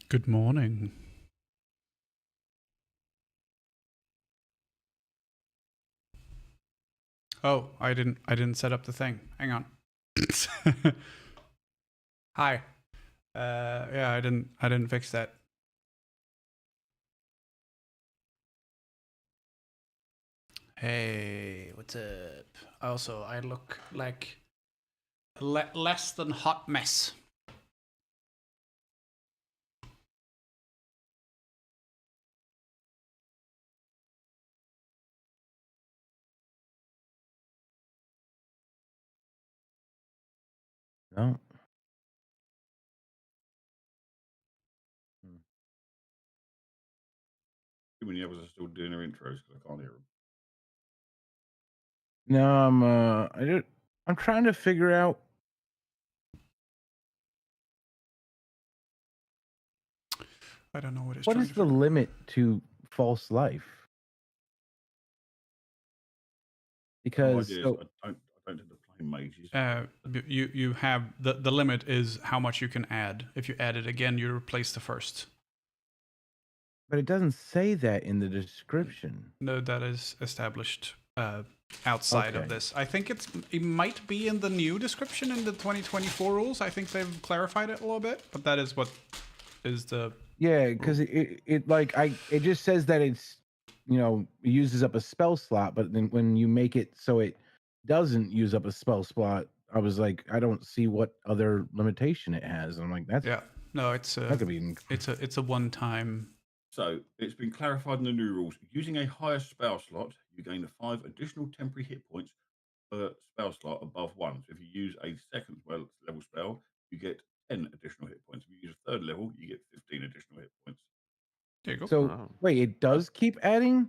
Good morning. Oh, I didn't set up the thing. Hang on. Hi. Yeah, I didn't fix that. Hey, what's up? Also, I look like less than hot mess. No. Too many others are still doing their intros because I can't hear them. No, I'm trying to figure out I don't know what it's what trying is to the figure out. limit to false life. No Because ideas. so I don't tend to play mages. You have the limit is how much you can add. If you add it again, you replace the first. but it doesn't say that in the description. No, that is established outside of Okay. this. I think it might be in the new description in the 2024 rules. I think they've clarified it a little bit, but that is what is the Yeah, because it just says that it's uses up a spell slot, but then when you make it so it doesn't use up a spell slot, I was like, I don't see what other limitation it has. I'm like, that's yeah. No, it's that could be it's a one time. So it's been clarified in the new rules. Using a higher spell slot, you gain 5 additional temporary hit points per spell slot above 1. So if you use a second level spell, you get 10 additional hit points. If you use a third level, you get 15 additional hit points. There you go. so. Wait, it does keep adding.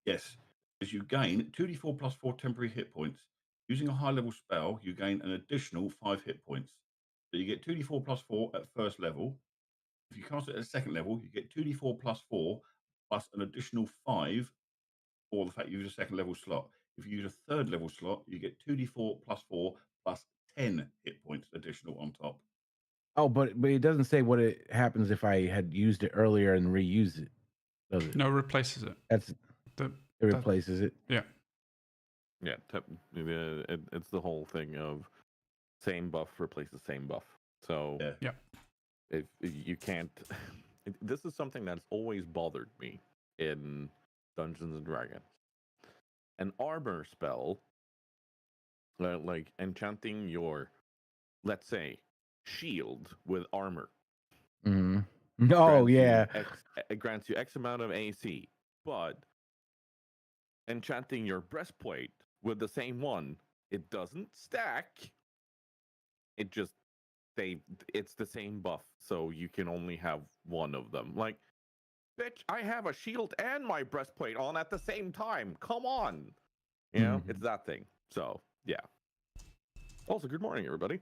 Yes, as you gain 2d4 plus 4 temporary hit points. Using a high level spell, you gain an additional 5 hit points. So you get 2d4 plus 4 at first level. If you cast it at second level, you get 2d4 plus 4 plus an additional 5 for the fact you use a second level slot. If you use a third level slot, you get 2d4 plus 4 plus 10 hit points additional on top. Oh, but it doesn't say what it happens if I had used it earlier and reuse it, does it? No, it replaces it. It replaces it. Yeah. Yeah, it's the whole thing of same buff replaces same buff. So Yeah. if you can't, this is something that's always bothered me in Dungeons and Dragons. An armor spell, like enchanting your, let's say, shield with armor. Mm-hmm. Oh yeah. It grants you X amount of AC, but enchanting your breastplate with the same one, it doesn't stack. It just it's the same buff, so you can only have one of them. Like, bitch, I have a shield and my breastplate on at the same time. Come on, it's that thing. So yeah. Also, good morning, everybody.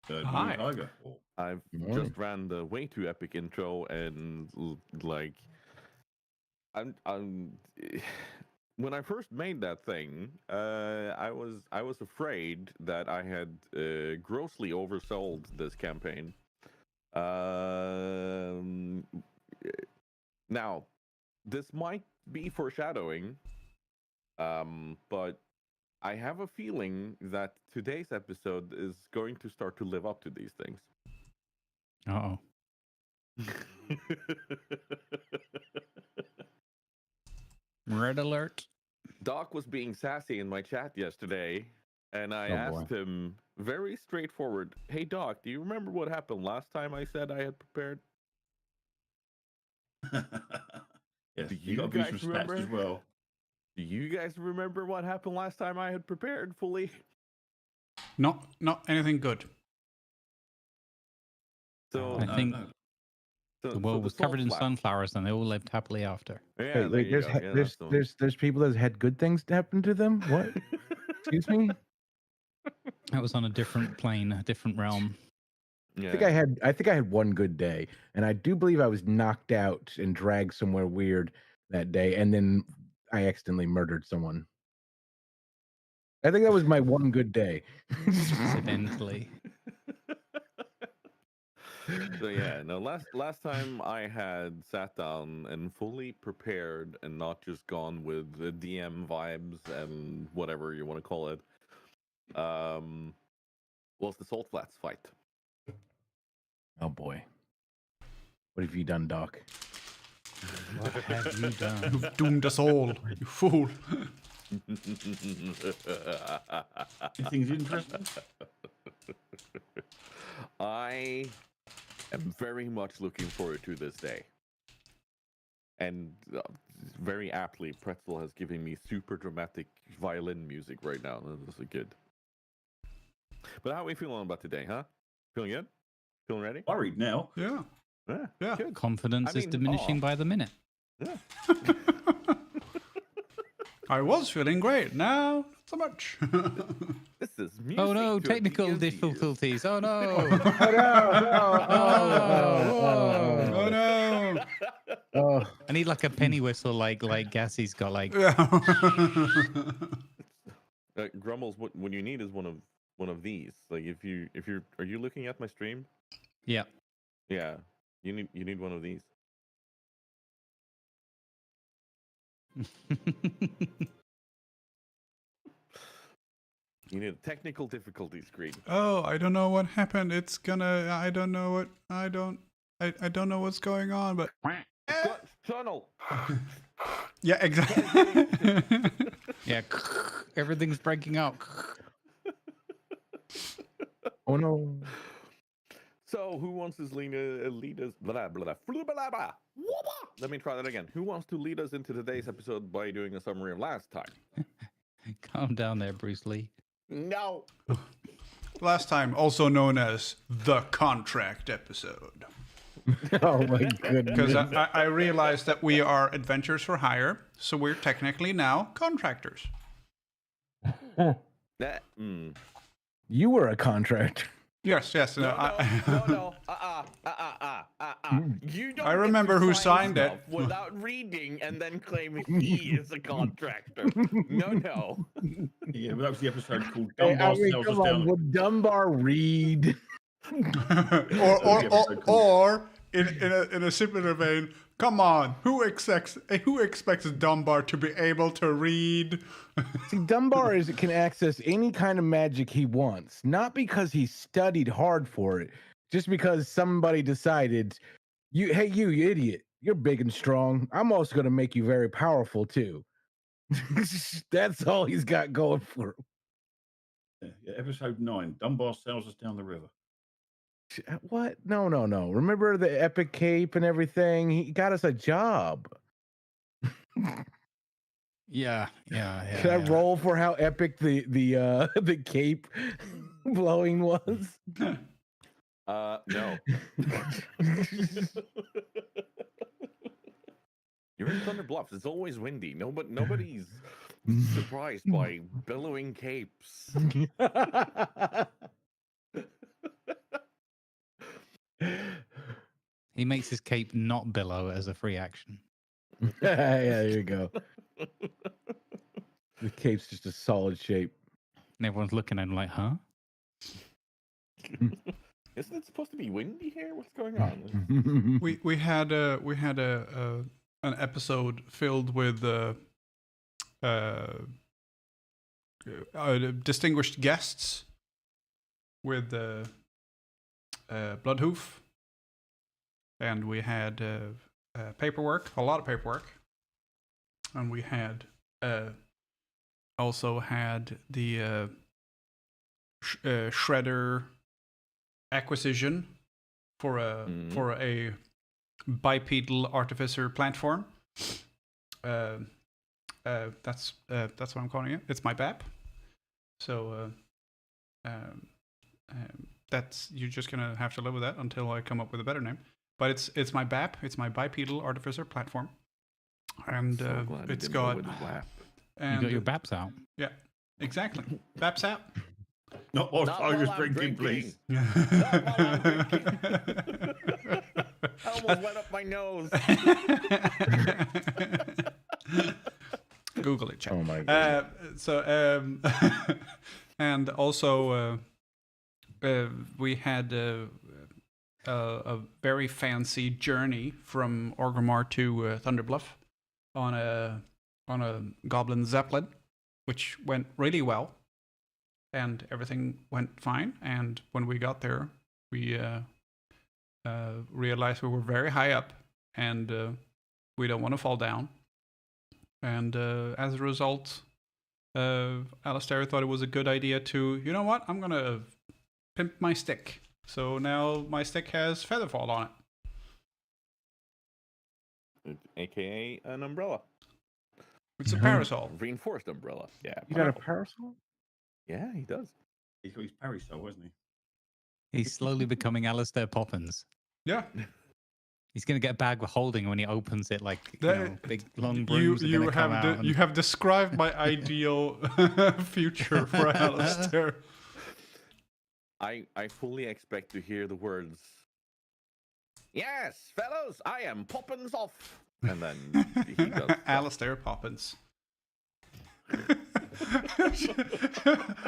Hi. Tiger. I've just ran the way too epic intro, and like, I'm when I first made that thing, I was afraid that I had grossly oversold this campaign. Now, this might be foreshadowing, but I have a feeling that today's episode is going to start to live up to these things. Uh-oh. Red alert. Doc was being sassy in my chat yesterday, and I asked him very straightforward, "Hey Doc, do you remember what happened last time I said I had prepared?" Yes, Do you got to do some stats as well. Do you guys remember what happened last time I had prepared fully? Not anything good. So I think the world was covered in sunflowers, and they all lived happily after. Yeah, wait, there's people that had good things happen to them. What? Excuse me. That was on a different plane, a different realm. Yeah. I think I had one good day, and I do believe I was knocked out and dragged somewhere weird that day, and then I accidentally murdered someone. I think that was my one good day. Accidentally. So yeah, no. Last time I had sat down and fully prepared and not just gone with the DM vibes and whatever you want to call it. Was the Salt Flats fight? Oh boy, what have you done, Doc? What have you done? You've doomed us all, you fool. Anything's interesting? I am very much looking forward to this day. And very aptly, Pretzel has given me super dramatic violin music right now. This is good. But how are we feeling about today, huh? Feeling good? Feeling ready? Worried now. Yeah. Yeah. Good. Confidence I is mean, diminishing by the minute. Yeah. I was feeling great. Now, not so much. This is music. Oh no, to technical Adia's ears. difficulties. Oh no. Oh no. Oh, I need like a penny whistle like Gassie's got like Grumbles, what you need is one of these. Like if you're are you looking at my stream? yeah. Yeah. You need one of these. You need a technical difficulty screen. Oh, I don't know what happened. It's gonna. I don't know what. I don't know what's going on. But Tunnel. yeah, exactly. Yeah. Everything's breaking up. oh no. So who wants to lead us? Blah, blah, blah, blah, blah, blah. Let me try that again. Who wants to lead us into today's episode by doing a summary of last time? Calm down there, Bruce Lee. No. Last time, also known as the contract episode, Oh my goodness. because I realized that we are adventures for hire, so we're technically now contractors. You were a contractor. Yes, yes. No. You don't I get remember to who sign signed it. stuff without reading and then claiming he is a contractor. No. Yeah, but that was the episode called Hey, Dunbar I mean, Sells come Us on, Down. would Dunbar read? or in a similar vein, come on, who expects Dunbar to be able to read? See, Dunbar can access any kind of magic he wants, not because he studied hard for it, just because somebody decided, you idiot, you're big and strong. I'm also going to make you very powerful too. That's all he's got going for him. Yeah, episode 9, Dunbar Sells Us Down the River. What? No. Remember the epic cape and everything? He got us a job. Yeah. Can I roll for how epic the cape blowing was? No. You're in Thunder Bluffs. It's always windy. Nobody's surprised by billowing capes. He makes his cape not billow as a free action. Yeah, there you go. The cape's just a solid shape. And everyone's looking at him like, huh? Isn't it supposed to be windy here? What's going on? We had an episode filled with distinguished guests with Bloodhoof, and we had paperwork, a lot of paperwork, and we had also had the shredder acquisition for a bipedal artificer platform. That's what I'm calling it. It's my BAP. So that's, you're just gonna have to live with that until I come up with a better name. But it's my BAP. It's my bipedal artificer platform, and So glad I it's didn't go got with WAP. and You got your BAPs out. yeah, exactly. BAP's out. Not whilst Not I while was I'm drinking, drinking. please. I almost went up my nose. Google it, chat. Oh my god. And also we had a very fancy journey from Orgrimmar to Thunder Bluff on a Goblin Zeppelin, which went really well, and everything went fine. And when we got there, we realized we were very high up, and we don't want to fall down. And as a result, Alistair thought it was a good idea to, you know what, I'm going to pimp my stick. So now my stick has Featherfall on it. AKA an umbrella. It's a parasol. Reinforced umbrella. Yeah. You got a parasol? Yeah, he does. He's got his parasol, hasn't he? He's slowly becoming Alistair Poppins. Yeah. He's going to get a bag of holding when he opens it, like big long brooms. You have described my ideal future for Alistair. I fully expect to hear the words, "Yes, fellows, I am Poppins off," and then he does. Alistair Poppins.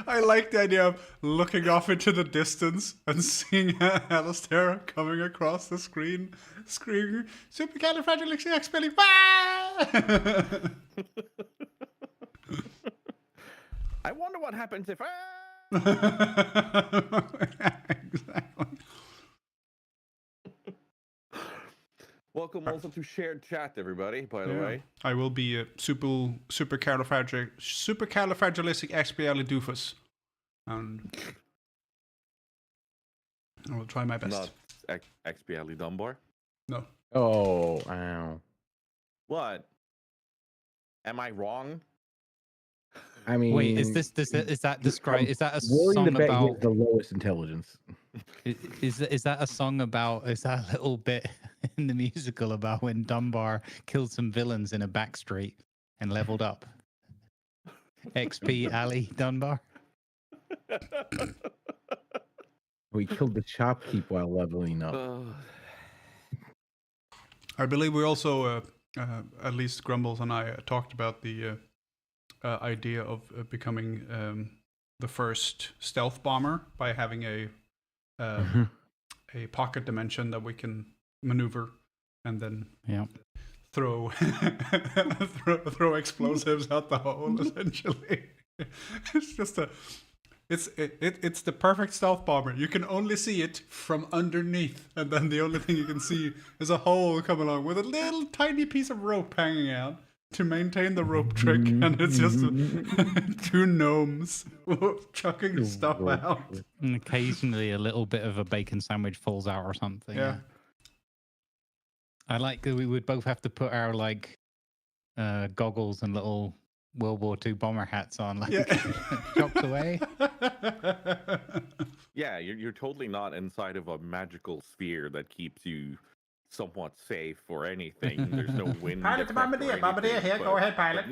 I like the idea of looking off into the distance and seeing Alistair coming across the screen, screaming, "Supercalifragilisticexpialidocious!" I wonder what happens if. Exactly. Welcome also to shared chat, everybody. By the way, I will be a supercalifragilisticexpialidocious, and I will try my best. Not Expialidumbar. No. Oh, ow. What? Am I wrong? I mean, wait, is that described? Is that a willing song to bet he about? has the lowest intelligence. Is that a song about? Is that a little bit in the musical about when Dunbar killed some villains in a back street and leveled up? XP Ali Dunbar. We killed the shopkeep while leveling up. I believe we also, at least Grumbles and I, talked about the idea of becoming the first stealth bomber by having a pocket dimension that we can maneuver and then throw throw explosives out the hole. Essentially, it's just it's the perfect stealth bomber. You can only see it from underneath, and then the only thing you can see is a hole coming along with a little tiny piece of rope hanging out to maintain the rope trick, and it's just two gnomes chucking stuff out. And occasionally a little bit of a bacon sandwich falls out or something. Yeah. I like that we would both have to put our goggles and little World War II bomber hats on, chopped away. Yeah, you're totally not inside of a magical sphere that keeps you somewhat safe or anything. There's no wind. Pilot Bombardier, here, go ahead, pilot.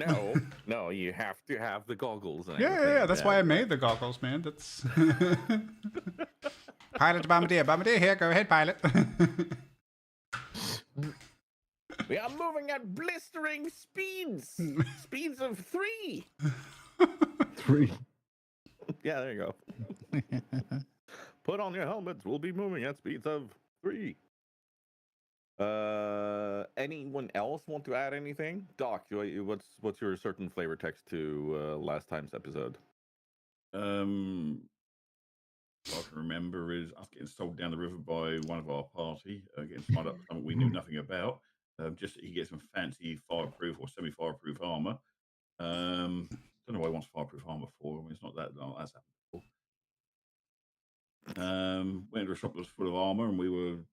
No, you have to have the goggles. And Yeah, that's why I made the goggles, man. That's Pilot Bombardier, here, go ahead, pilot. We are moving at blistering speeds. Speeds of 3. 3. Yeah, there you go. Put on your helmets. We'll be moving at speeds of 3. Anyone else want to add anything? Doc, what's your certain flavor text to last time's episode? All I can remember is us getting sold down the river by one of our party, getting smart up something we knew nothing about. Just that he gets some fancy fireproof or semi-fireproof armor. Don't know why he wants fireproof armor for. I mean, it's not that that's happened before. Went to a shop that was full of armor, and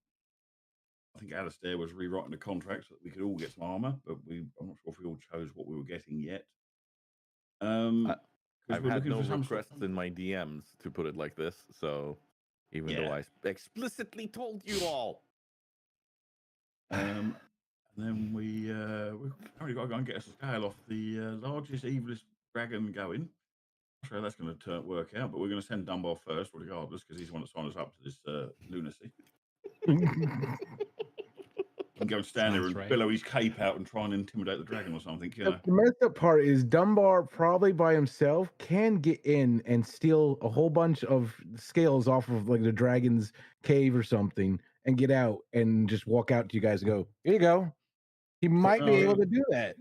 I think Alistair was rewriting the contract so that we could all get some armor, but I'm not sure if we all chose what we were getting yet. I've had no requests in my DMs, to put it like this, so even though I explicitly told you all. And then we already got to go and get a scale off the largest, evilest dragon going. I'm sure that's going to work out, but we're going to send Dunbar first, regardless, because he's the one that signed us up to this lunacy. And go and stand there and billow his cape out and try and intimidate the dragon or something. You know? The messed up part is Dunbar probably by himself can get in and steal a whole bunch of scales off of like the dragon's cave or something and get out and just walk out to you guys and go, here you go. He might be able to do that.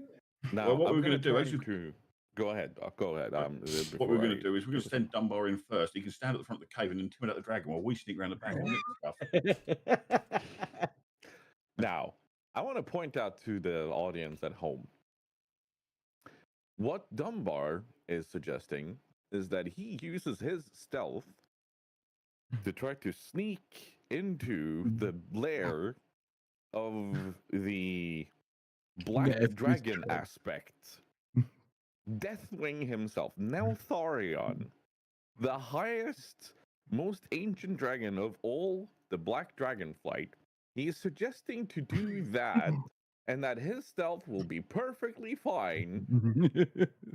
Now, Well, what I'm we're going gonna to do try is to go ahead. Go ahead. what we're going to do is we're going to send Dunbar in first. He can stand at the front of the cave and intimidate the dragon while we sneak around the back and nick stuff. Now, I want to point out to the audience at home. What Dunbar is suggesting is that he uses his stealth to try to sneak into the lair of the black dragon aspect. Deathwing himself, Neltharion, the highest, most ancient dragon of all the black dragon flight. He is suggesting to do that, and that his stealth will be perfectly fine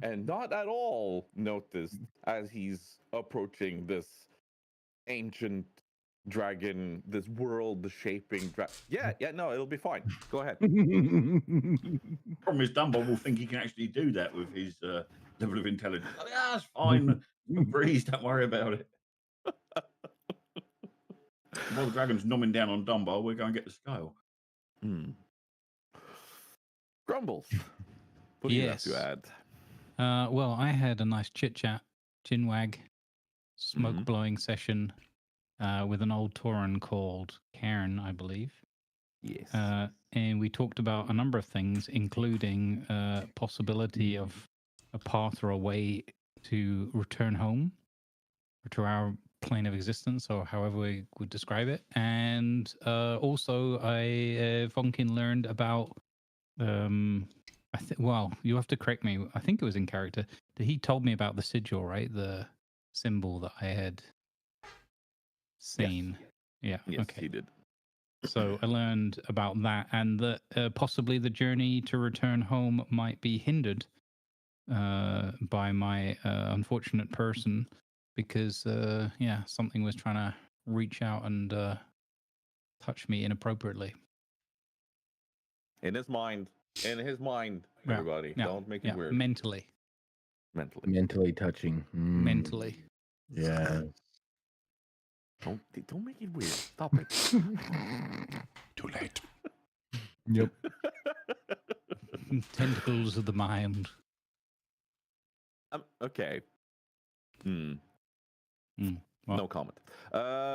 and not at all noticed as he's approaching this ancient dragon, this world-shaping no, it'll be fine. Go ahead. Problem is, Dunbar will think he can actually do that with his level of intelligence. Oh, yeah, it's fine. Breeze, don't worry about it. While the dragon's nomming down on Dunbar, we're going to get the scale. Grumbles. What do you have to add? Well, I had a nice chit-chat, chinwag, smoke-blowing session with an old Tauren called Cairn, I believe. Yes. And we talked about a number of things, including possibility of a path or a way to return home, or to our plane of existence, or however we would describe it. And also, Vonkin learned about, well, you have to correct me. I think it was in character. He told me about the sigil, right? The symbol that I had seen. Yes. Yeah. Yes, okay. he did. So I learned about that, and that possibly the journey to return home might be hindered by my unfortunate person, because something was trying to reach out and touch me inappropriately. In his mind, everybody. Yeah. Don't make it weird. Mentally. Mentally touching. Mentally. Yeah. Don't make it weird. Stop it. Too late. Yep. Tentacles of the mind. Okay. Well, No comment.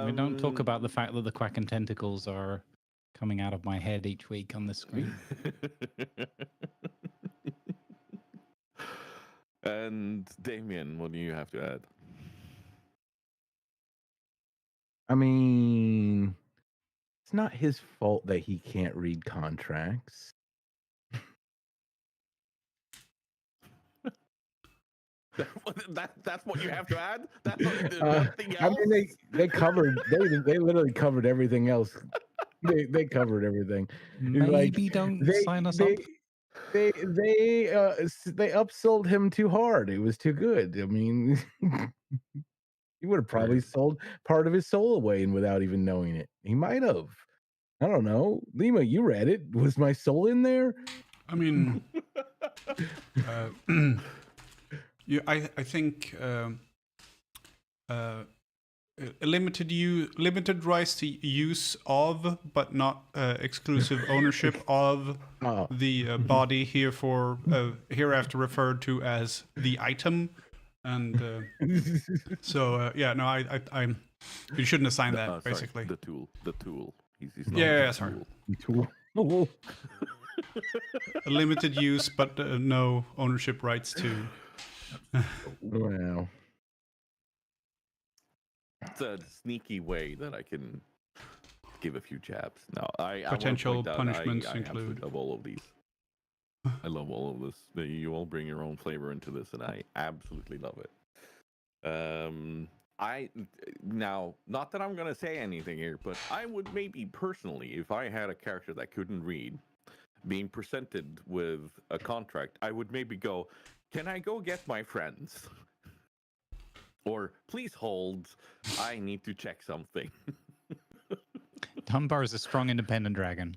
we don't talk about the fact that the Quacken tentacles are coming out of my head each week on the screen. And Damien, what do you have to add? I mean, it's not his fault that he can't read contracts. That's what you have to add? That's nothing else? I mean, they covered, they literally covered everything else. They covered everything. Maybe don't sign us up. They upsold him too hard. It was too good. I mean, he would have probably sold part of his soul away and without even knowing it. He might have. I don't know. Lima, you read it. Was my soul in there? I mean, I think limited rights to use of, but not exclusive ownership of the body hereafter referred to as the item, and you shouldn't assign that basically. The tool. He's Sorry. Tool. A limited use, but no ownership rights to. Wow. It's a sneaky way that I can give a few jabs. No, Potential punishments include. I love all of these. I love all of this. You all bring your own flavor into this, and I absolutely love it. Now, not that I'm going to say anything here, but I would maybe personally, if I had a character that couldn't read, being presented with a contract, I would maybe go, "Can I go get my friends?" Or, "Please hold, I need to check something." Dunbar is a strong, independent dragon.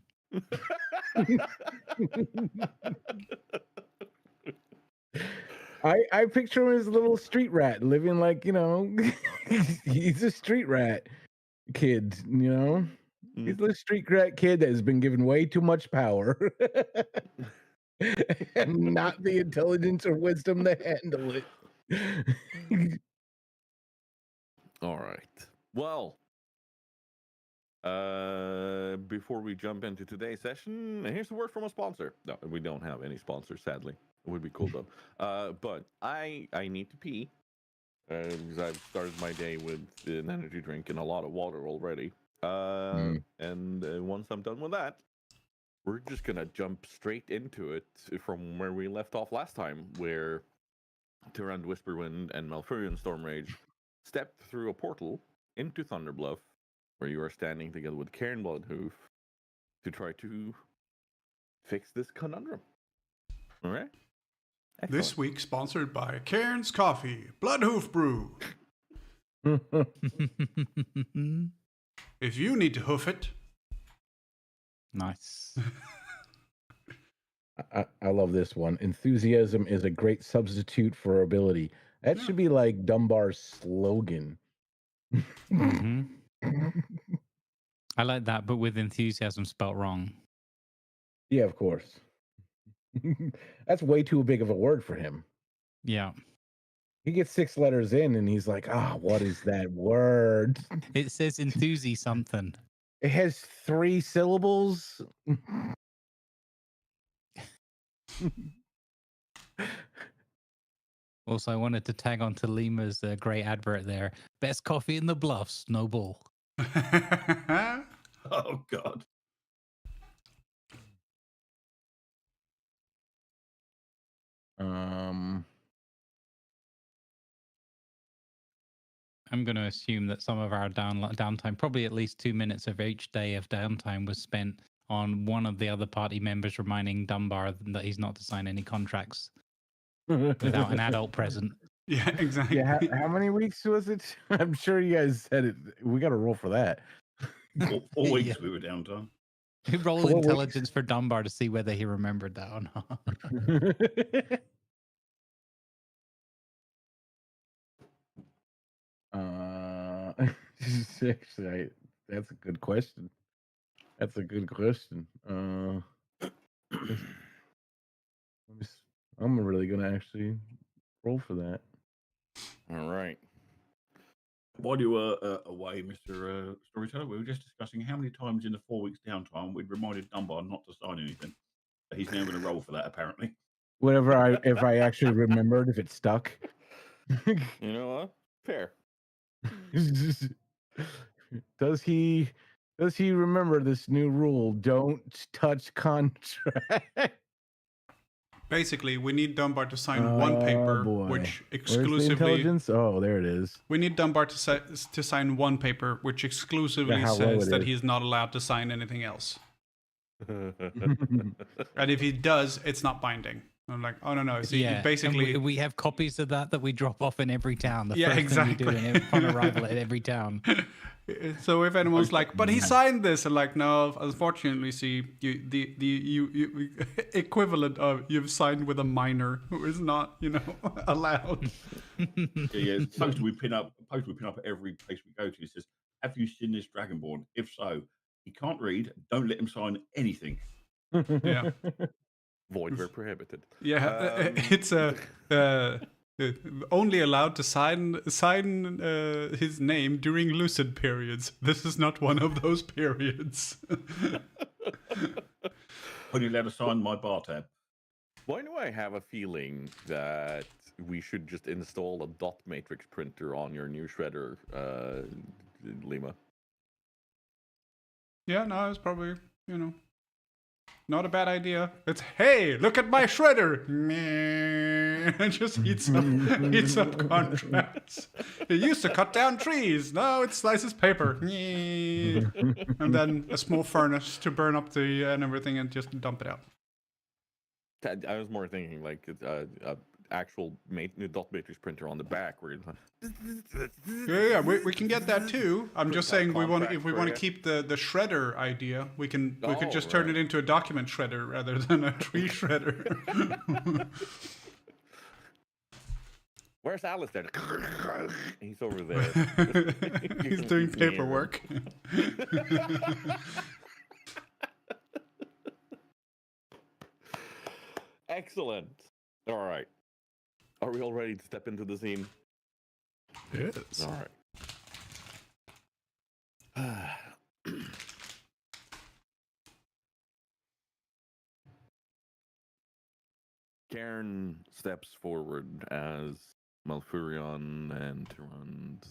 I picture him as a little street rat living like, he's a street rat kid, He's a street rat kid that has been given way too much power. And not the intelligence or wisdom to handle it. All right. Well, before we jump into today's session, here's a word from a sponsor. No, we don't have any sponsors, sadly. It would be cool though. But I need to pee because I've started my day with an energy drink and a lot of water already. And once I'm done with that, we're just gonna jump straight into it from where we left off last time, where Tyrande Whisperwind and Malfurion Stormrage stepped through a portal into Thunderbluff, where you are standing together with Cairn Bloodhoof to try to fix this conundrum. All right? This Excellent. week sponsored by Cairns Coffee, Bloodhoof Brew. If you need to hoof it, Nice. I love this one. Enthusiasm is a great substitute for ability. That should be like Dunbar's slogan. Mhm. I like that, but with enthusiasm spelt wrong. Yeah, of course. That's way too big of a word for him. Yeah. He gets 6 letters in and he's like, what is that word? It says enthusi something. It has 3 syllables. Also, I wanted to tag on to Lima's great advert there. Best coffee in the Bluff, Snowball. Oh God. I'm going to assume that some of our downtime, probably at least 2 minutes of each day of downtime, was spent on one of the other party members reminding Dunbar that he's not to sign any contracts without an adult present. Yeah, exactly. Yeah, how many weeks was it? I'm sure you guys said it. We got to roll for that. 4 weeks Yeah. we were downtime. We roll 4 intelligence weeks. for Dunbar to see whether he remembered that or not. Actually, that's a good question. That's a good question. I'm really gonna actually roll for that. All right. While you were away, Mr. Storyteller, we were just discussing how many times in the 4 weeks downtime we'd reminded Dunbar not to sign anything. He's now going to roll for that, apparently. Whatever if I actually remembered, if it stuck. You know what? Fair. Does he remember this new rule? Don't touch contract. Basically, we need Dunbar to sign one paper, boy. which Where's the exclusively. intelligence? Oh, there it is. We need Dunbar to sign one paper, which exclusively how low says it that is. he's not allowed to sign anything else. And if he does, it's not binding. I'm like, oh no. So Yeah, you basically, and we have copies of that we drop off in every town. The Yeah, first exactly. thing we do upon arrival at every town. So if anyone's like, but he signed this, and like, no, unfortunately, see, you equivalent of you've signed with a minor who is not, allowed. Yeah. Poster we pin up at every place we go to. It says, "Have you seen this Dragonborn? If so, he can't read. Don't let him sign anything." Yeah. Void where prohibited. Yeah, it's only allowed to sign his name during lucid periods. This is not one of those periods. Only allowed to sign my bar tab. Why do I have a feeling that we should just install a dot matrix printer on your new shredder, Lima? Yeah, no, it's probably, not a bad idea. It's, hey, look at my shredder. It just eats up contracts. It used to cut down trees. Now it slices paper. And then a small furnace to burn up and everything and just dump it out. I was more thinking like actual dot matrix printer on the back where Yeah, we can get that too. I'm just saying if we want to Contract keep the shredder idea, we could just turn right. it into a document shredder rather than a tree shredder. Where's Alistair? He's over there. He's doing paperwork. Excellent. All right. Are we all ready to step into the scene? Yes. All right. Cairn steps forward as Malfurion and Tyrande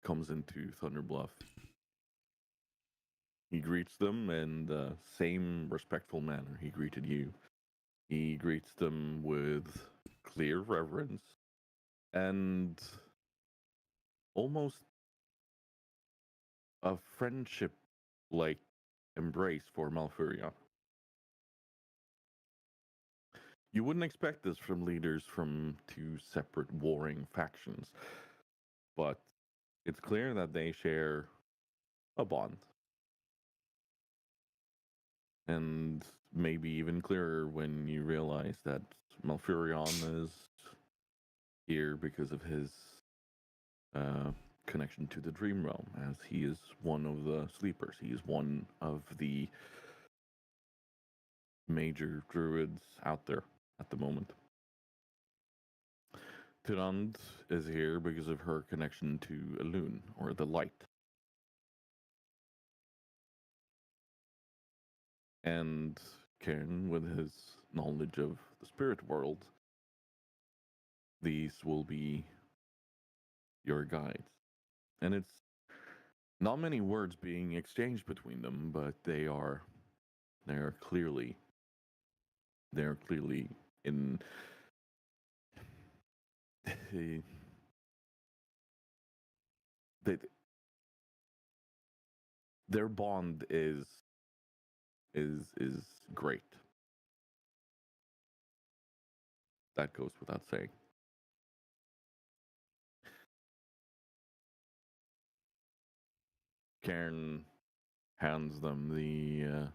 comes into Thunder Bluff. He greets them in the same respectful manner he greeted you. He greets them with clear reverence and almost a friendship-like embrace for Malfurion. You wouldn't expect this from leaders from two separate warring factions, but it's clear that they share a bond. And maybe even clearer when you realize that Malfurion is here because of his connection to the Dream Realm, as he is one of the sleepers. He is one of the major druids out there at the moment. Tyrande is here because of her connection to Elune, or the light. And Cairn, with his knowledge of the spirit world, these will be your guides. And it's not many words being exchanged between them, but they are clearly in they, their bond is great. That goes without saying. Cairn hands them the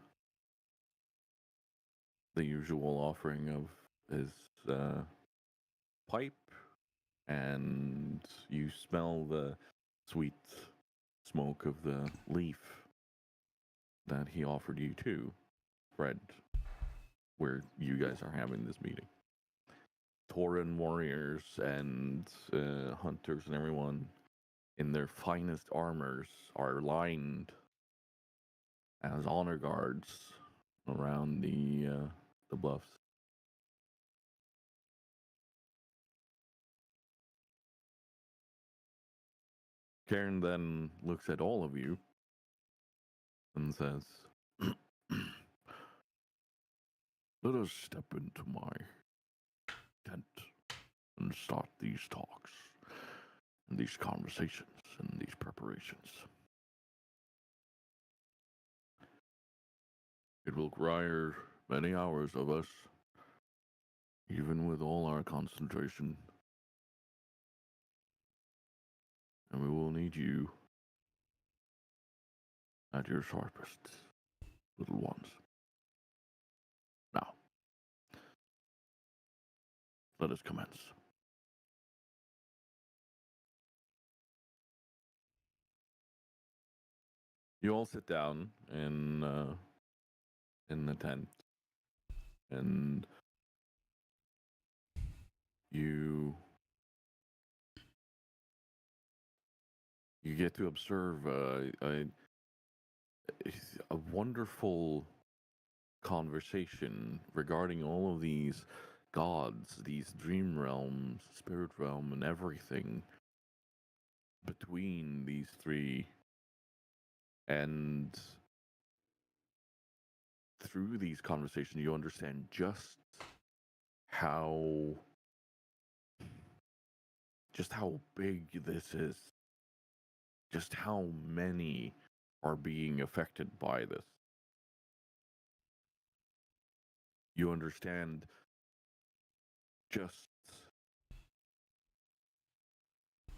usual offering of his pipe, and you smell the sweet smoke of the leaf that he offered you too, Fred, where you guys are having this meeting. Tauren warriors and hunters and everyone in their finest armors are lined as honor guards around the bluffs. Cairn then looks at all of you and says, "Let us step into my tent and start these talks and these conversations and these preparations. It will require many hours of us, even with all our concentration. And we will need you at your sharpest, little ones. Now, let us commence." You all sit down in the tent, and you get to observe a wonderful conversation regarding all of these gods, these dream realms, spirit realm, and everything between these three. And through these conversations, you understand just how big this is, just how many are being affected by this. You understand just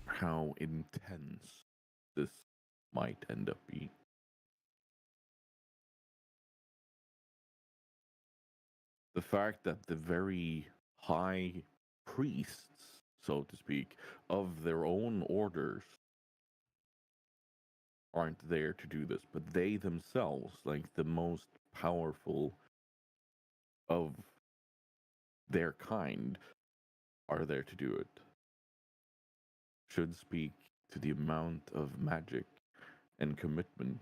how intense this might end up being. The fact that the very high priests, so to speak, of their own orders aren't there to do this, but they themselves, like the most powerful of their kind, are there to do it. Should speak to the amount of magic and commitment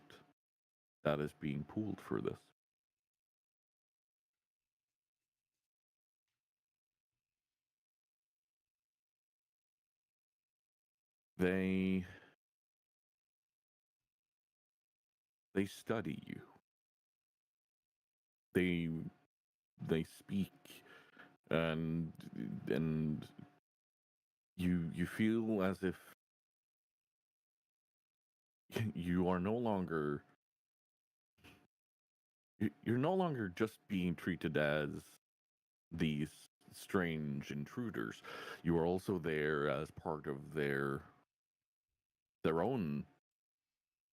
that is being pooled for this. They study you. They speak, and you feel as if you are no longer you're no longer just being treated as these strange intruders. You are also there as part of their own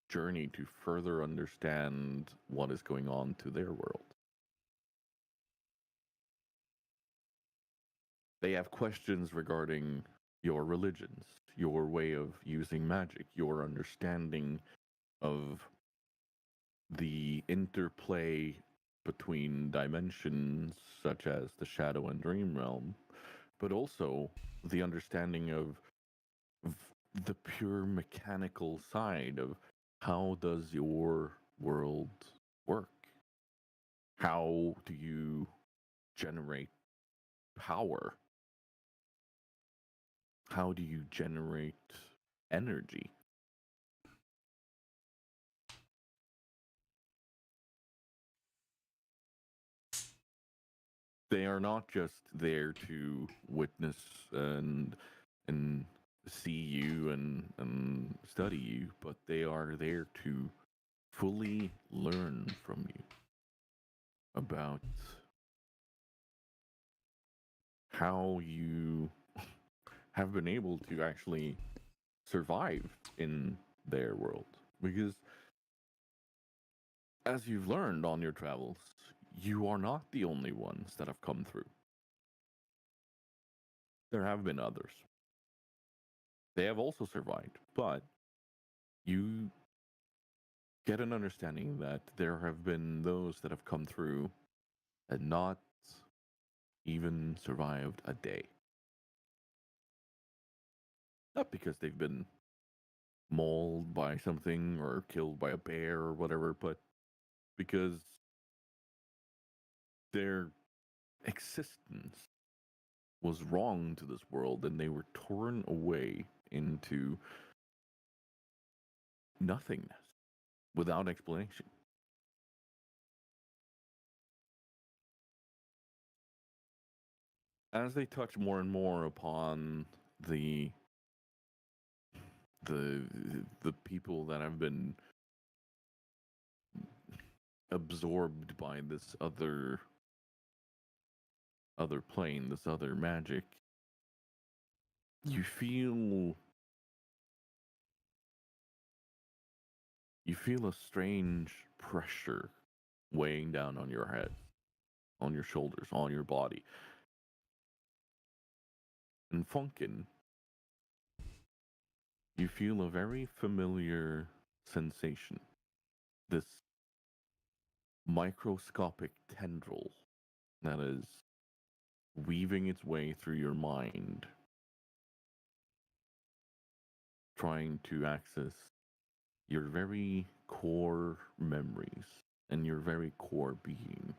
journey to further understand what is going on to their world. They have questions regarding your religions, your way of using magic, your understanding of the interplay between dimensions such as the shadow and dream realm, but also the understanding of the pure mechanical side of how does your world work? How do you generate power? How do you generate energy? They are not just there to witness and see you and study you, but they are there to fully learn from you about how you have been able to actually survive in their world. Because as you've learned on your travels, you are not the only ones that have come through. There have been others. They have also survived, but you get an understanding that there have been those that have come through and not even survived a day. Not because they've been mauled by something or killed by a bear or whatever, but because their existence was wrong to this world and they were torn away into nothingness without explanation. As they touch more and more upon the people that have been absorbed by this other plane, this other magic, you feel a strange pressure weighing down on your head, on your shoulders, on your body. And Funkin, you feel a very familiar sensation. This microscopic tendril that is weaving its way through your mind, trying to access your very core memories and your very core being.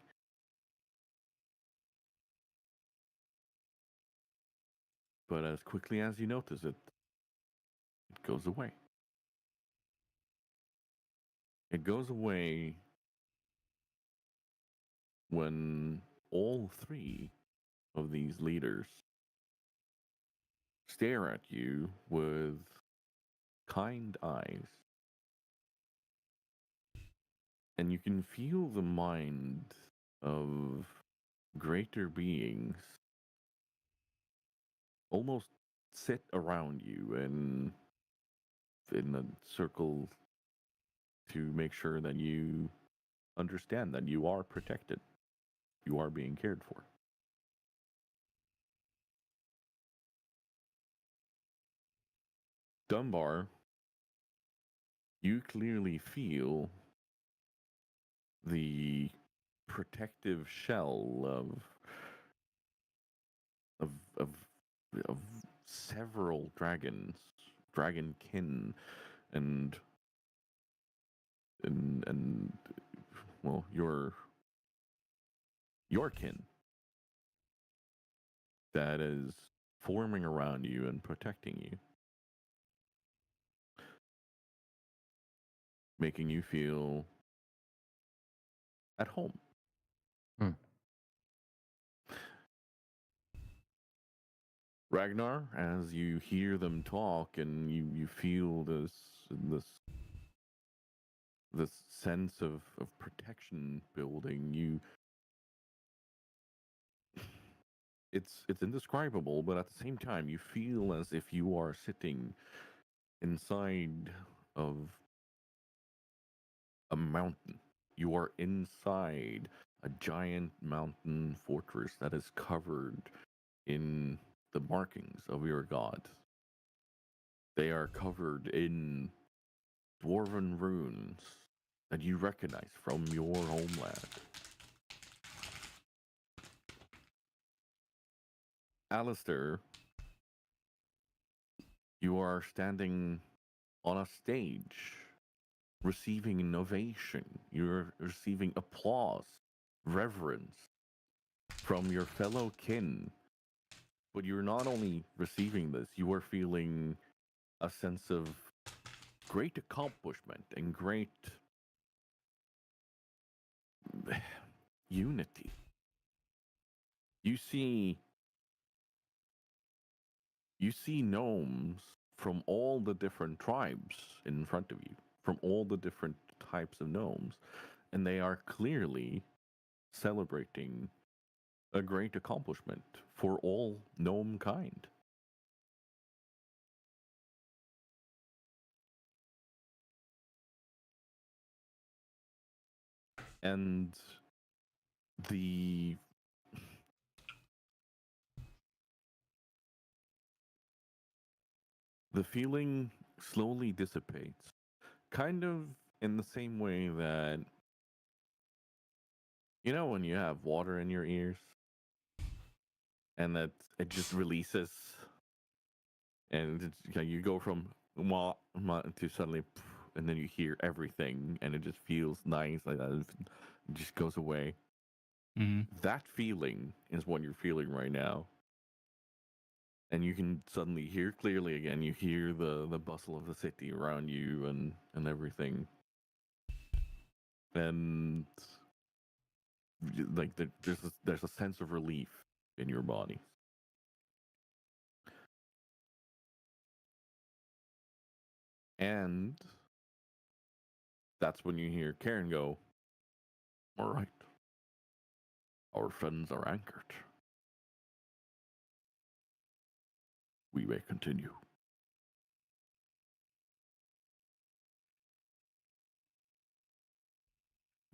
But as quickly as you notice it, it goes away. It goes away when all three of these leaders stare at you with kind eyes. And you can feel the mind of greater beings almost sit around you and in a circle to make sure that you understand that you are protected. You are being cared for. Dunbar, you clearly feel the protective shell of of several dragons, dragonkin, and well, your kin that is forming around you and protecting you, making you feel at home. Hmm. Ragnar, as you hear them talk and you feel this sense of protection building, it's indescribable, but at the same time you feel as if you are sitting inside of a mountain. You are inside a giant mountain fortress that is covered in the markings of your god. They are covered in dwarven runes that you recognize from your homeland. Alistair, you are standing on a stage, receiving an ovation. You're receiving applause, reverence from your fellow kin. But you're not only receiving this, you are feeling a sense of great accomplishment and great unity. You see gnomes from all the different tribes in front of you, from all the different types of gnomes, and they are clearly celebrating a great accomplishment for all gnome kind. And the feeling slowly dissipates, kind of in the same way that, you know, when you have water in your ears and that it just releases, and it's, you go from ma to suddenly, and then you hear everything, and it just feels nice like that. It just goes away. Mm-hmm. That feeling is what you're feeling right now. And you can suddenly hear clearly again. You hear the bustle of the city around you and everything. And like there's a sense of relief in your body. And that's when you hear Karen go, "All right, our friends are anchored. We may continue."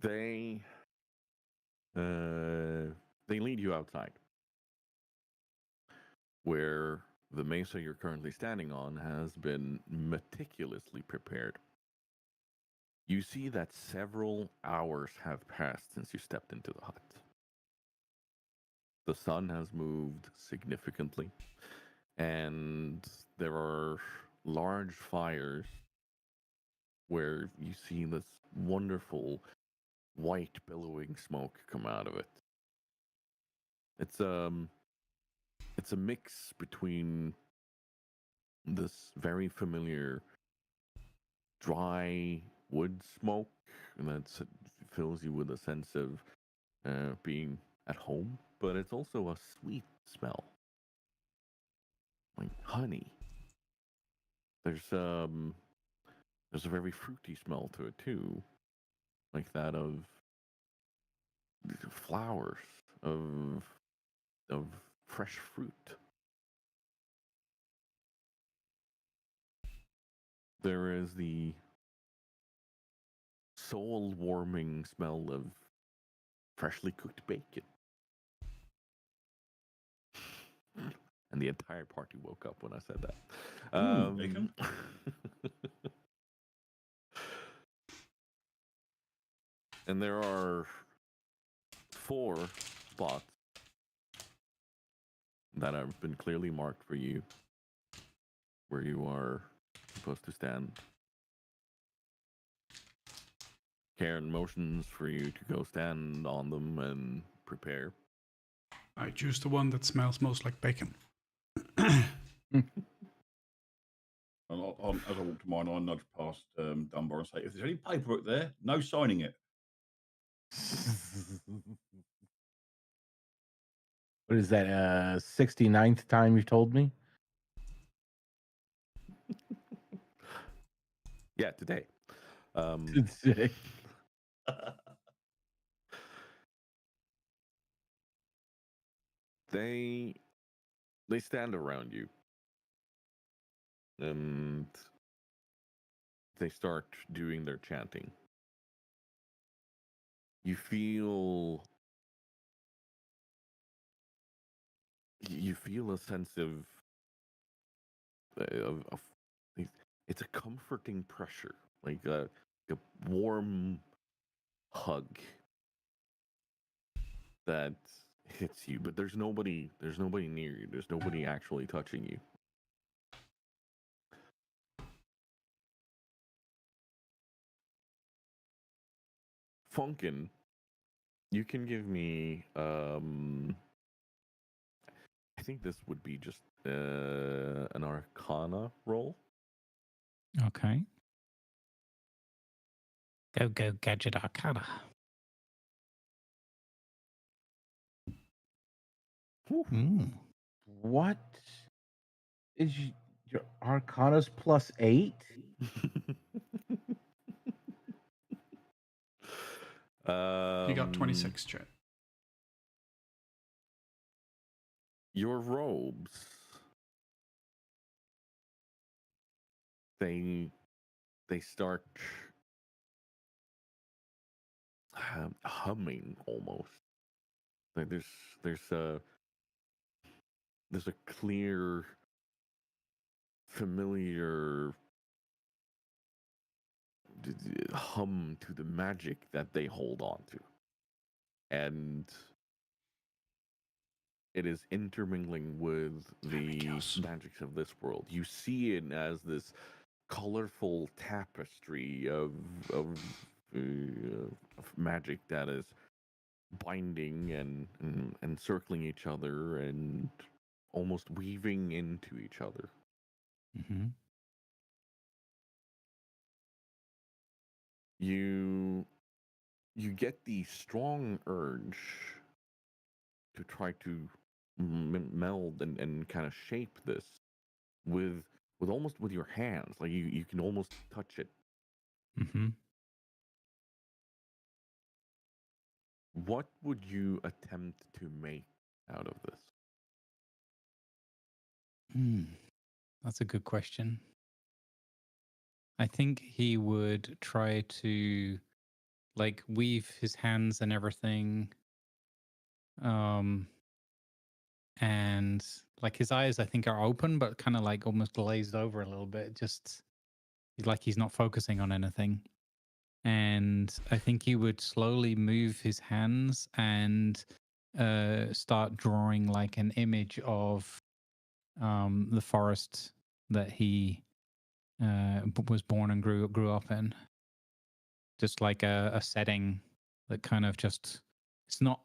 They lead you outside, where the mesa you're currently standing on has been meticulously prepared. You see that several hours have passed since you stepped into the hut. The sun has moved significantly, and there are large fires where you see this wonderful white billowing smoke come out of it. It's a mix between this very familiar dry wood smoke and that fills you with a sense of being at home, but it's also a sweet smell, like honey. There's a very fruity smell to it too, like that of flowers, of fresh fruit. There is the soul warming smell of freshly cooked bacon. And the entire party woke up when I said that. Bacon. And there are 4 spots that have been clearly marked for you where you are supposed to stand. Karen motions for you to go stand on them and prepare. I choose the one that smells most like bacon. And as I walk to mine, I nudge past Dunbar and say, if there's any paperwork there, no signing it. What is that? 69th time you've told me? Yeah, today. Today. They stand around you. And they start doing their chanting. You feel a sense of it's a comforting pressure, like a warm hug that hits you, but there's nobody near you. There's nobody actually touching you. Funkin, you can give me I think this would be just an Arcana roll. Okay. Go, Gadget Arcana. Mm. What is your Arcana's +8? You got 26, Chet. Your robes, they start humming almost. Like there's a clear, familiar hum to the magic that they hold on to, and it is intermingling with the magics of this world. You see it as this colorful tapestry of magic that is binding and circling each other and almost weaving into each other. Mm-hmm. You get the strong urge to try to meld and kind of shape this with almost with your hands. Like you can almost touch it. Mm-hmm. What would you attempt to make out of this? That's a good question. I think he would try to like weave his hands and everything. And like his eyes I think are open but kind of like almost glazed over a little bit, just like he's not focusing on anything. And I think he would slowly move his hands and start drawing like an image of the forest that he was born and grew up in. Just like a setting that kind of just, it's not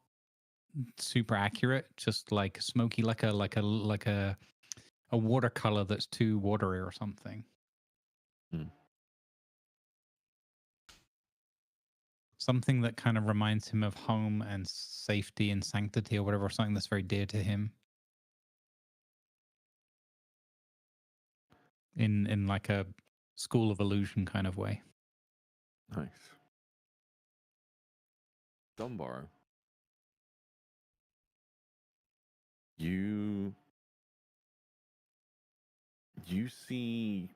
super accurate, just like smoky, like a watercolor that's too watery or something. Something that kind of reminds him of home and safety and sanctity or whatever, something that's very dear to him. In like a School of Illusion kind of way. Nice. Dunbar, you see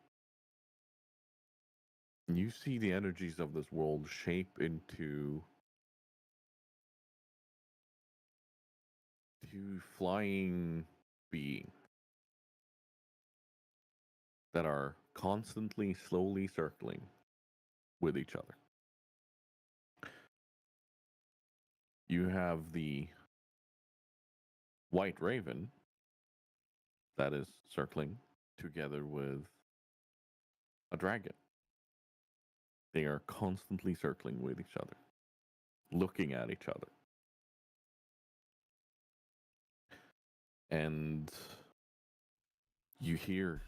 the energies of this world shape into flying beings. that are constantly, slowly circling with each other. You have the white raven that is circling together with a dragon. They are constantly circling with each other, looking at each other. And you hear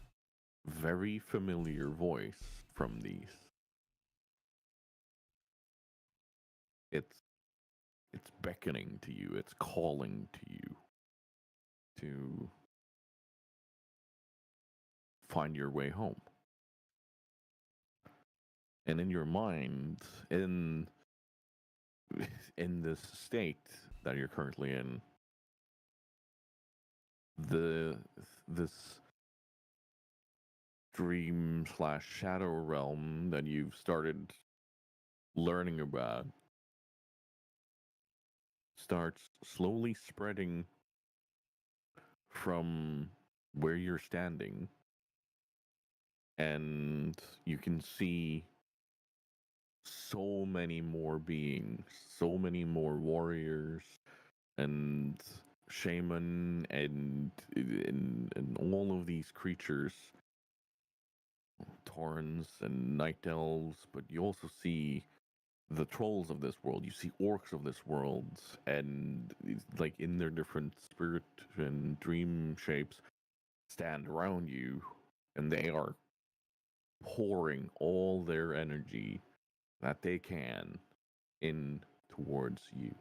very familiar voice from these. It's beckoning to you, it's calling to you to find your way home. And in your mind, in this state that you're currently in, this dream / shadow realm that you've started learning about starts slowly spreading from where you're standing, and you can see so many more beings, so many more warriors and shaman and all of these creatures, Taurens and night elves, but you also see the trolls of this world, you see orcs of this world, and like in their different spirit and dream shapes stand around you, and they are pouring all their energy that they can in towards you.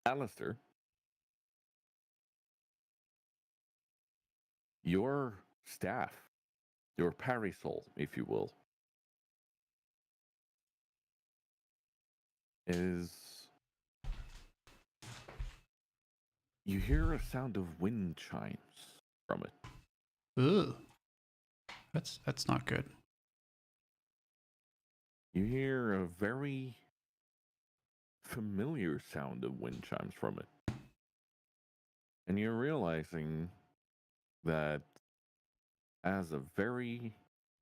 Alistair, your staff, your parasol, if you will, is you hear a sound of wind chimes from it. Ugh. That's not good. You hear a very familiar sound of wind chimes from it. And you're realizing that as a very,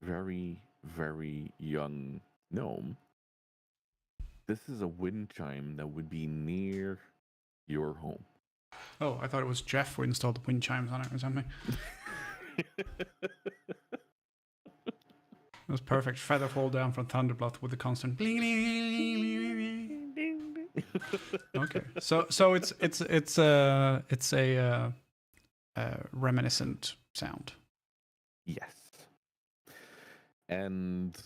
very, very young gnome, this is a wind chime that would be near your home. Oh, I thought it was Jeff who installed the wind chimes on it or something. It was perfect. Feather fall down from Thunderbluff with the constant bling, bling, bling, bling, bling. Okay, so it's a reminiscent sound. Yes. And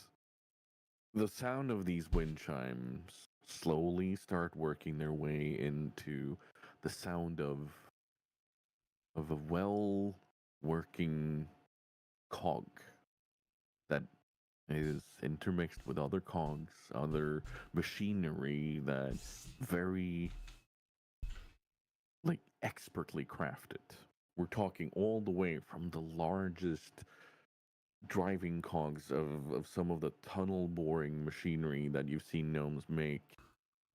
the sound of these wind chimes slowly start working their way into the sound of a well working cog that is intermixed with other cogs, other machinery that's very like expertly crafted. We're talking all the way from the largest driving cogs of some of the tunnel boring machinery that you've seen gnomes make,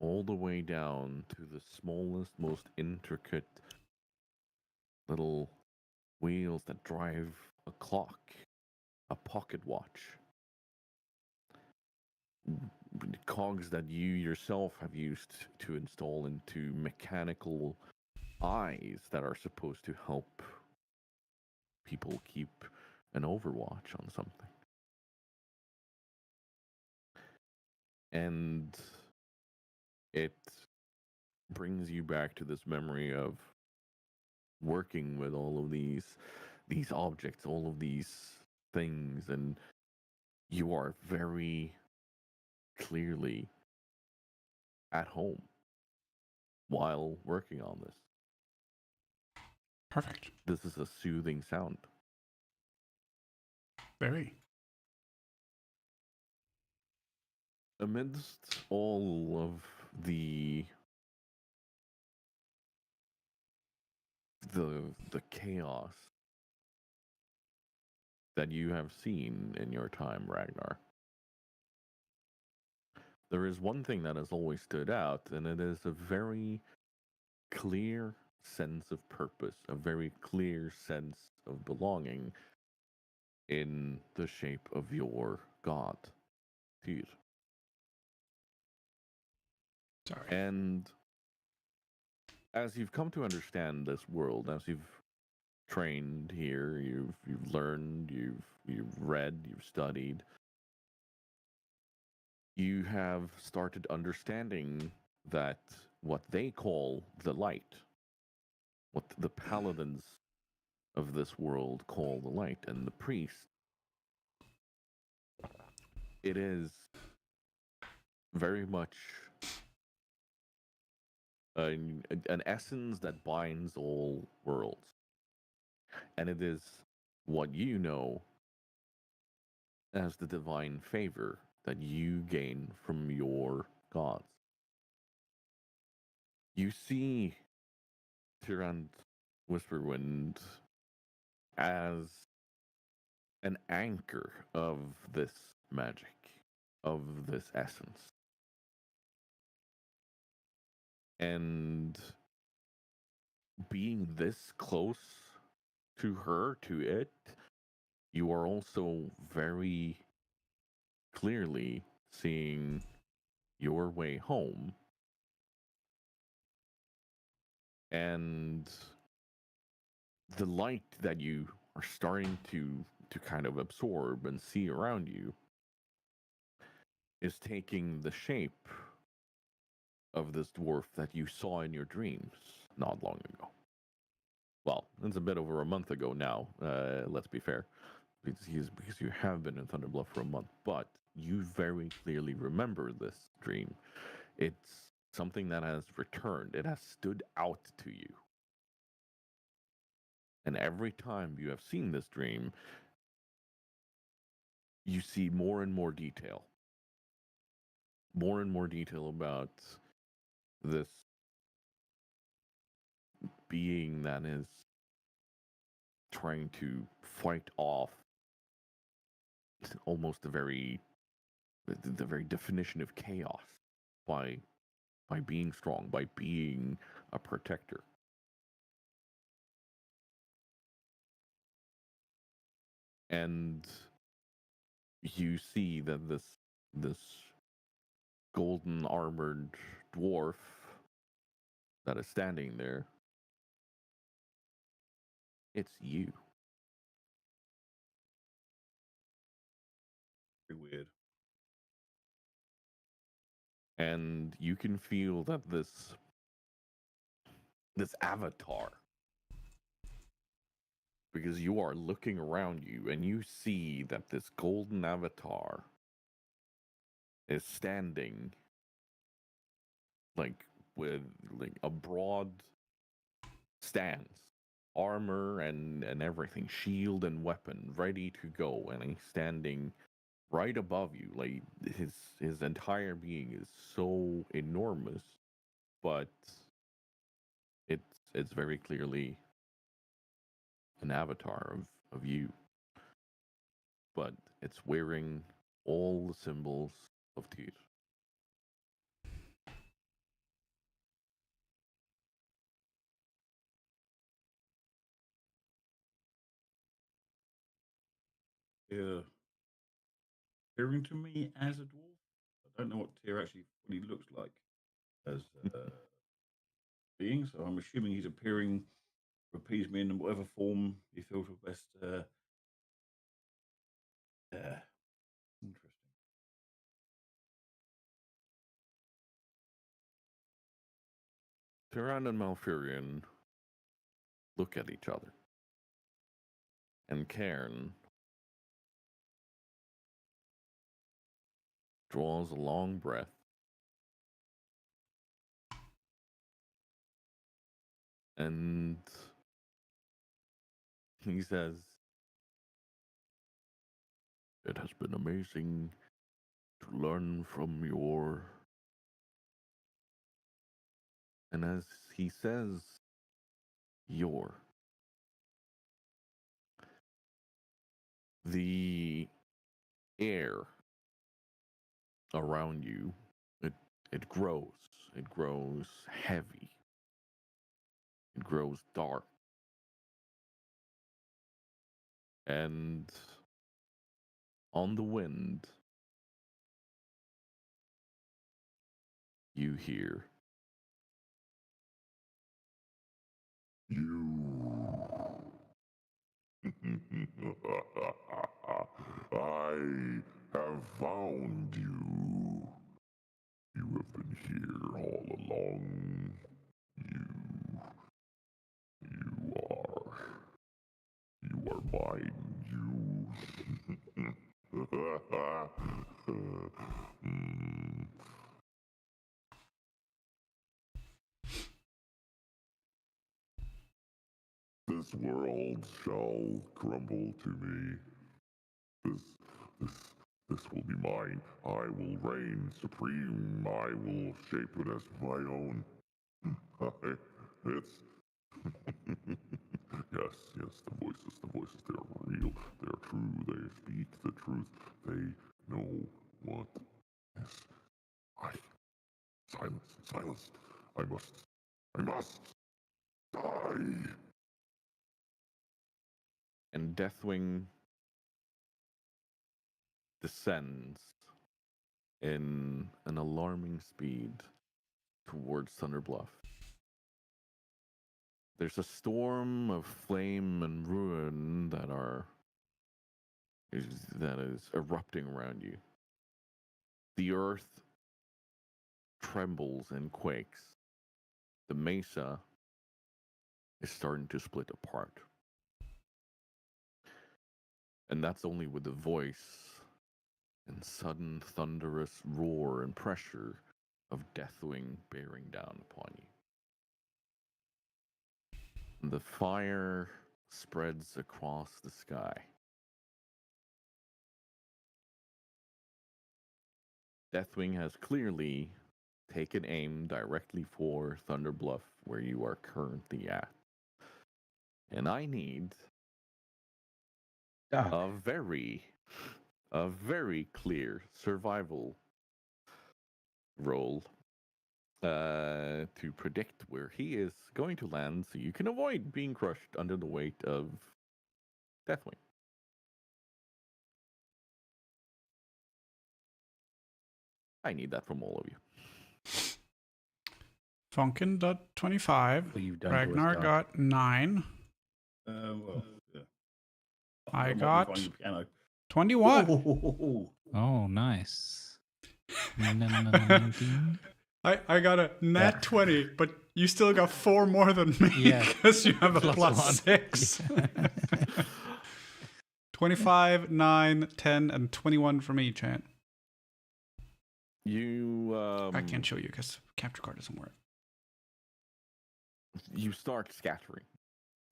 all the way down to the smallest, most intricate little wheels that drive a clock, a pocket watch. Cogs that you yourself have used to install into mechanical eyes that are supposed to help people keep an overwatch on something. And it brings you back to this memory of working with all of these objects, all of these things, and you are very clearly at home while working on this. Perfect. This is a soothing sound. Very. Amidst all of the chaos that you have seen in your time, Ragnar, there is one thing that has always stood out, and it is a very clear sense of purpose, a very clear sense of belonging in the shape of your god, Tyr. Sorry. And as you've come to understand this world, as you've trained here, you've learned, you've read, you've studied, you have started understanding that what they call the light, what the paladins of this world call the light, and the priest, it is very much an essence that binds all worlds. And it is what you know as the divine favor that you gain from your gods. You see Tyrant Whisperwind as an anchor of this magic, of this essence. And being this close to her, to it, you are also very clearly seeing your way home. And the light that you are starting to kind of absorb and see around you is taking the shape of this dwarf that you saw in your dreams not long ago. Well, it's a bit over a month ago now, let's be fair, because you have been in Thunderbluff for a month, but you very clearly remember this dream. It's something that has returned. It has stood out to you. And every time you have seen this dream, you see more and more detail. More and more detail about this being that is trying to fight off almost the very definition of chaos by being strong, by being a protector. And you see that this golden armored dwarf that is standing there, it's you. Very weird. And you can feel that this avatar, because you are looking around you and you see that this golden avatar is standing like with like a broad stance, armor and everything, shield and weapon ready to go, and he's standing right above you. Like his entire being is so enormous, but it's very clearly an avatar of you. But it's wearing all the symbols of Tyr. Yeah. Appearing to me as a dwarf. I don't know what Tyr actually fully looks like as being, so I'm assuming he's appearing to appease me in whatever form he feels will best. Yeah, interesting. Tyrann and Malfurion look at each other. And Cairn draws a long breath. And he says, "It has been amazing to learn from your..." And as he says, "your..." the air around you, it grows. It grows heavy. It grows dark. And on the wind, you hear. I have found you. You have been here all along. You are mine. Mm. This world shall crumble to me. This, this, this will be mine. I will reign supreme. I will shape it as my own. It's yes, the voices, they are real. They are true. They speak the truth. They know what is. Silence. I must die. And Deathwing descends in an alarming speed towards Thunder Bluff. There's a storm of flame and ruin that is erupting around you. The earth trembles and quakes. The mesa is starting to split apart. And that's only with the voice and sudden thunderous roar and pressure of Deathwing bearing down upon you. And the fire spreads across the sky. Deathwing has clearly taken aim directly for Thunder Bluff, where you are currently at. And I need a very clear survival roll to predict where he is going to land so you can avoid being crushed under the weight of Deathwing. I need that from all of you. Funkin got 25. What you've done to us, Ragnar Doc. got 9. Well, yeah. I might be got finding the piano. 21. Oh, nice. 19. I got a nat 20, but you still got 4 more than me Yeah. because you have a Plus plus one. 6. 25, 9, 10, and 21 for me, Chan. You I can't show you because capture card doesn't work. you start scattering.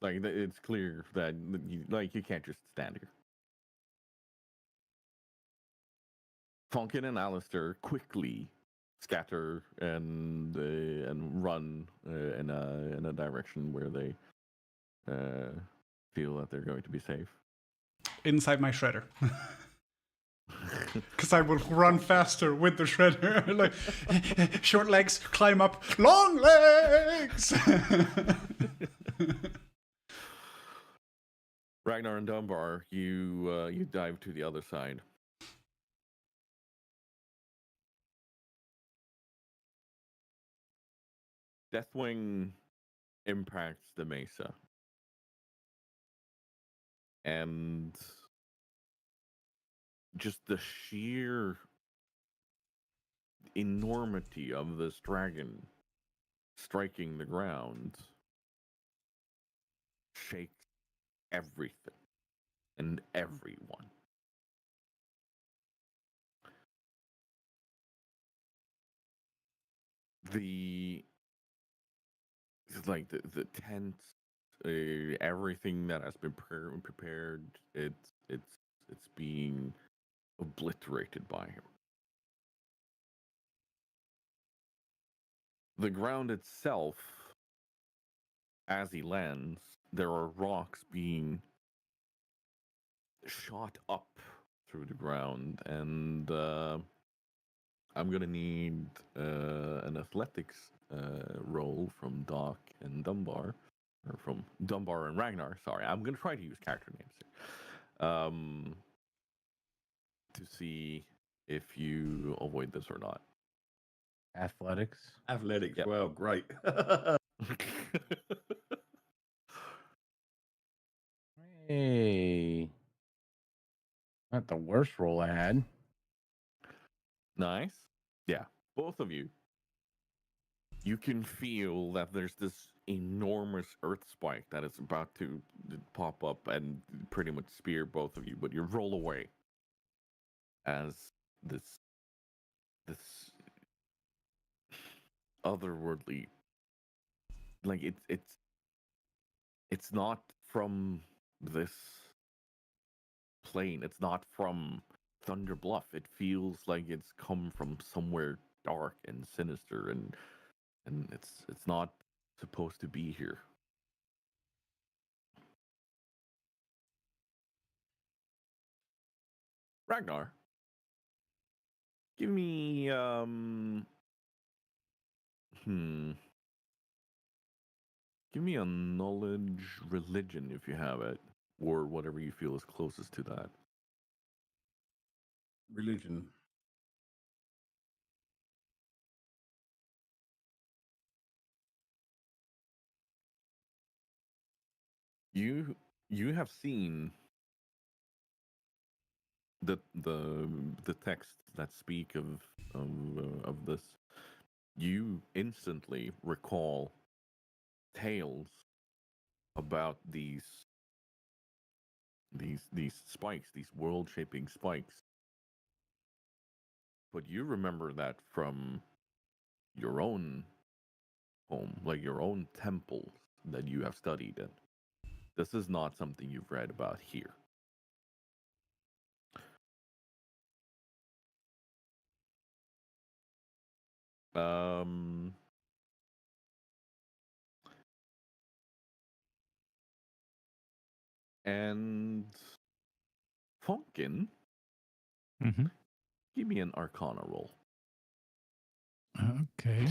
Like it's clear that you can't just stand here. Funkin and Alistair quickly scatter and run in a direction where they feel that they're going to be safe. Inside my shredder. Because I will run faster with the shredder. Like, short legs, climb up, long legs! Ragnar and Dunbar, you dive to the other side. Deathwing impacts the mesa. And just the sheer enormity of this dragon striking the ground shakes everything and everyone. The tents, everything that has been prepared, it's being obliterated by him. The ground itself, as he lands, there are rocks being shot up through the ground, and I'm gonna need an athletics roll from Doc and Dunbar or from Dunbar and Ragnar. Sorry, I'm gonna try to use character names here, to see if you avoid this or not. Athletics. Athletics. Yep. Well, great. Hey, not the worst roll I had. Nice. Yeah, both of you. You can feel that there's this enormous earth spike that is about to pop up and pretty much spear both of you, but you roll away as this otherworldly, like it's not from this plane. It's not from Thunder Bluff. It feels like it's come from somewhere dark and sinister, and it's not supposed to be here. Ragnar, give me give me a knowledge religion if you have it, or whatever you feel is closest to that. Religion. You have seen the texts that speak of this. You instantly recall tales about these spikes, these world shaping spikes. But you remember that from your own home, like your own temples that you have studied in. This is not something you've read about here. And Funkin, Mm-hmm. give me an Arcana roll. Okay.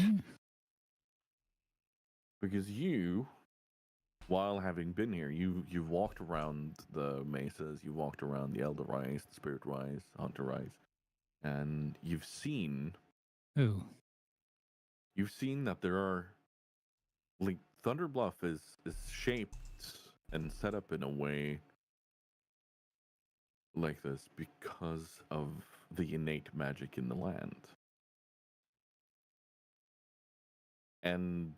Because you, while having been here, you've walked around the mesas, you walked around the Elder Rise, the Spirit Rise, Hunter Rise, and you've seen Ooh. that there are, like, Thunder Bluff is shaped and set up in a way like this because of the innate magic in the land. And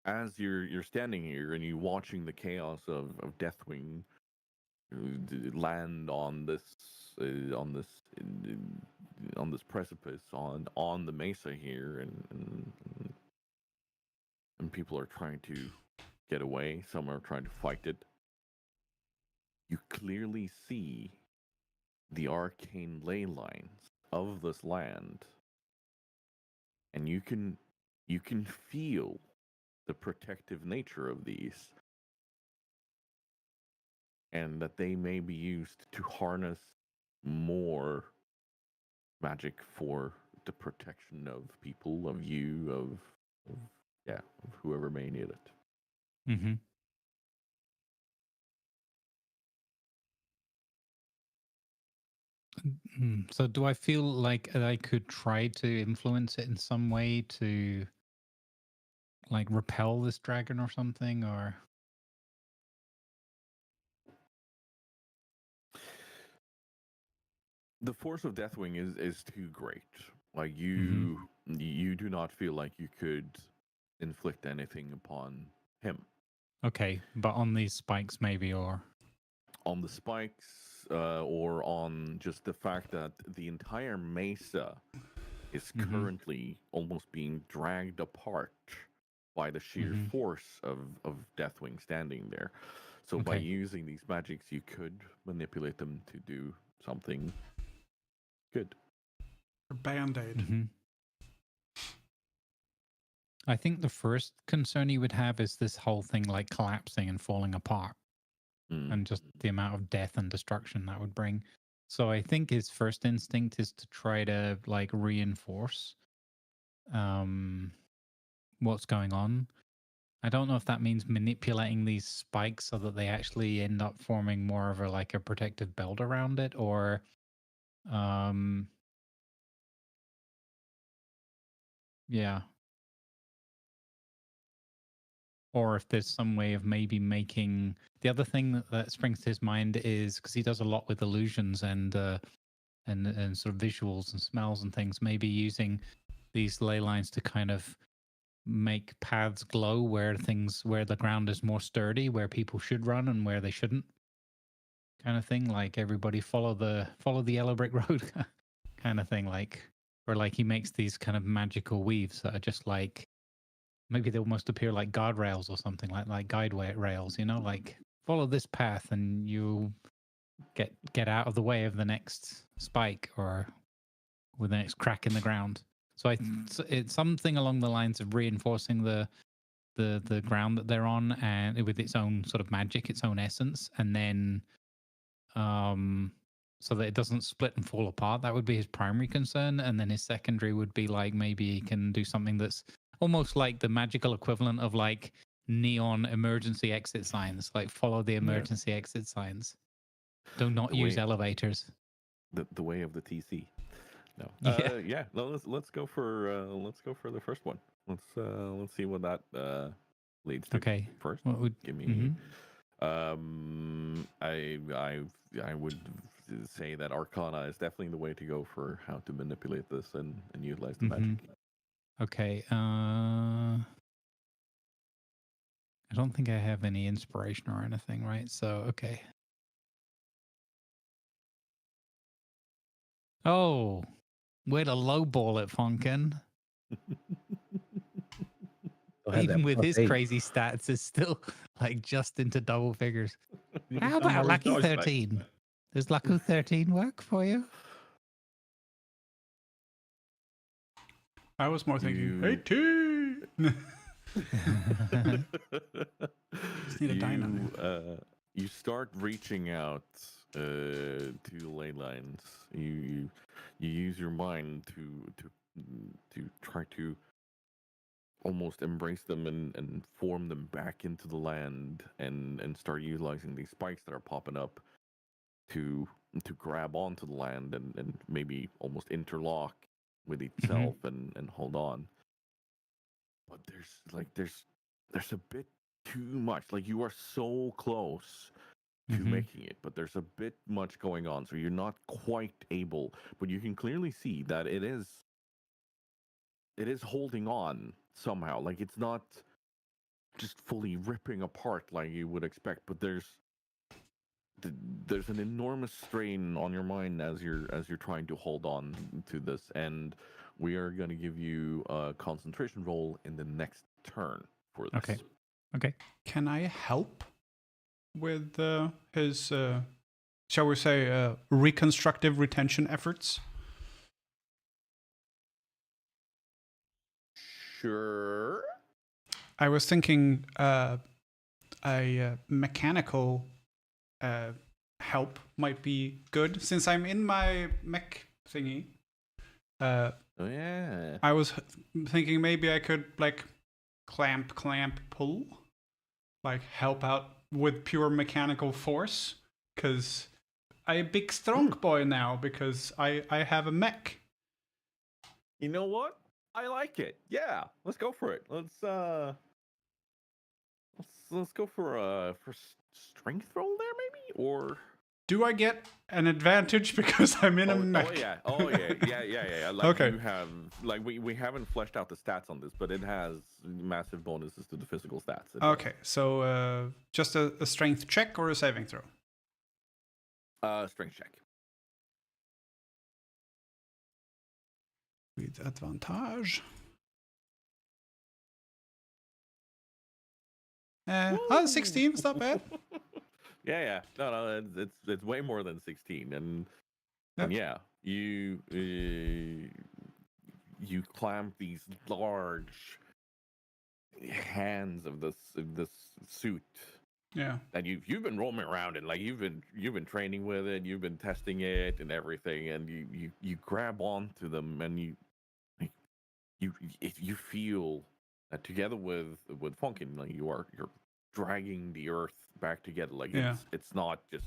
as you're standing here and you watching the chaos of Deathwing land on this precipice on the mesa here, and people are trying to get away, some are trying to fight it, you clearly see the arcane ley lines of this land, and you can feel the protective nature of these, and that they may be used to harness more magic for the protection of people, of you, of whoever may need it. Mm-hmm. So do I feel like I could try to influence it in some way to, like, repel this dragon or something, or? The force of Deathwing is too great. Like, you do not feel like you could inflict anything upon him. Okay, but on these spikes maybe, or? On the spikes, or on just the fact that the entire mesa is currently almost being dragged apart by the sheer force of Deathwing standing there. So by using these magics, you could manipulate them to do something good. Band-Aid. I think the first concern you would have is this whole thing, like, collapsing and falling apart, and just the amount of death and destruction that would bring. So I think his first instinct is to try to, like, reinforce what's going on. I don't know if that means manipulating these spikes so that they actually end up forming more of a protective belt around it, or yeah. Or if there's some way of maybe making the other thing that springs to his mind is because he does a lot with illusions and sort of visuals and smells and things, maybe using these ley lines to kind of make paths glow where the ground is more sturdy, where people should run and where they shouldn't, kind of thing. Like everybody follow the yellow brick road kind of thing. Or he makes these kind of magical weaves that are just like, maybe they almost appear like guardrails or something, like guide rails, like follow this path and you get out of the way of the next spike or with the next crack in the ground. So it's something along the lines of reinforcing the ground that they're on, and with its own sort of magic, its own essence, and then so that it doesn't split and fall apart. That would be his primary concern, and then his secondary would be like maybe he can do something that's almost like the magical equivalent of like neon emergency exit signs, like follow the emergency exit signs. Do not use elevators. The way of the TC. No. Yeah. No, let's go for the first one. Let's see what that leads to. Okay. First, what would give me. I would say that Arcana is definitely the way to go for how to manipulate this and utilize the magic. Okay. I don't think I have any inspiration or anything, right? So okay. Oh, way to lowball it, Funkin. Even with his crazy stats, it's still like just into double figures. How about Lucky 13? Does Lucky 13 work for you? I was more thinking 18. Just need a dynamo. You start reaching out to the ley lines. You use your mind to try to almost embrace them and form them back into the land and start utilizing these spikes that are popping up to grab onto the land and maybe almost interlock with itself and hold on. But there's a bit too much. Like you are so close to making it, but there's a bit much going on, so you're not quite able, but you can clearly see that it is holding on somehow. Like it's not just fully ripping apart like you would expect, but there's an enormous strain on your mind as you're trying to hold on to this, and we are going to give you a concentration roll in the next turn for this. Okay. Can I help with his, shall we say, reconstructive retention efforts? Sure. I was thinking a mechanical help might be good, since I'm in my mech thingy. Oh yeah. I was thinking maybe I could like clamp, pull, like help out with pure mechanical force, because I'm a big strong boy now because I have a mech. You know what? I like it. Yeah, let's go for it. Let's go for strength roll there, maybe, or do I get an advantage because I'm in a mech? Oh yeah. Like okay. You have we haven't fleshed out the stats on this, but it has massive bonuses to the physical stats. Okay, so just a strength check or a saving throw? Strength check. With advantage. 16, it's not bad. Yeah. No, it's way more than 16, and yeah, you clamp these large hands of this suit. Yeah. And you've been roaming around and like you've been training with it, you've been testing it and everything, and you grab onto them and you feel together with Funkin, like you're dragging the earth back together. Like Yeah. it's not just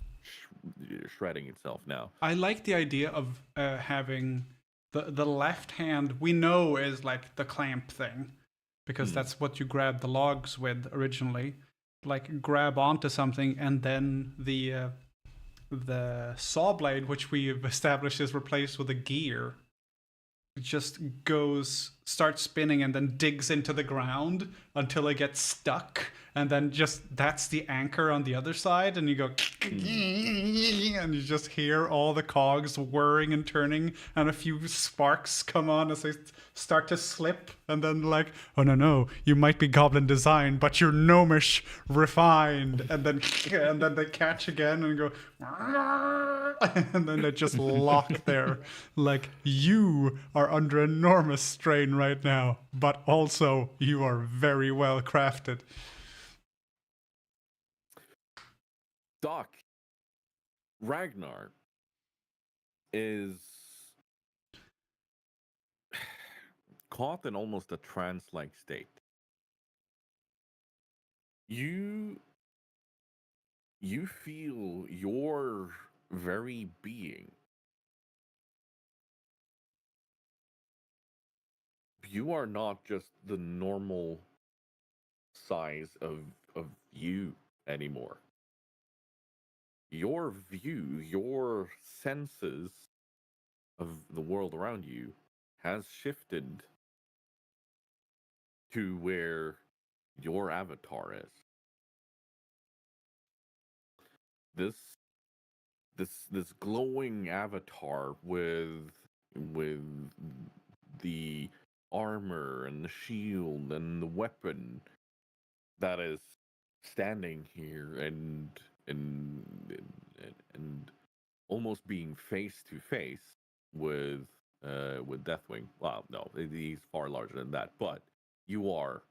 shredding itself now. I like the idea of having the left hand we know is like the clamp thing, because that's what you grab the logs with originally. Like grab onto something, and then the saw blade, which we've established is replaced with a gear, it just starts spinning and then digs into the ground until it gets stuck, and then just that's the anchor on the other side, and you go and you just hear all the cogs whirring and turning, and a few sparks come on as they start to slip, and then like, oh no, you might be goblin designed, but you're gnomish refined, and then they catch again and go and then they just lock there. Like, you are under enormous strain right now, but also you are very well crafted. Doc, Ragnar is caught in almost a trance-like state. You feel your very being. You are not just the normal size of you anymore. Your view, your senses of the world around you has shifted to where your avatar is. This glowing avatar with the armor and the shield and the weapon that is standing here and almost being face to face with Deathwing. Well, no, he's far larger than that, but you are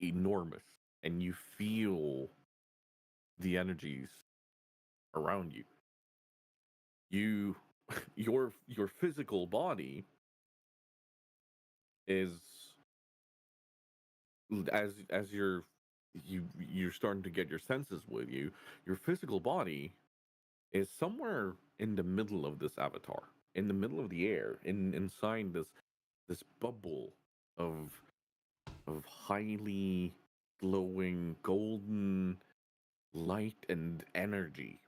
enormous, and you feel the energies around you. Your physical body is, as you're starting to get your senses with you, your physical body is somewhere in the middle of this avatar, in the middle of the air, inside this bubble of highly glowing golden light and energy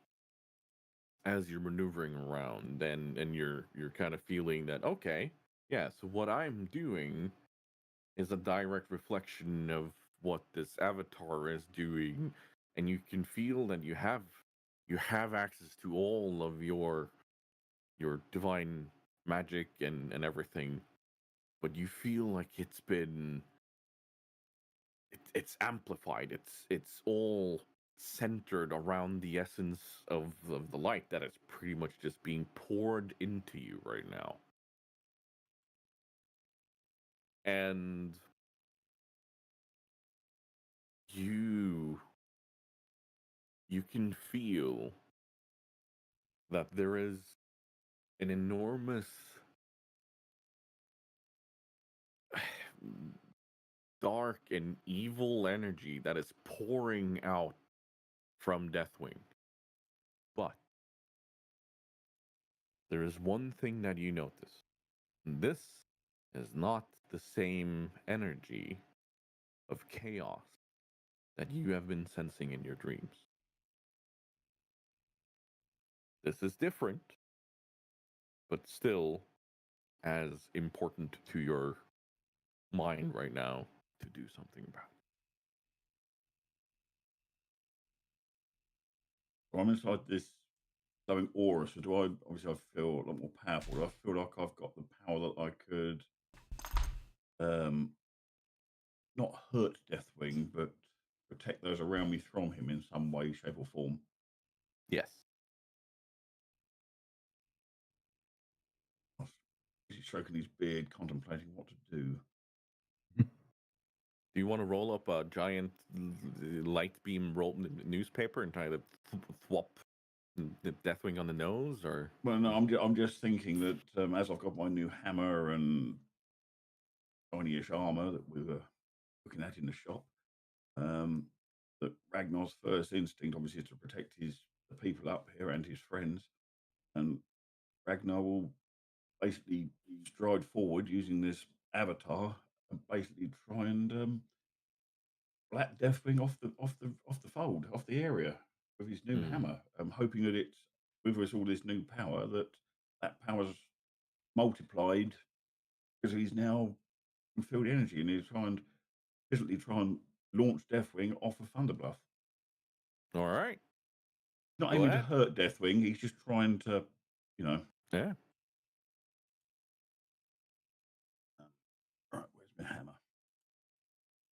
as you're maneuvering around, and you're kind of feeling that, okay, yeah, so what I'm doing is a direct reflection of what this avatar is doing, and you can feel that you have access to all of your divine magic and everything, but you feel like it's amplified. It's all centered around the essence of the light that is pretty much just being poured into you right now. And you can feel that there is an enormous dark and evil energy that is pouring out from Deathwing. But there is one thing that you notice. This is not the same energy of chaos that you have been sensing in your dreams. This is different, but still as important to your mind right now to do something about. I'm inside this glowing aura, so do I? Obviously, I feel a lot more powerful. Do I feel like I've got the power that I could, not hurt Deathwing, but protect those around me from him in some way, shape, or form? Yes. He's stroking his beard, contemplating what to do. Do you want to roll up a giant light beam newspaper and try to thwop the Deathwing on the nose, or? Well, no, I'm just thinking that as I've got my new hammer and shiny-ish armor that we were looking at in the shop. That Ragnar's first instinct, obviously, is to protect the people up here and his friends. And Ragnar will basically stride forward using this avatar and basically try and black Deathwing off the fold, off the area with his new hammer. I'm hoping that it's with us all this new power that power's multiplied because he's now filled energy and he's physically try and launch Deathwing off of Thunder Bluff. All right. Not aiming to hurt Deathwing, he's just trying to, Yeah. Right, where's my hammer?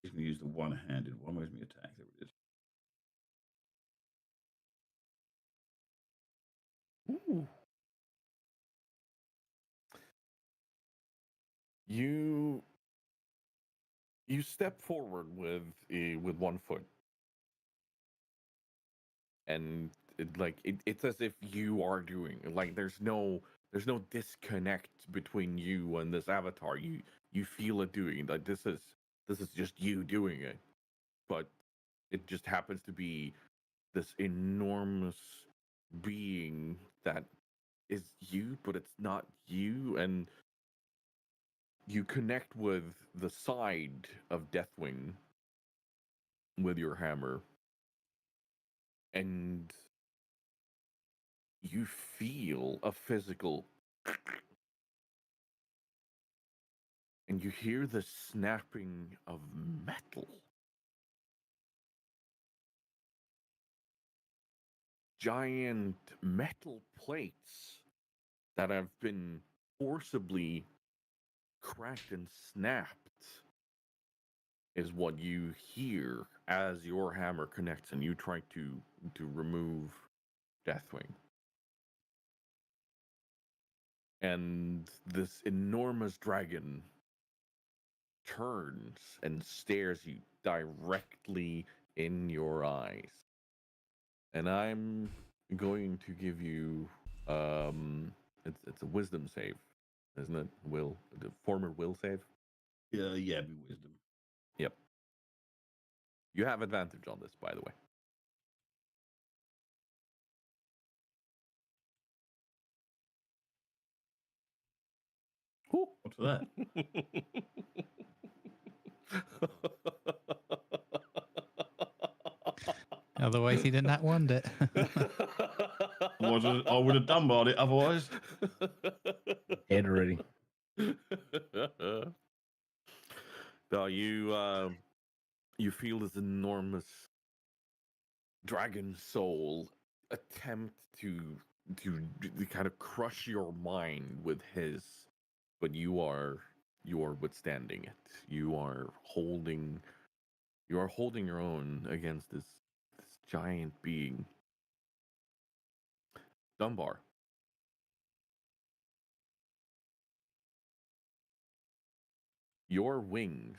He's going to use the one-handed one. Where's my attack? There it is. Ooh. You step forward with one foot, and it's as if you are doing like there's no disconnect between you and this avatar. You feel it doing like this is just you doing it, but it just happens to be this enormous being that is you, but it's not you, and you connect with the side of Deathwing with your hammer, and you feel a physical, and you hear the snapping of metal. Giant metal plates that have been forcibly cracked and snapped is what you hear as your hammer connects and you try to remove Deathwing. And this enormous dragon turns and stares you directly in your eyes. And I'm going to give you it's a wisdom save, isn't it? The former will save? Yeah, be wisdom. Yep. You have advantage on this, by the way. What's that? Otherwise, he didn't want it. I would have done about it otherwise. Dead already. No, you feel this enormous dragon soul attempt to kind of crush your mind with his, but you are withstanding it. You are holding your own against this giant being. Dunbar. Your wings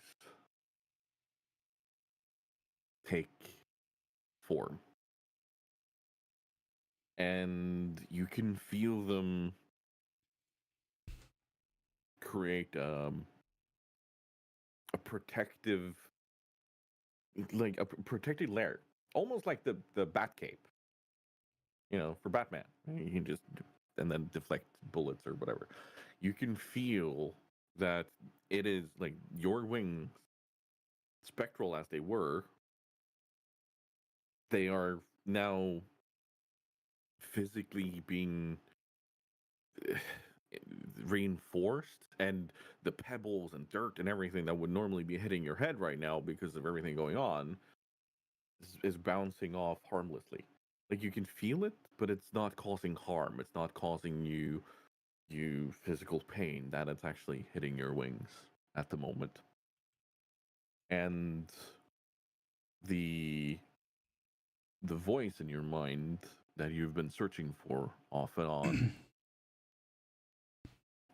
take form. And you can feel them create a protective, like a protected layer, almost like the bat cape, for Batman. You can just and then deflect bullets or whatever. You can feel that it is like your wings, spectral as they were, they are now physically being reinforced, and the pebbles and dirt and everything that would normally be hitting your head right now because of everything going on is bouncing off harmlessly. Like you can feel it, but it's not causing harm. It's not causing you physical pain. That it's actually hitting your wings at the moment. And the voice in your mind that you've been searching for off and on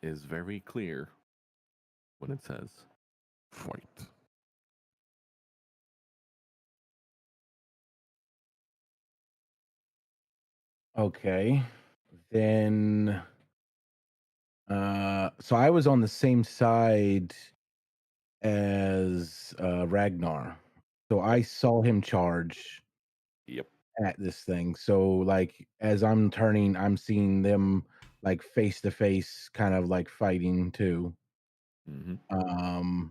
is very clear when it says, "Fight." Okay. Then so I was on the same side as Ragnar. So I saw him charge Yep. at this thing. So like as I'm turning, I'm seeing them like face to face, kind of like fighting too. Mm-hmm.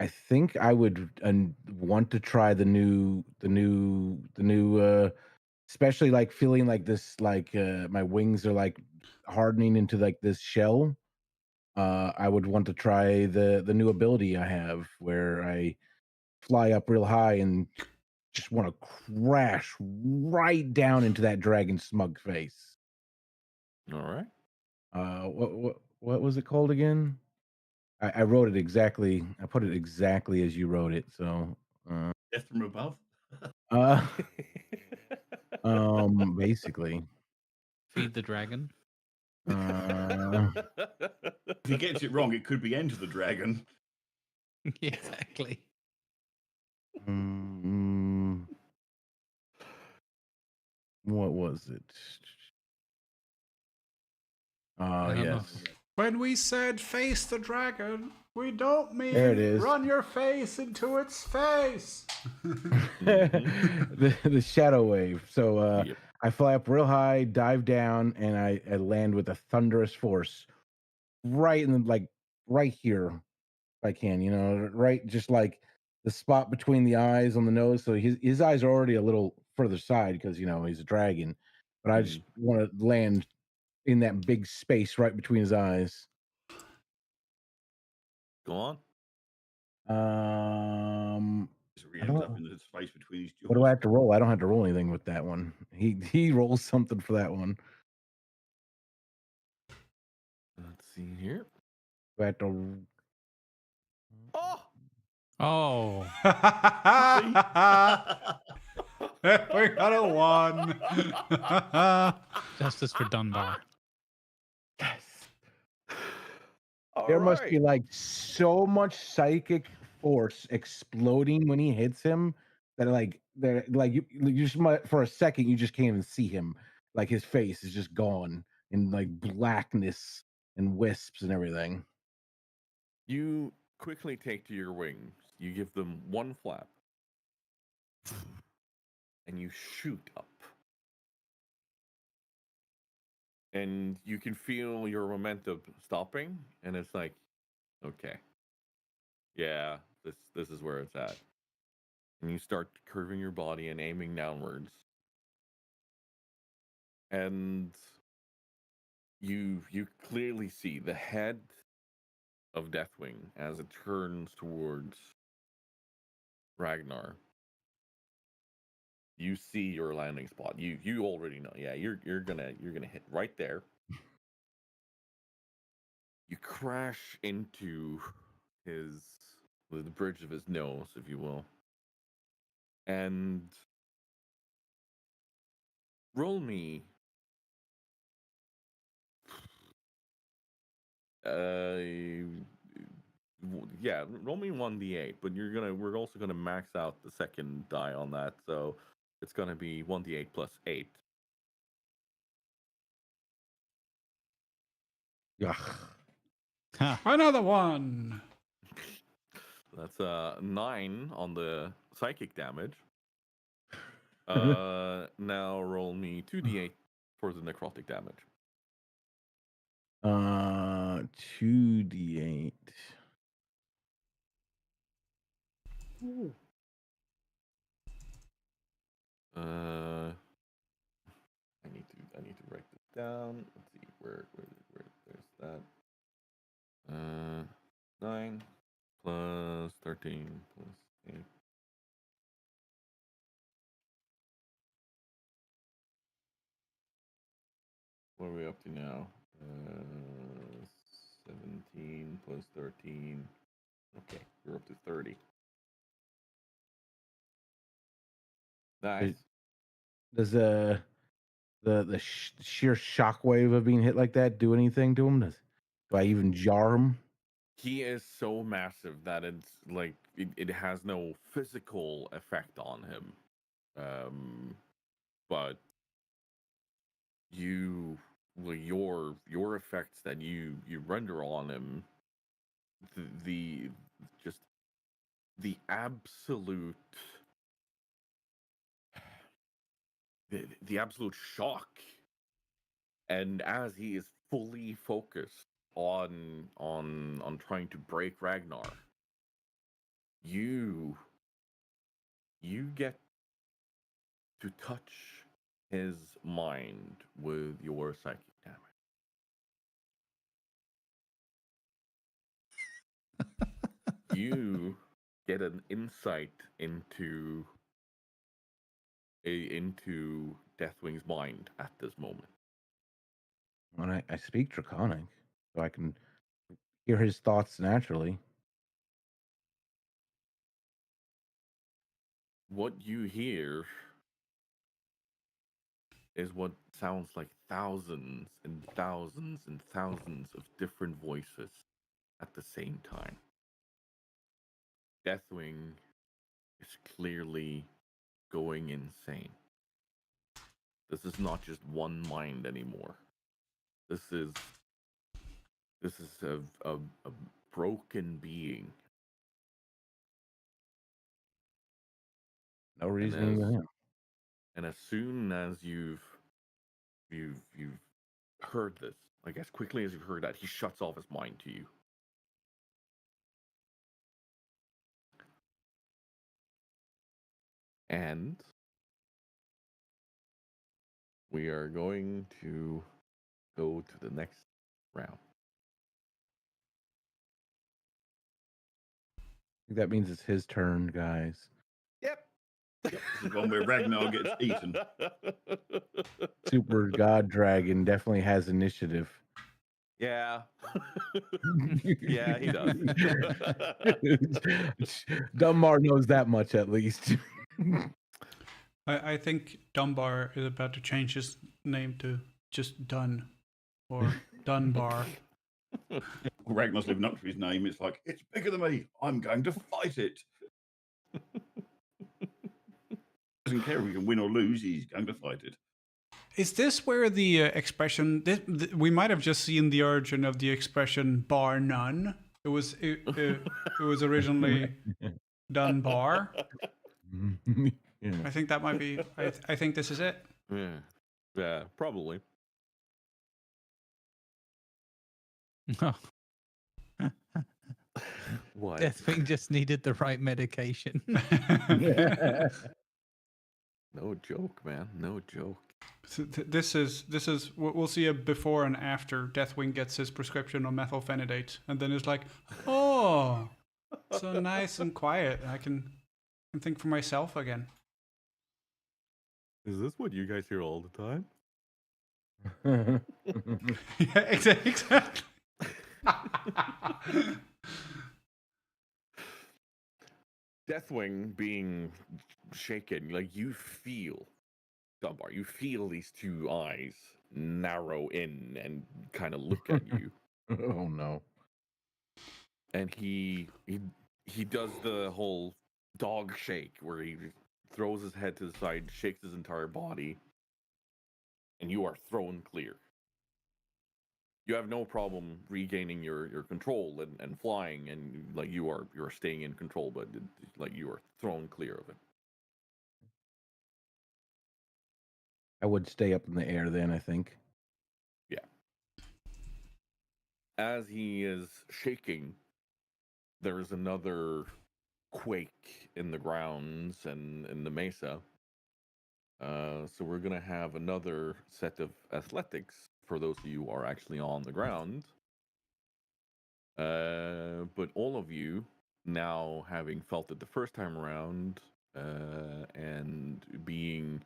I think I would want to try the new, especially like feeling like this, like my wings are like hardening into like this shell. I would want to try the new ability I have where I fly up real high and just want to crash right down into that dragon's smug face. All right. What was it called again? I wrote it exactly. I put it exactly as you wrote it. So, Death from above. uh, basically, Feed the dragon. uh, If he gets it wrong, it could be Enter the Dragon. Exactly. mm, what was it? I don't know. Yes. When we said face the dragon, we don't mean There it is. run your face into its face. the shadow wave. So Yep. I fly up real high, dive down, and I land with a thunderous force right in the, like right here if I can, right just like the spot between the eyes on the nose. So his eyes are already a little further side because he's a dragon. But I just want to land in that big space right between his eyes. Go on. He ends up in the space between his jaws. What do I have to roll? I don't have to roll anything with that one. He rolls something for that one. Let's see here. Do I have to... Oh. Oh. We got a 1. Justice for Dunbar. There must be like so much psychic force exploding when he hits him that you just might, for a second you just can't even see him. Like his face is just gone in like blackness and wisps and everything. You quickly take to your wings. You give them one flap. And you shoot up. And you can feel your momentum stopping, and it's like, okay. Yeah, this is where it's at. And you start curving your body and aiming downwards. And you clearly see the head of Deathwing as it turns towards Ragnar. You see your landing spot. You already know. Yeah, you're gonna hit right there. You crash into the bridge of his nose, if you will. And roll me roll me 1d8, but we're also gonna max out the second die on that, so it's gonna be 1d8 plus 8. Yeah. Another 1. That's 9 on the psychic damage. Now roll me 2d8 for the necrotic damage. 2d8. I need to write this down. Let's see where there's that. 9 plus 13 plus 8. What are we up to now? 17 plus 13. Okay, we're up to 30. Nice. Does the sheer shockwave of being hit like that do anything to him? Do I even jar him? He is so massive that it's like it has no physical effect on him. But your effects that you render on him the just the absolute the absolute shock, and as he is fully focused on trying to break Ragnar, you get to touch his mind with your psychic damage. You get an insight into Deathwing's mind at this moment. When I speak Draconic, so I can hear his thoughts naturally. What you hear is what sounds like thousands and thousands and thousands of different voices at the same time. Deathwing is clearly going insane. This is not just one mind anymore. This is a broken being. No reasoning to him. And as soon as you've heard this, like as quickly as you've heard that, he shuts off his mind to you. And we are going to go to the next round. I think that means it's his turn, guys. Yep. This is one where Ragnar gets eaten. Super God Dragon definitely has initiative. Yeah. Yeah, he does. Dunbar knows that much at least. I think Dunbar is about to change his name to just Dun or Dunbar. Ragnar's living up to his name. It's like, it's bigger than me. I'm going to fight it. Doesn't care if we can win or lose. He's going to fight it. Is this where the expression? We might have just seen the origin of the expression "bar none." It was originally Dunbar. Yeah. I think that might be. I think this is it. Yeah, probably. Oh, What? Deathwing just needed the right medication. No joke, man. No joke. So this is we'll see a before and after Deathwing gets his prescription of methylphenidate, and then it's like, oh, so nice and quiet. I can think for myself again. Is this what you guys hear all the time? Yeah, exactly. Deathwing being shaken, like you feel, Dunbar, you feel these two eyes narrow in and kind of look at you. Oh no. And he does the whole dog shake where he throws his head to the side, shakes his entire body, and you are thrown clear. You have no problem regaining your control and flying, and like you're staying in control, but like you are thrown clear of it. I would stay up in the air then, I think. Yeah. As he is shaking, there is another quake in the grounds and in the mesa. So we're gonna have another set of athletics for those of you who are actually on the ground. But all of you now having felt it the first time around, and being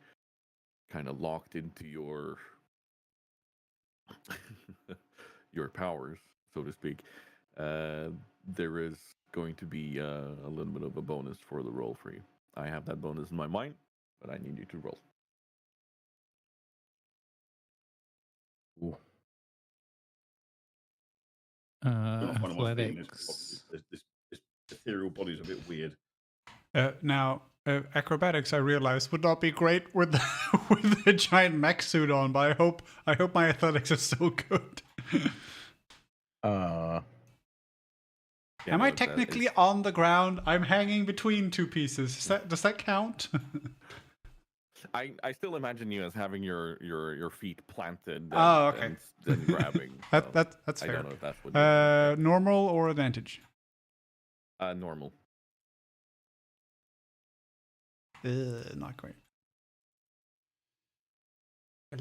kind of locked into your your powers, so to speak, there is going to be a little bit of a bonus for the roll for you. I have that bonus in my mind, but I need you to roll. Ooh. Not one of my feelings. Athletics. This ethereal body's a bit weird. Now, acrobatics, I realized, would not be great with with the giant mech suit on, but I hope my athletics are still good. Am I that technically is- on the ground? I'm hanging between two pieces. Does that count? I still imagine you as having your feet planted and, Oh, okay. and grabbing. So That's I fair. don't know if that's what you Normal or advantage? normal. Not great.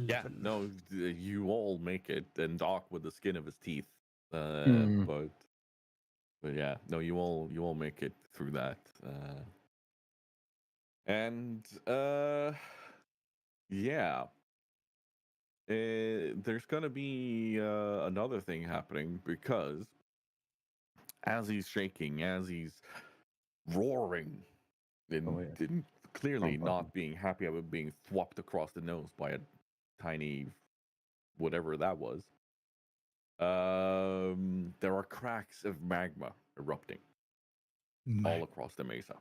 Yeah, 11. no, you all make it, and Doc with the skin of his teeth. Hmm. But yeah, no, you all make it through that. And yeah, there's gonna be another thing happening because as he's shaking, as he's roaring, and, Oh, yeah. and clearly Wrong button. not being happy about being thwopped across the nose by a tiny whatever that was. There are cracks of magma erupting all across the mesa.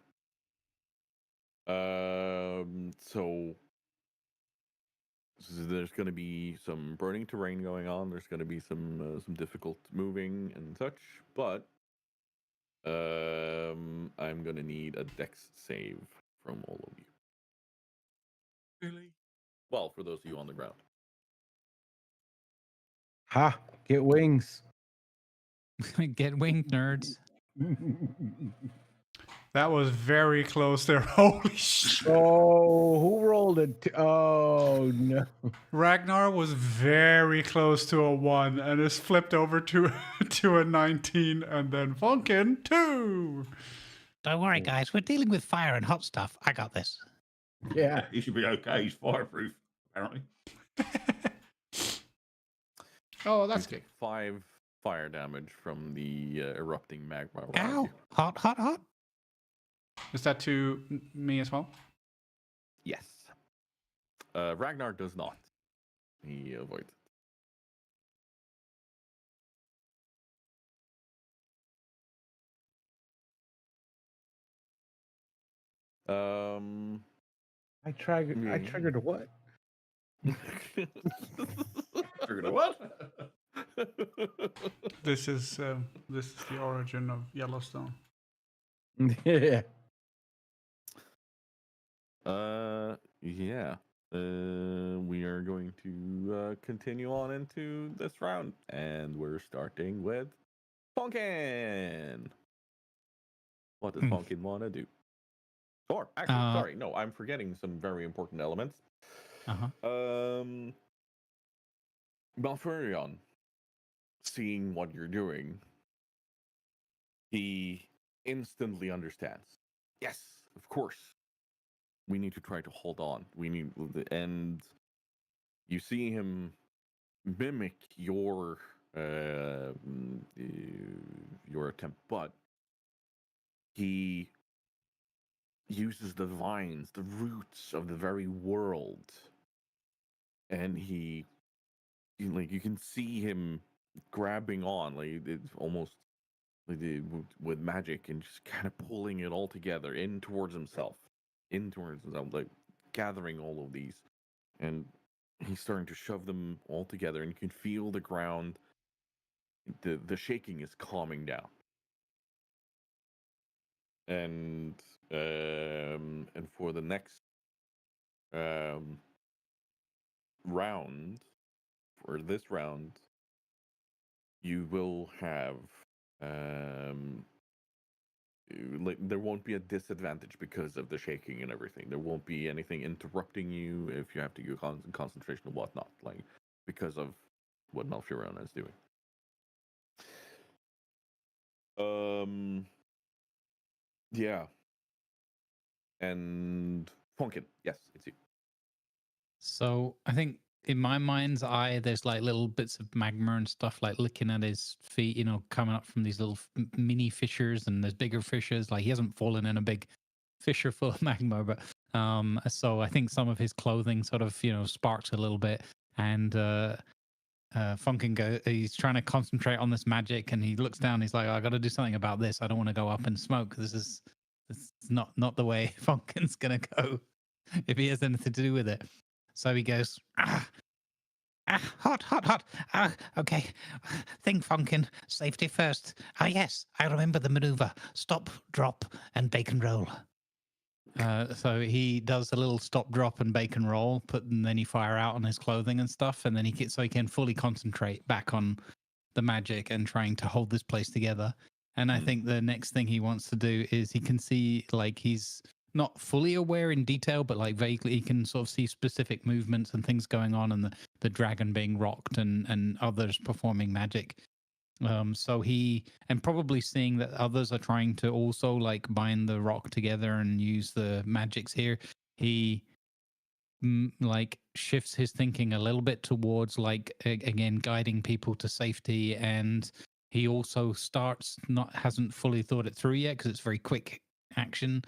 So there's going to be some burning terrain going on. There's going to be some difficult moving and such. But I'm going to need a dex save from all of you. Really? Well, for those of you on the ground. Ha! Get wings. Get winged, nerds. That was very close there. Holy shit. Oh, who rolled it? Oh no! Ragnar was very close to a 1 and is flipped over to to a 19 and then Funkin 2. Don't worry, guys. We're dealing with fire and hot stuff. I got this. Yeah. He should be okay. He's fireproof, apparently. Oh, that's You good. take 5 fire damage from the erupting magma. around Ow! you. Hot, hot, hot. Is that to me as well? Yes. Ragnar does not. He avoids it. I triggered what? Triggered a what? This is the origin of Yellowstone. Yeah. Yeah. We are going to continue on into this round, and we're starting with Funkin. What does Funkin want to do? Or actually, sorry, no, I'm forgetting some very important elements. Malfurion, seeing what you're doing, he instantly understands. Yes, of course. We need to try to hold on. And you see him mimic your attempt, but he uses the vines, the roots of the very world, and you can see him grabbing on, like it's almost like with magic, and just kind of pulling it all together in towards himself, like gathering all of these, and he's starting to shove them all together, and you can feel the ground. The shaking is calming down, and for the next round, for this round, you will have there won't be a disadvantage because of the shaking and everything. There won't be anything interrupting you if you have to do concentration or whatnot, like because of what Malfurion is doing. Yeah. And Funkin, yes, it's you. So I think in my mind's eye, there's like little bits of magma and stuff like licking at his feet, you know, coming up from these little mini fissures, and there's bigger fissures. Like he hasn't fallen in a big fissure full of magma, but so I think some of his clothing sort of, you know, sparks a little bit, and Funkin he's trying to concentrate on this magic, and he looks down. He's like, I got to do something about this. I don't want to go up and smoke. This is not the way Funkin's gonna go if he has anything to do with it. So he goes, Hot, hot, hot. Okay. Think, Funkin. Safety first. Ah, yes, I remember the maneuver. Stop, drop, and bacon roll. So he does a little stop, drop, and bacon roll, and then he fire out on his clothing and stuff, and then so he can fully concentrate back on the magic and trying to hold this place together. And I think the next thing he wants to do is he can see, like, he's not fully aware in detail, but like vaguely he can sort of see specific movements and things going on, and the dragon being rocked and others performing magic. So he, and probably seeing that others are trying to also like bind the rock together and use the magics here, he like shifts his thinking a little bit towards like again guiding people to safety. And he also hasn't fully thought it through yet because it's very quick action,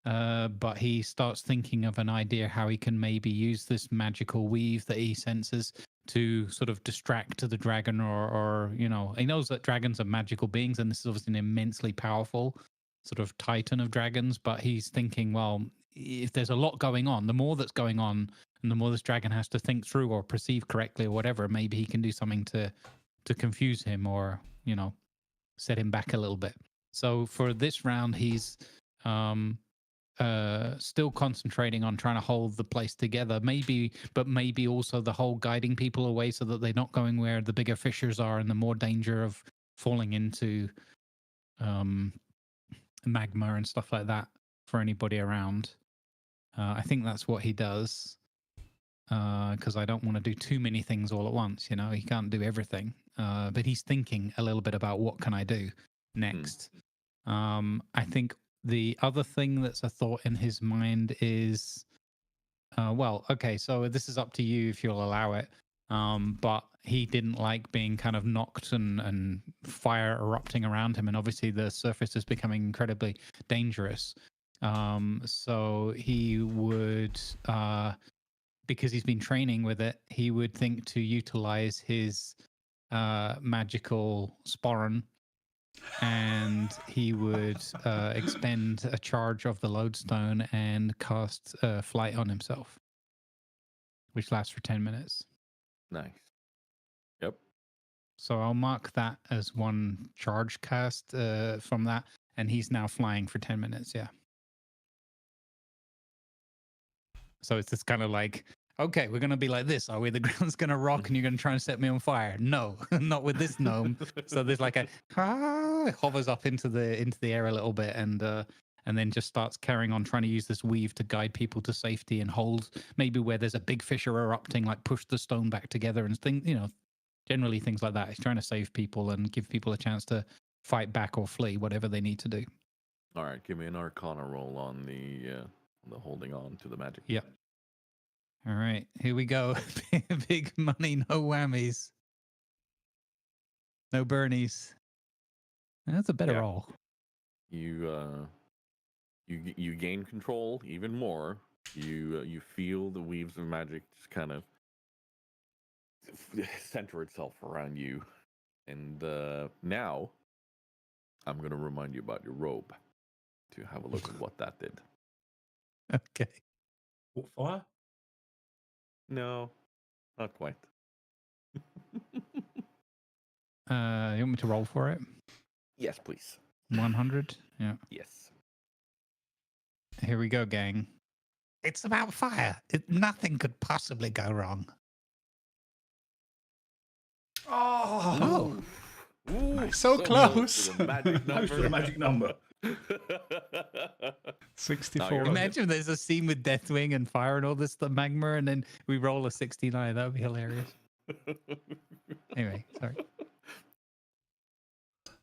but he starts thinking of an idea how he can maybe use this magical weave that he senses to sort of distract the dragon, or he knows that dragons are magical beings, and this is obviously an immensely powerful sort of titan of dragons. But he's thinking, well, if there's a lot going on, the more that's going on and the more this dragon has to think through or perceive correctly or whatever, maybe he can do something to confuse him, or set him back a little bit. So for this round, he's still concentrating on trying to hold the place together, maybe also the whole guiding people away so that they're not going where the bigger fissures are and the more danger of falling into magma and stuff like that for anybody around. I think that's what he does, because I don't want to do too many things all at once. He can't do everything, but he's thinking a little bit about what can I do next. I think the other thing that's a thought in his mind is, so this is up to you if you'll allow it. But he didn't like being kind of knocked and fire erupting around him. And obviously the surface is becoming incredibly dangerous. So he would, because he's been training with it, he would think to utilize his magical sporran, and he would expend a charge of the lodestone and cast flight on himself, which lasts for 10 minutes. Nice. Yep. So I'll mark that as one charge cast from that, and he's now flying for 10 minutes. Yeah. So it's just kind of like, okay, we're going to be like this, are we? The ground's going to rock and you're going to try and set me on fire. No, not with this gnome. So there's like hovers up into the air a little bit, and then just starts carrying on trying to use this weave to guide people to safety and hold maybe where there's a big fissure erupting, like push the stone back together and generally things like that. He's trying to save people and give people a chance to fight back or flee, whatever they need to do. All right, give me an Arcana roll on the holding on to the magic. Yep. All right, here we go. Big money, no whammies. No Bernies. That's a better roll. You gain control even more. You feel the weaves of magic just kind of center itself around you. And now I'm going to remind you about your robe to have a look at what that did. Okay. What, fire? No, not quite. You want me to roll for it? Yes, please. 100? Yeah. Yes. Here we go, gang. It's about fire. Nothing could possibly go wrong. Oh, Ooh, so close. To the magic Close to the magic number. 64. Imagine there's a scene with Deathwing and fire and all this, the magma, and then we roll a 69. That would be hilarious. Anyway, sorry.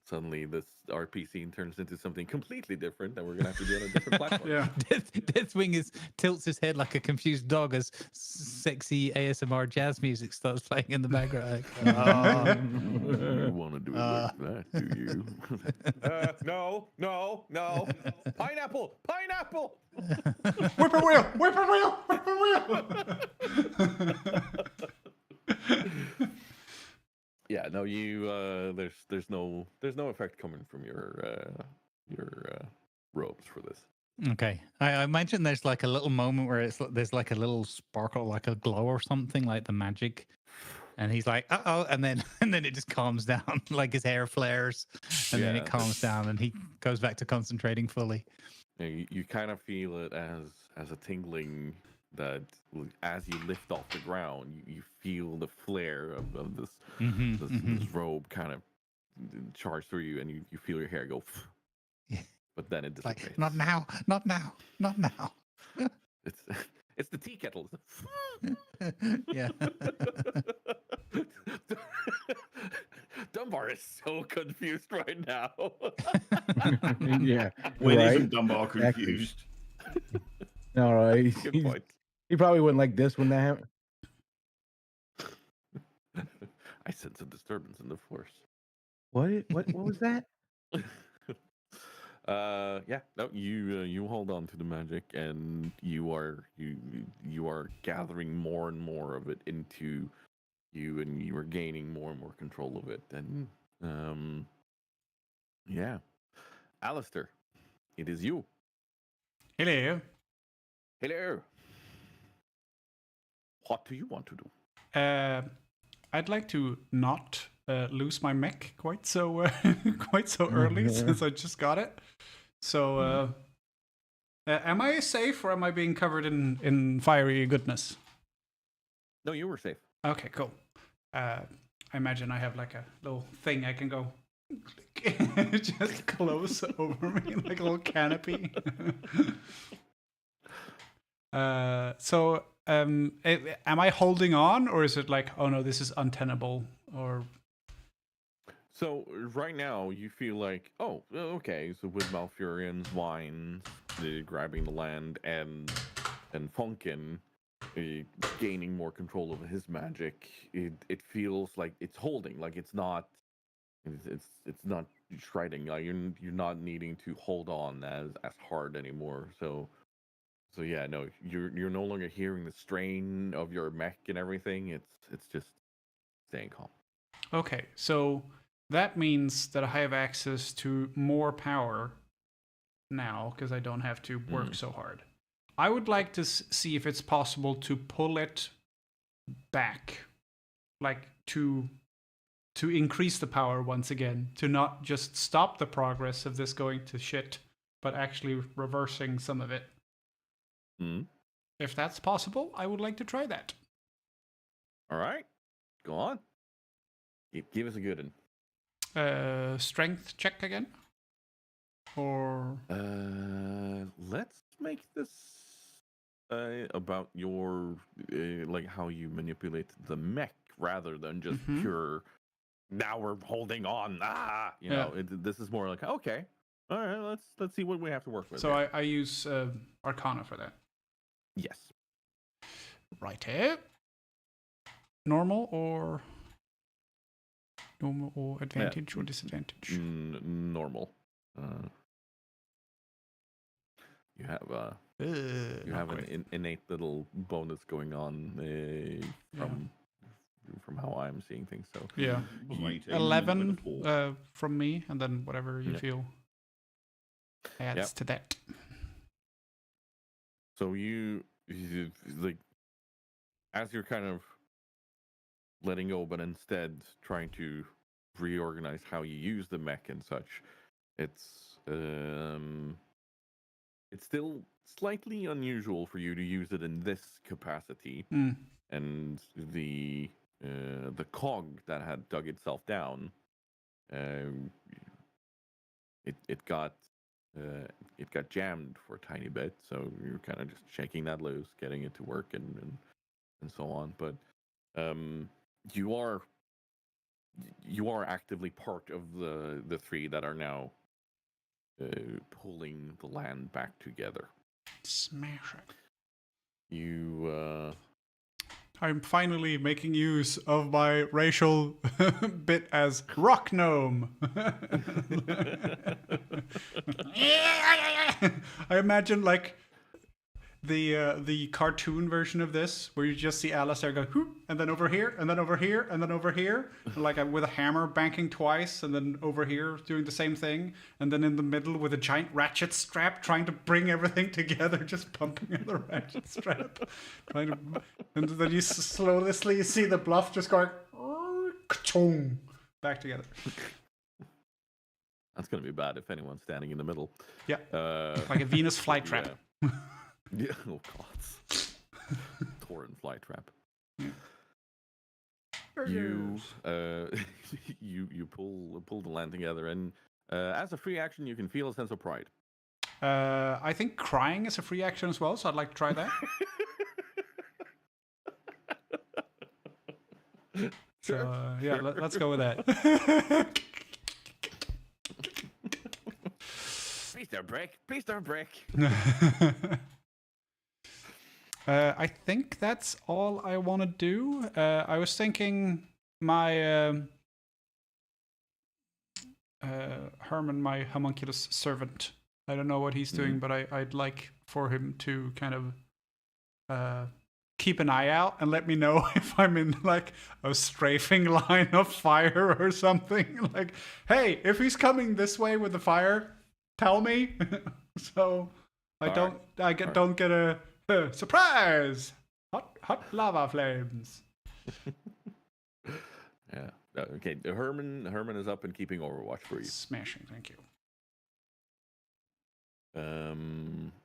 Suddenly, this RP scene turns into something completely different that we're going to have to do on a different platform. Yeah. Deathwing tilts his head like a confused dog as sexy ASMR jazz music starts playing in the background. You want to do it like that, do you? No. Pineapple! Whippoorwill! Whippoorwill! Yeah, no, you. There's no effect coming from your robes for this. Okay, I imagine there's like a little moment where there's like a little sparkle, like a glow or something, like the magic And he's like, "Uh-oh," and then it just calms down, like his hair flares, and then it calms down, and he goes back to concentrating fully. You kind of feel it as a tingling that as you lift off the ground, you feel the flare of this this robe kind of charge through you, and you feel your hair go. Yeah. But then it dissipates. Like, not now, not now, not now. It's the tea kettle. Yeah. Dunbar is so confused right now. Yeah. When right? isn't Dunbar confused? All right. Good point. He probably wouldn't like this when that happened. I sense a disturbance in the force. What was that? Yeah, no, you hold on to the magic, and you are gathering more and more of it into you, and you are gaining more and more control of it. And yeah, Alistair, it is you. Hello. Hello. What do you want to do? I'd like to not lose my mech quite so early since I just got it. So, am I safe or am I being covered in fiery goodness? No, you were safe. Okay, cool. I imagine I have like a little thing I can go just close over me, like a little canopy. So, am I holding on, or is it like, oh no, this is untenable, or? So right now you feel like, oh, okay. So with Malfurions, Wines, grabbing the land, and Funkin gaining more control over his magic, it feels like it's holding, like it's not shredding. Like you're not needing to hold on as hard anymore. So yeah, no, you're no longer hearing the strain of your mech and everything. It's just staying calm. Okay, so that means that I have access to more power now because I don't have to work so hard. I would like to see if it's possible to pull it back, like to increase the power once again, to not just stop the progress of this going to shit, but actually reversing some of it. If that's possible, I would like to try that. All right, go on. Give us a good one. Strength check again? Or let's make this about your like how you manipulate the mech rather than just pure. Now we're holding on. You know, this is more like, okay, all right. Let's see what we have to work with. So I use Arcana for that. Yes. Right here. Normal or advantage or disadvantage? Normal. You have an innate little bonus going on from how I'm seeing things. So yeah, 11 from me, and then whatever you feel adds to that. So you like, as you're kind of letting go, but instead trying to reorganize how you use the mech and such, it's still slightly unusual for you to use it in this capacity. And the cog that had dug itself down, it got jammed for a tiny bit, so you're kind of just shaking that loose, getting it to work, and so on. But you are actively part of the three that are now pulling the land back together. Smash it. You I'm finally making use of my racial bit as rock gnome. I imagine like the cartoon version of this, where you just see Alistair go whoop, and then over here, and then over here, and then over here, like with a hammer banking twice, and then over here doing the same thing, and then in the middle with a giant ratchet strap trying to bring everything together, just pumping on the ratchet strap, and then you slowly see the Bluff just going ka-chong, back together. That's gonna be bad if anyone's standing in the middle. Yeah, Uh, like a Venus flytrap. yeah. Oh god. Torrent flytrap. You you pull the land together, and as a free action, you can feel a sense of pride. I think crying is a free action as well, so I'd like to try that. So yeah, let's go with that. Please don't break. Please don't break. I think that's all I want to do. I was thinking my Herman, my homunculus servant. I don't know what he's doing, but I'd like for him to kind of keep an eye out and let me know if I'm in like a strafing line of fire or something. Like, hey, if he's coming this way with the fire, tell me. So I don't get a surprise. Hot lava flames. Yeah. Okay. Herman is up and keeping Overwatch for you. Smashing. Thank you.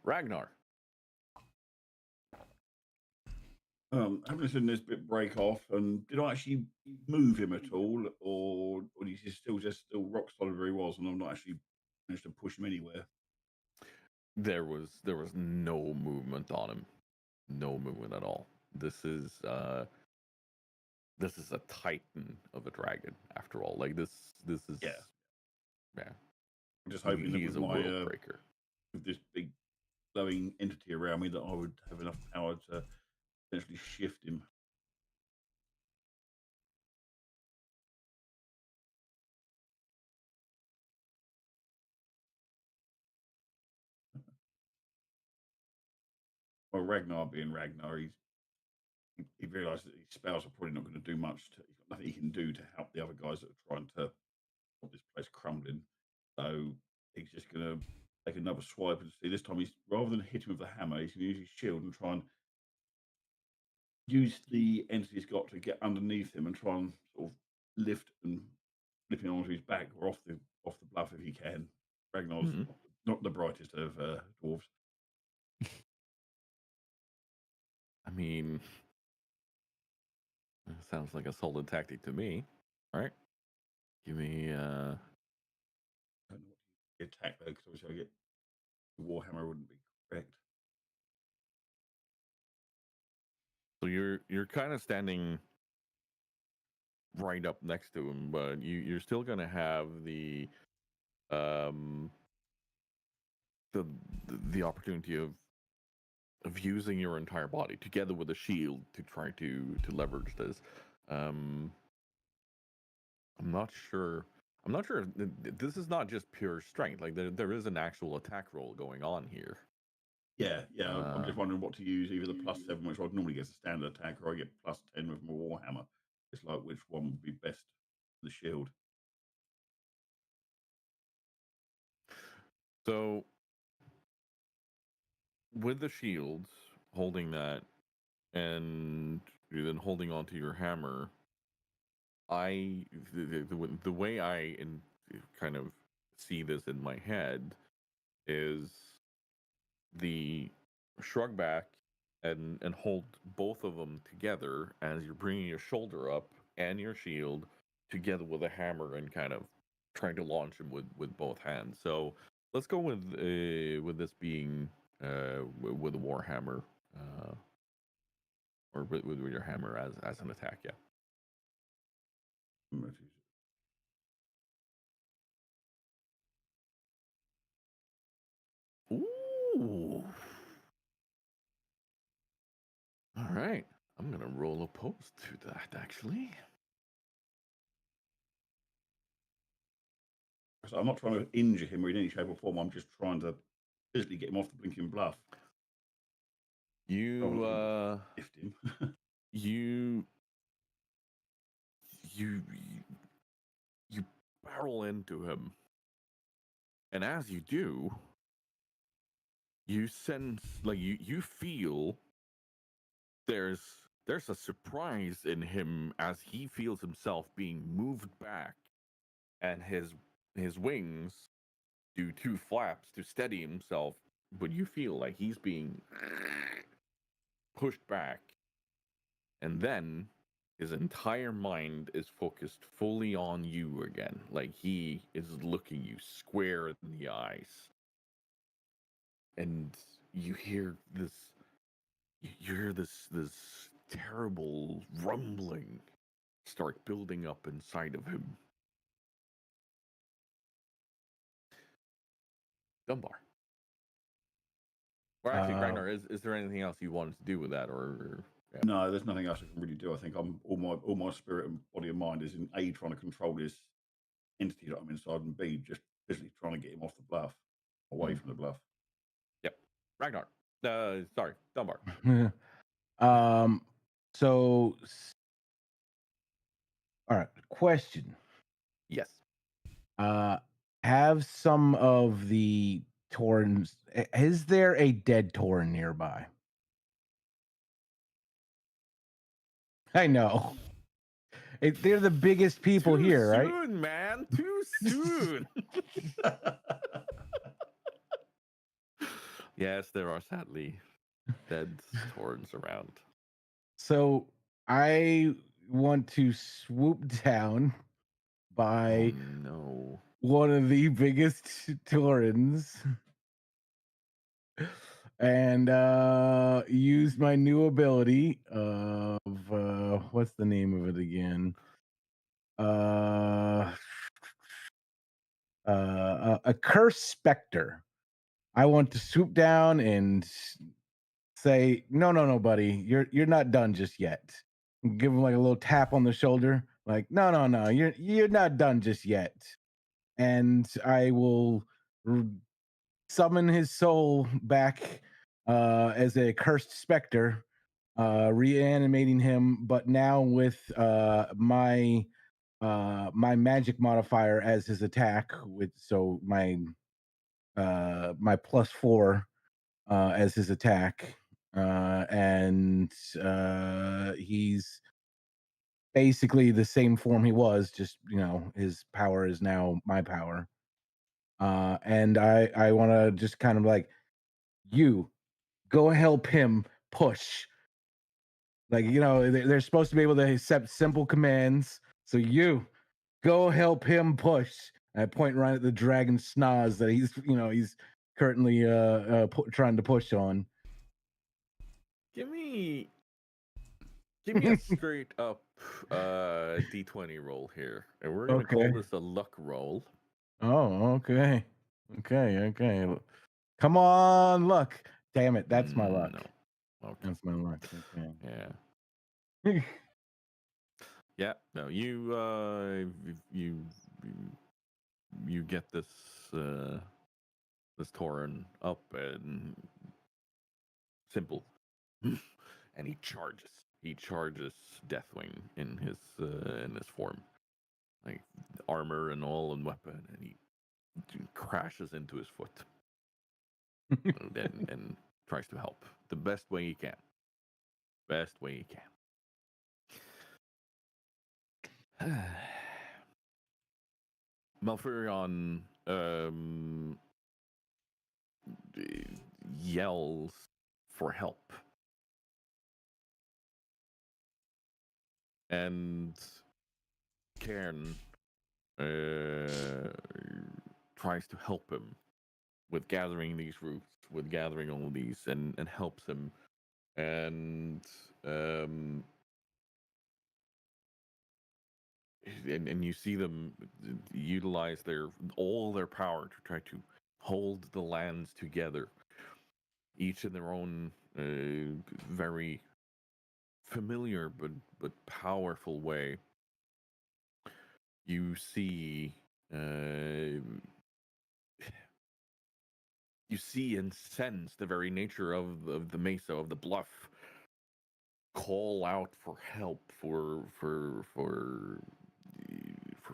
Ragnar. Having seen this bit break off, and did I actually move him at all, or is he still rock solid where he was, and I'm not actually managed to push him anywhere? There was no movement on him, no movement at all. This is a titan of a dragon, after all. Like this is yeah. I'm just hoping that he's with a my world breaker. With this big glowing entity around me, that I would have enough power to essentially shift him. Well, Ragnar being Ragnar, he realised that his spells are probably not going to do much. He's got nothing he can do to help the other guys that are trying to stop this place crumbling. So he's just going to take another swipe and see. This time, he's rather than hit him with the hammer, he's going to use his shield and try and use the entity he's got to get underneath him and try and sort of lift and flip him onto his back or off the bluff if he can. Ragnar's not the brightest of dwarves. I mean, that sounds like a solid tactic to me. All right, give me. I don't know what the attack though, because obviously I get the warhammer wouldn't be correct. So you're kind of standing right up next to him, but you're still gonna have the opportunity of using your entire body together with a shield to try to leverage this. I'm not sure if this is not just pure strength. Like there is an actual attack roll going on here. Yeah. I'm just wondering what to use, either the +7, which I'd normally get a standard attack, or I get +10 with my warhammer. It's like which one would be best for the shield. So with the shield, holding that, and then holding onto your hammer, the way I kind of see this in my head is the shrug back and hold both of them together as you're bringing your shoulder up and your shield together with a hammer and kind of trying to launch him with both hands. So let's go with this being with a warhammer or with your hammer as an attack. Yeah. Ooh. All right. I'm going to roll opposed to that, actually. So I'm not trying to injure him or in any shape or form. I'm just trying to physically get him off the blinking bluff. You lift him. you barrel into him, and as you do, you sense, like you feel there's there's a surprise in him as he feels himself being moved back, and his wings do 2 flaps to steady himself, but you feel like he's being pushed back. And then his entire mind is focused fully on you again. Like he is looking you square in the eyes. And you hear this terrible rumbling start building up inside of him. Dunbar. Or actually, Ragnar, is there anything else you wanted to do with that, or yeah. No, there's nothing else I can really do. I think I'm all my spirit and body and mind is in A, trying to control this entity that I'm inside, and B, just physically trying to get him off the bluff, away from the bluff. Yep. Ragnar. Sorry, Dunbar. So, all right. Question. Yes. Have some of the Taurens. Is there a dead Tauren nearby? I know. They're the biggest people Too here, right? soon, man. Too soon. Yes, there are sadly dead Taurens around. So I want to swoop down by no. one of the biggest Taurens and use my new ability of what's the name of it again? A cursed specter. I want to swoop down and say, no, buddy, you're not done just yet. Give him like a little tap on the shoulder, like, no, you're not done just yet. And I will summon his soul back as a cursed specter, reanimating him, but now with my magic modifier as his attack, with so my +4 as his attack, and he's basically the same form he was, just his power is now my power. And I want to just kind of like, you go help him push. Like, they're supposed to be able to accept simple commands. So you go help him push. And I point right at the dragon snaz that he's currently trying to push on. Give me a straight up D20 roll here, and we're gonna call this a luck roll. Oh, okay. Come on, luck. Damn it, that's my luck. No. Okay. That's my luck. Okay. Yeah. Yeah. No, you get this Tauren up and simple, and he charges. He charges Deathwing in his form, like armor and all and weapon, and he crashes into his foot, and tries to help the best way he can. Malfurion yells for help, and Cairn tries to help him with gathering these roots, with gathering all of these, and helps him, and you see them utilize all their power to try to hold the lands together, each in their own very familiar but powerful way. You see and sense the very nature of the mesa, of the bluff, call out for help, for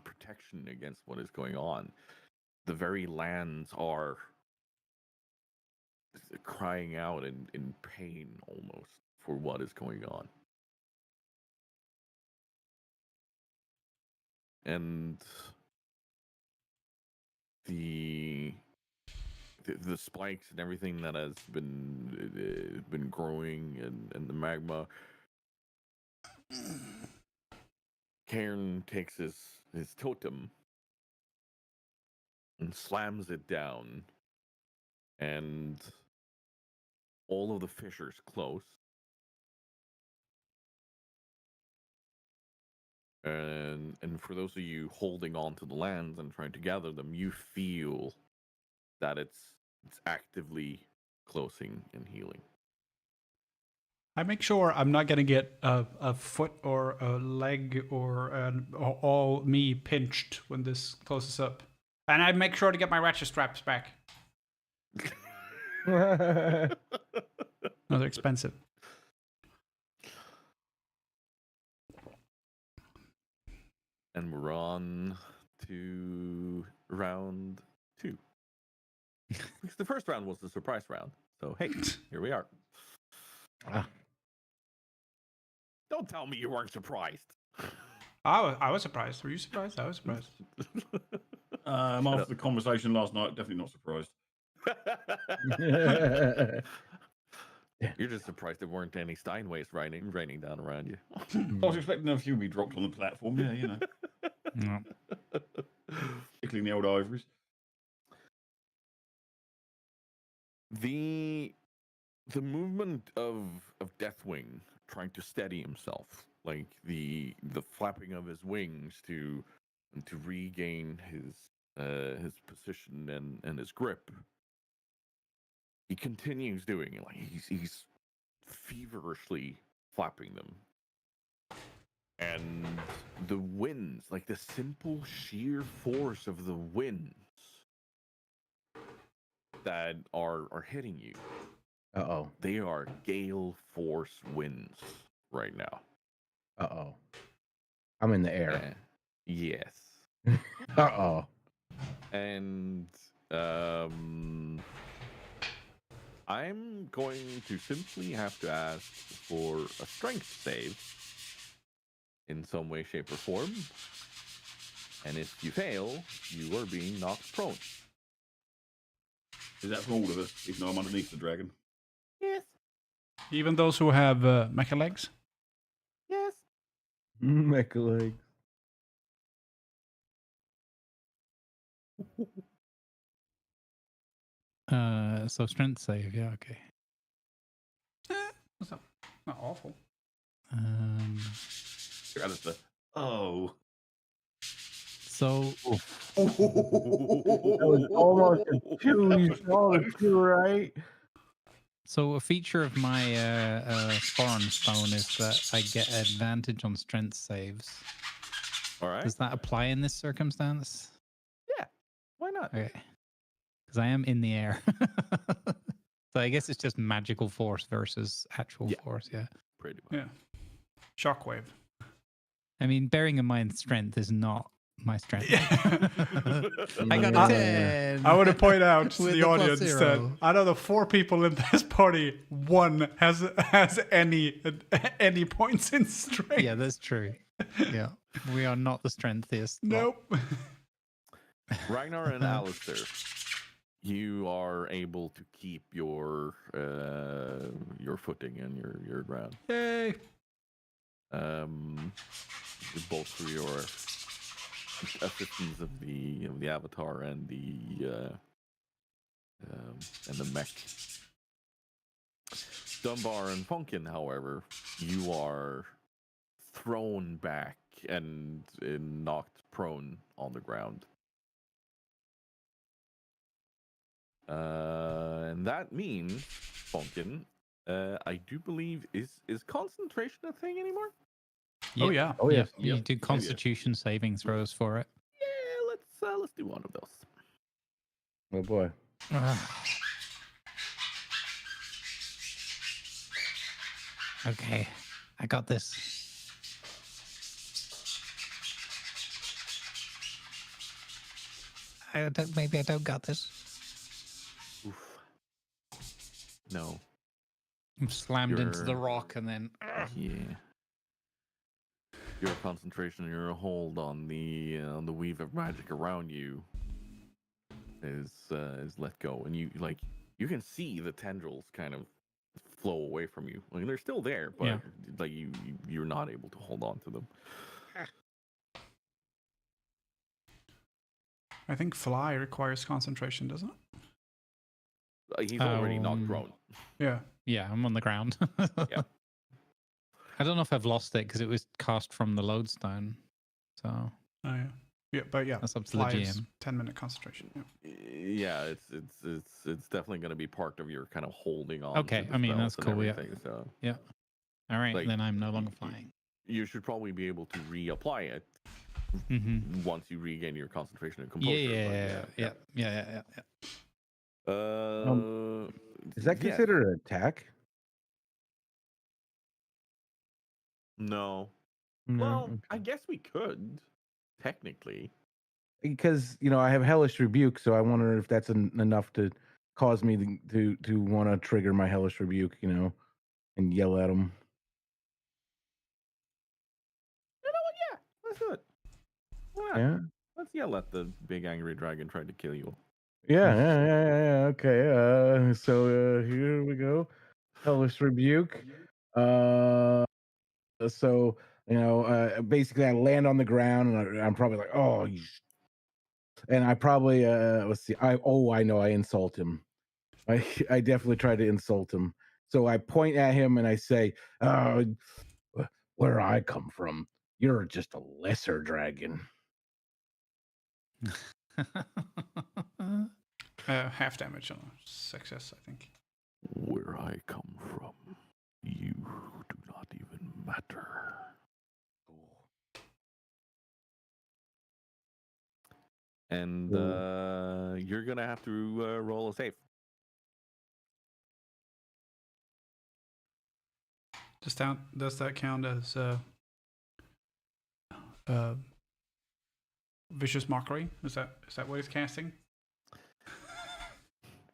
protection against what is going on. The very lands are crying out in pain almost for what is going on. and the spikes and everything that has been growing and the magma. Cairn takes his totem and slams it down, and all of the fissures close. And for those of you holding on to the lands and trying to gather them, you feel that it's actively closing and healing. I make sure I'm not gonna get a foot or a leg or all me pinched when this closes up, and I make sure to get my ratchet straps back. No, they're expensive. And we're on to round 2. Because the first round was the surprise round. So, hey, here we are. Don't tell me you weren't surprised. I was surprised. Were you surprised? I was surprised. After the conversation last night, definitely not surprised. You're just surprised there weren't any Steinways raining down around you. I was expecting a few to be dropped on the platform. Yeah, you know. No. Particularly in the old ivories. The movement of Deathwing trying to steady himself, like the flapping of his wings to regain his position and his grip. He continues doing it, like he's feverishly flapping them. And the winds, like the simple sheer force of the winds that are hitting you. Uh-oh. They are gale force winds right now. Uh-oh. I'm in the air. Yes. Uh-oh. And I'm going to simply have to ask for a strength save in some way, shape, or form. And if you fail, you are being knocked prone. Is that for all of us, even though I'm underneath the dragon? Yes. Even those who have mecha legs. Yes. Mecha legs. So strength save, yeah, okay. That's not awful. Alistair. Oh. So That was almost a 2. You saw the 2, right? So a feature of my Spawn stone is that I get advantage on strength saves. All right. Does that apply in this circumstance? Yeah. Why not? Okay. Because I am in the air. So I guess it's just magical force versus actual force, yeah. Pretty much. Yeah. Shockwave. I mean, bearing in mind strength is not my strength. I got Yeah. a 10. I want to point out to With the the plus audience that 0. out of the 4 people in this party, 1 has any points in strength. Yeah, that's true. Yeah. We are not the strengthiest. lot. Nope. Ragnar and Alistair, you are able to keep your footing and your ground. Yay. Both through your assistance of the avatar and the mech. Dunbar and Funkin, however, you are thrown back and knocked prone on the ground. And that means, Funkin, I do believe is concentration a thing anymore? Oh yeah. Oh, yes. You Yep. do constitution saving throws for it. Yeah, let's do one of those. Oh, boy. Okay, I got this. Maybe I don't got this. Oof. No. I'm slammed into the You're- rock and then. Yeah. your concentration and your hold on the weave of magic around you is let go, and you can see the tendrils kind of flow away from you. Like they're still there, but Yeah. like you're not able to hold on to them. I think fly requires concentration, doesn't it? He's already not prone. Yeah. Yeah, I'm on the ground. Yeah. I don't know if I've lost it because it was cast from the lodestone. So Oh, yeah. Yeah, but yeah, that's up to fly the is GM. 10-minute concentration. Yeah. Yeah, it's definitely going to be part of your kind of holding on. Okay, to the I mean, spells that's and cool, yeah. everything, So Yeah. All right, Like, then I'm no longer flying. you should probably be able to reapply it Mm-hmm. once you regain your concentration and composure. Yeah. Is that yeah. considered an attack? No. No, Well, okay. I guess we could technically. Because I have hellish rebuke, so I wonder if that's enough to cause me to want to trigger my hellish rebuke, and yell at him. You know what? Yeah, let's do it. Why not? Yeah, Let's yell at the big angry dragon trying to kill you. yeah. Okay. So here we go. Hellish rebuke. So basically, I land on the ground, and I'm probably like, oh, and I probably let's see. I know I insult him. I definitely try to insult him. So I point at him and I say, where I come from, you're just a lesser dragon. Half damage on a success, I think. Where I come from, you do not even matter. And you're gonna have to roll a save. Does that count as vicious mockery? Is that what he's casting?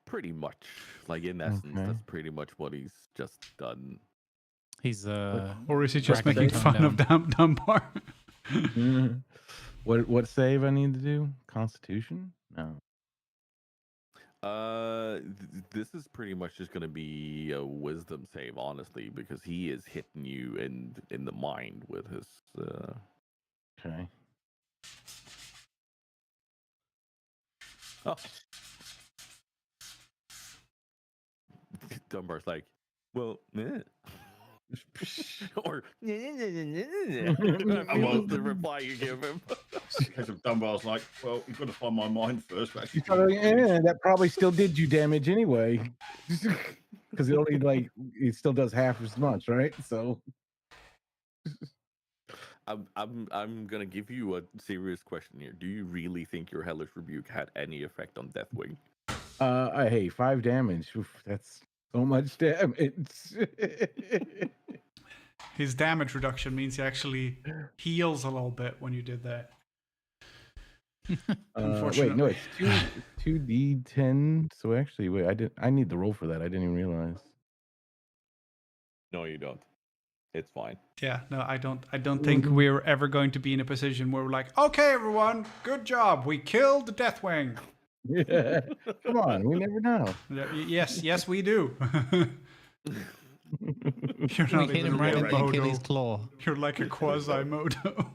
Pretty much, like in essence, Okay. that's pretty much what he's just done. He's Or is he just dragging making the fun tone of Dunbar? What save I need to do? Constitution? No. This is pretty much just gonna be a wisdom save, honestly, because he is hitting you in the mind with his. Okay. Oh. Dunbar's like, well, or the reply you give him. Case of Dunbar's like, well, you've got to find my mind first. But actually, That probably still did you damage anyway, because it only it still does half as much, right? So I'm gonna give you a serious question here. Do you really think your hellish rebuke had any effect on Deathwing? hey, 5 damage. Oof, that's so much damage. His damage reduction means he actually heals a little bit when you did that. Wait, no, it's 2d10. So actually, wait, I need the roll for that. I didn't even realize. No, you don't. It's fine. Yeah, no, I don't think we're ever going to be in a position where we're like, okay, everyone, good job, we killed the Deathwing. Yeah, come on, we never know. Yes, we do. You're we not hit even him right a in the Achilles Modo. claw. You're like a quasi-Modo.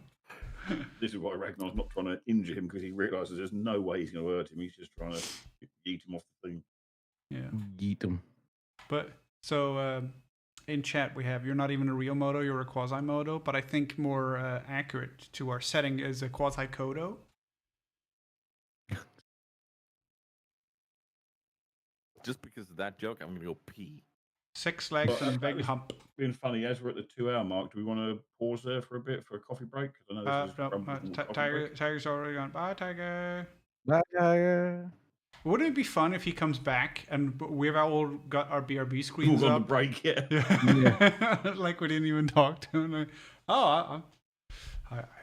this is why Ragnar's not trying to injure him, because he realizes there's no way he's going to hurt him. He's just trying to eat him off the thing. Yeah. Yeet him. But so in chat we have, you're not even a real Modo, you're a quasi-Modo, but I think more accurate to our setting is a quasi-Kodo. Just because of that joke, I'm gonna go pee. 6 legs Well, and a that big was hump. Being funny, as we're at the 2-hour mark, do we want to pause there for a bit for a coffee break? 'Cause I know this is Grumble's coffee break. Tiger's already gone. Bye, Tiger. Bye, Tiger. Wouldn't it be fun if he comes back and we've all got our BRB screens All on the up? break, yeah. Yeah. Like we didn't even talk to him. Like, I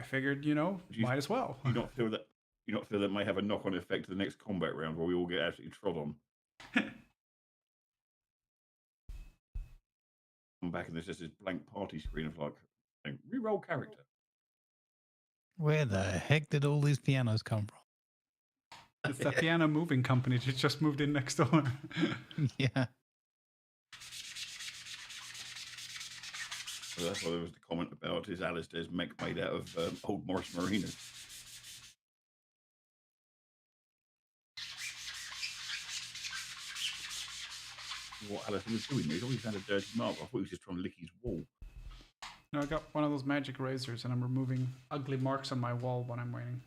figured, might as well. You not feel that may have a knock-on effect to the next combat round where we all get absolutely trod on? I'm back and there's just this blank party screen of like, re-roll character. Where the heck did all these pianos come It's that piano moving company that just moved in next door. from? Yeah. So that's why there was the comment about is Alistair's mech made out of old Morris Marina. What Alistair was doing, he's always had a dirty mark. I thought he was just trying to lick his wall. No, I got one of those magic razors and I'm removing ugly marks on my wall when I'm waiting.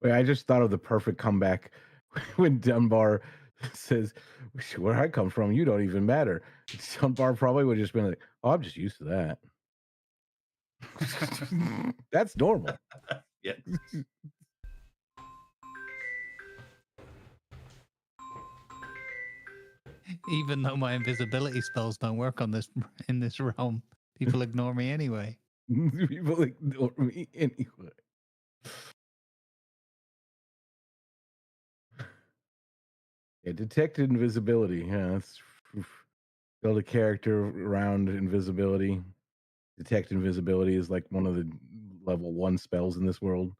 Wait, I just thought of the perfect comeback when Dunbar says, "Where I come from, you don't even matter." Dunbar probably would have just been like, "Oh, I'm just used to that. That's normal." Yeah. Even though my invisibility spells don't work on this in this realm, people ignore me anyway. People ignore me anyway. Yeah, detect invisibility. Yeah, that's build a character around invisibility. Detect invisibility is like one of the level 1 spells in this world.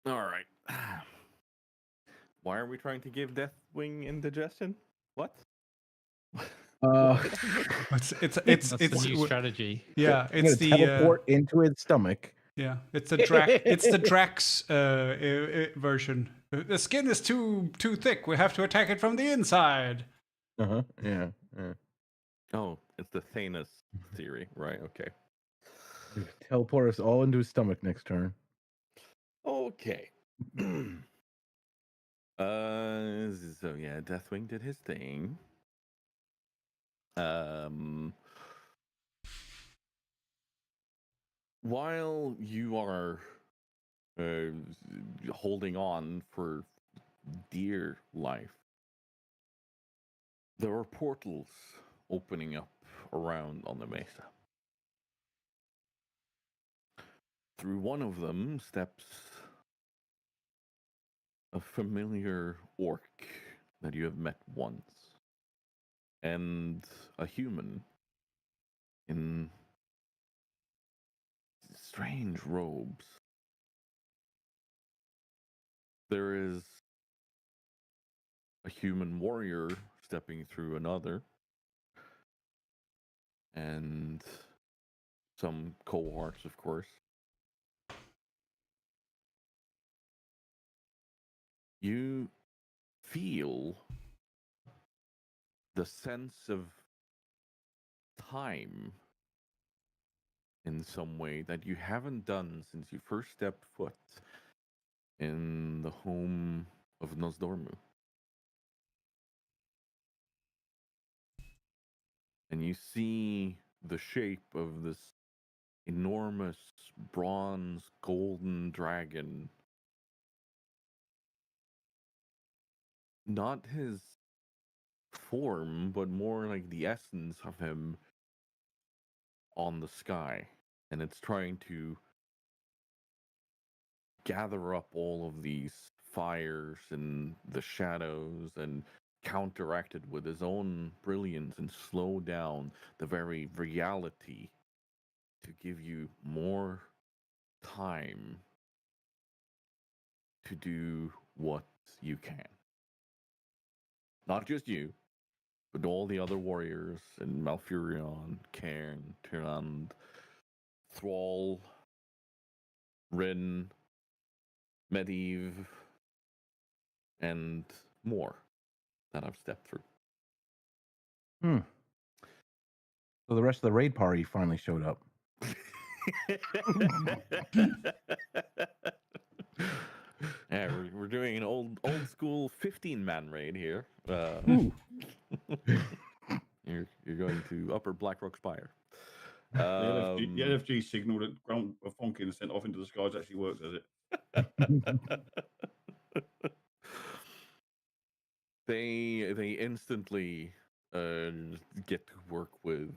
All right. Why are we trying to give Deathwing indigestion? What? It's That's the new strategy. Yeah, I'm it's gonna teleport into his stomach. Yeah, it's the Drax version. The skin is too thick. We have to attack it from the inside. Yeah. Yeah. Oh, it's the Thanos theory, right? Okay. Teleport us all into his stomach next turn. Okay. So yeah, Deathwing did his thing. While you are holding on for dear life, there are portals opening up around on the mesa. Through one of them steps a familiar orc that you have met once, and a human in strange robes. There is a human warrior stepping through another, and some cohorts, of course. You feel the sense of time in some way that you haven't done since you first stepped foot in the home of Nosdormu. And you see the shape of this enormous bronze golden dragon. Not his form, but more like the essence of him on the sky. And it's trying to gather up all of these fires and the shadows and counteract it with his own brilliance and slow down the very reality to give you more time to do what you can. Not just you, but all the other warriors in Malfurion, Cairn, Tyrande, Thrall, Rin, Medivh, and more that I've stepped through. So the rest of the raid party finally showed up. Yeah, we're doing an old school 15-man raid here. You're going to Upper Blackrock Spire. The LFG signal that Grant Fonkin sent off into the skies actually works, does it? They instantly get to work with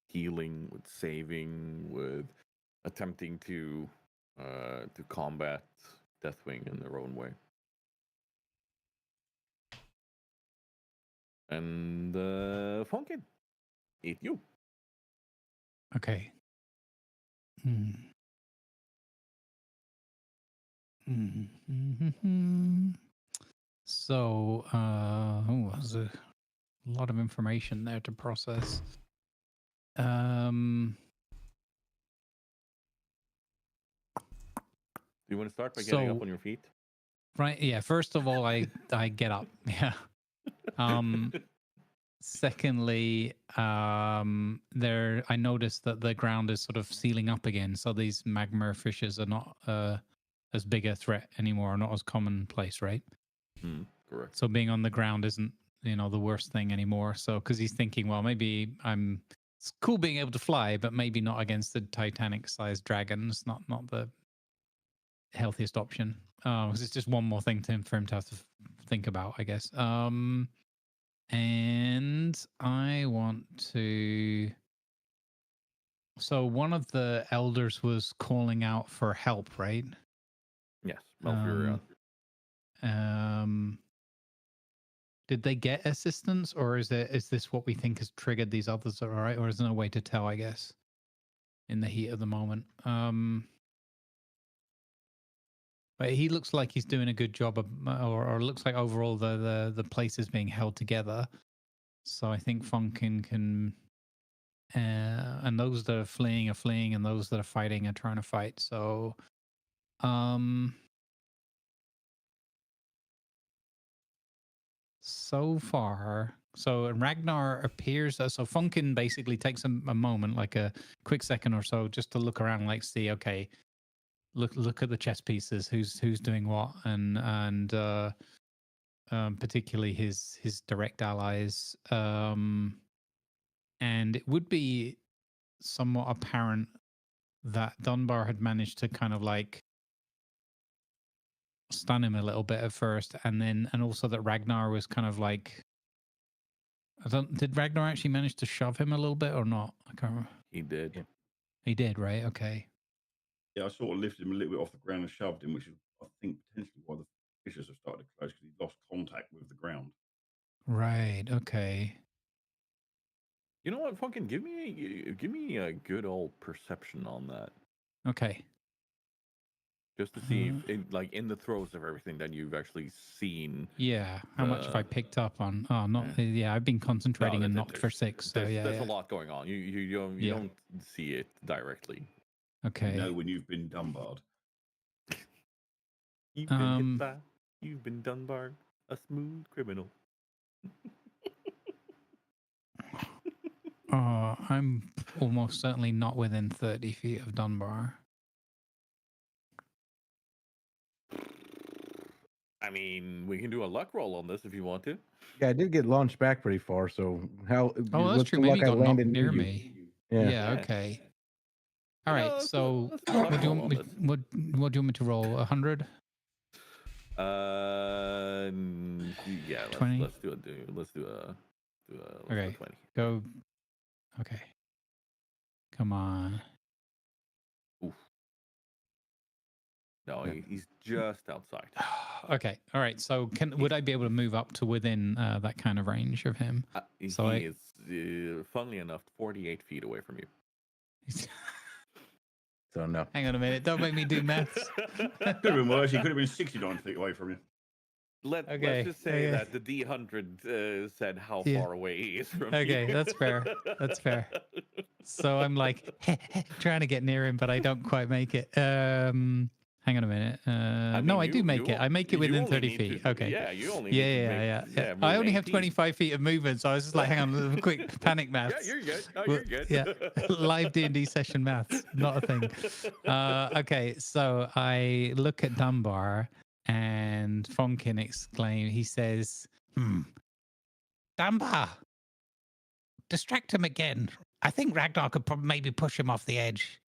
healing, with saving, with attempting to combat Deathwing in their own way. And Fonkin, eat you. Okay. So, there's a lot of information there to process. Do you want to start by getting up on your feet? Right, yeah. First of all, I get up. Yeah. Secondly, I noticed that the ground is sort of sealing up again, so these magma fissures are not as big a threat anymore, not as commonplace, right? Correct. So being on the ground isn't, the worst thing anymore. So because he's thinking, well, maybe it's cool being able to fly, but maybe not against the Titanic-sized dragons. Not the healthiest option. Because it's just one more thing for him to have to think about, I guess. And I want to. So one of the elders was calling out for help, right? Yes, Malfurion. Did they get assistance, or is this what we think has triggered these others? All right, or is there no way to tell? I guess in the heat of the moment. But he looks like he's doing a good job of, or looks like overall the place is being held together. So I think Funkin can, and those that are fleeing, and those that are fighting are trying to fight. So, so far, so Ragnar appears. So Funkin basically takes a moment, like a quick second or so, just to look around, like see, okay, look at the chess pieces. Who's doing what, and particularly his direct allies. And it would be somewhat apparent that Dunbar had managed to kind of like stun him a little bit at first, and also that Ragnar was kind of like, did Ragnar actually manage to shove him a little bit or not? I can't remember. He did. Yeah. He did, right? Okay. Yeah, I sort of lifted him a little bit off the ground and shoved him, which is, I think, potentially why the fissures have started to close, because he lost contact with the ground. Right. Okay. You know what, Funkin? Give me a good old perception on that, Okay. just to see if, in the throes of everything that you've actually seen. Yeah. How much have I picked up on? Oh, not. Yeah, I've been concentrating and knocked for 6. So there's a lot going on. You don't see it directly. Okay. You know when you've been Dunbarred. You've been hit by. You've been Dunbarred, a smooth criminal. I'm almost certainly not within 30 feet of Dunbar. I mean, we can do a luck roll on this if you want to. Yeah, I did get launched back pretty far, so Oh, that's what's true. the Maybe luck you I got knocked landed near you? me. Yeah. Yeah. Okay. All right. let's So, do a luck what do you roll want me? on this. What do you want me to roll? 100? Yeah. 20? Let's do a Okay. 20. Go. Okay. Come on. Oof. No, he's just outside. Okay. All right. So, would I be able to move up to within that kind of range of him? So He is, funnily enough, 48 feet away from you. So no. Hang on a minute. Don't make me do maths. Could have been worse. He could have been 69 feet away from you. Let's just say that the D100 said how far away he is from you. Okay, that's fair. That's fair. So I'm like trying to get near him, but I don't quite make it. Hang on a minute. No, I do make it. I make it within 30 feet. Okay. Yeah, you only Yeah. I only have 25 feet of movement, so I was just like, hang on, a quick panic maths. Yeah, you're good. Oh, you're good. Yeah, live D&D session maths, not a thing. Okay, so I look at Dunbar and Fonkin exclaim. He says, Dunbar, distract him again. I think Ragnar could maybe push him off the edge.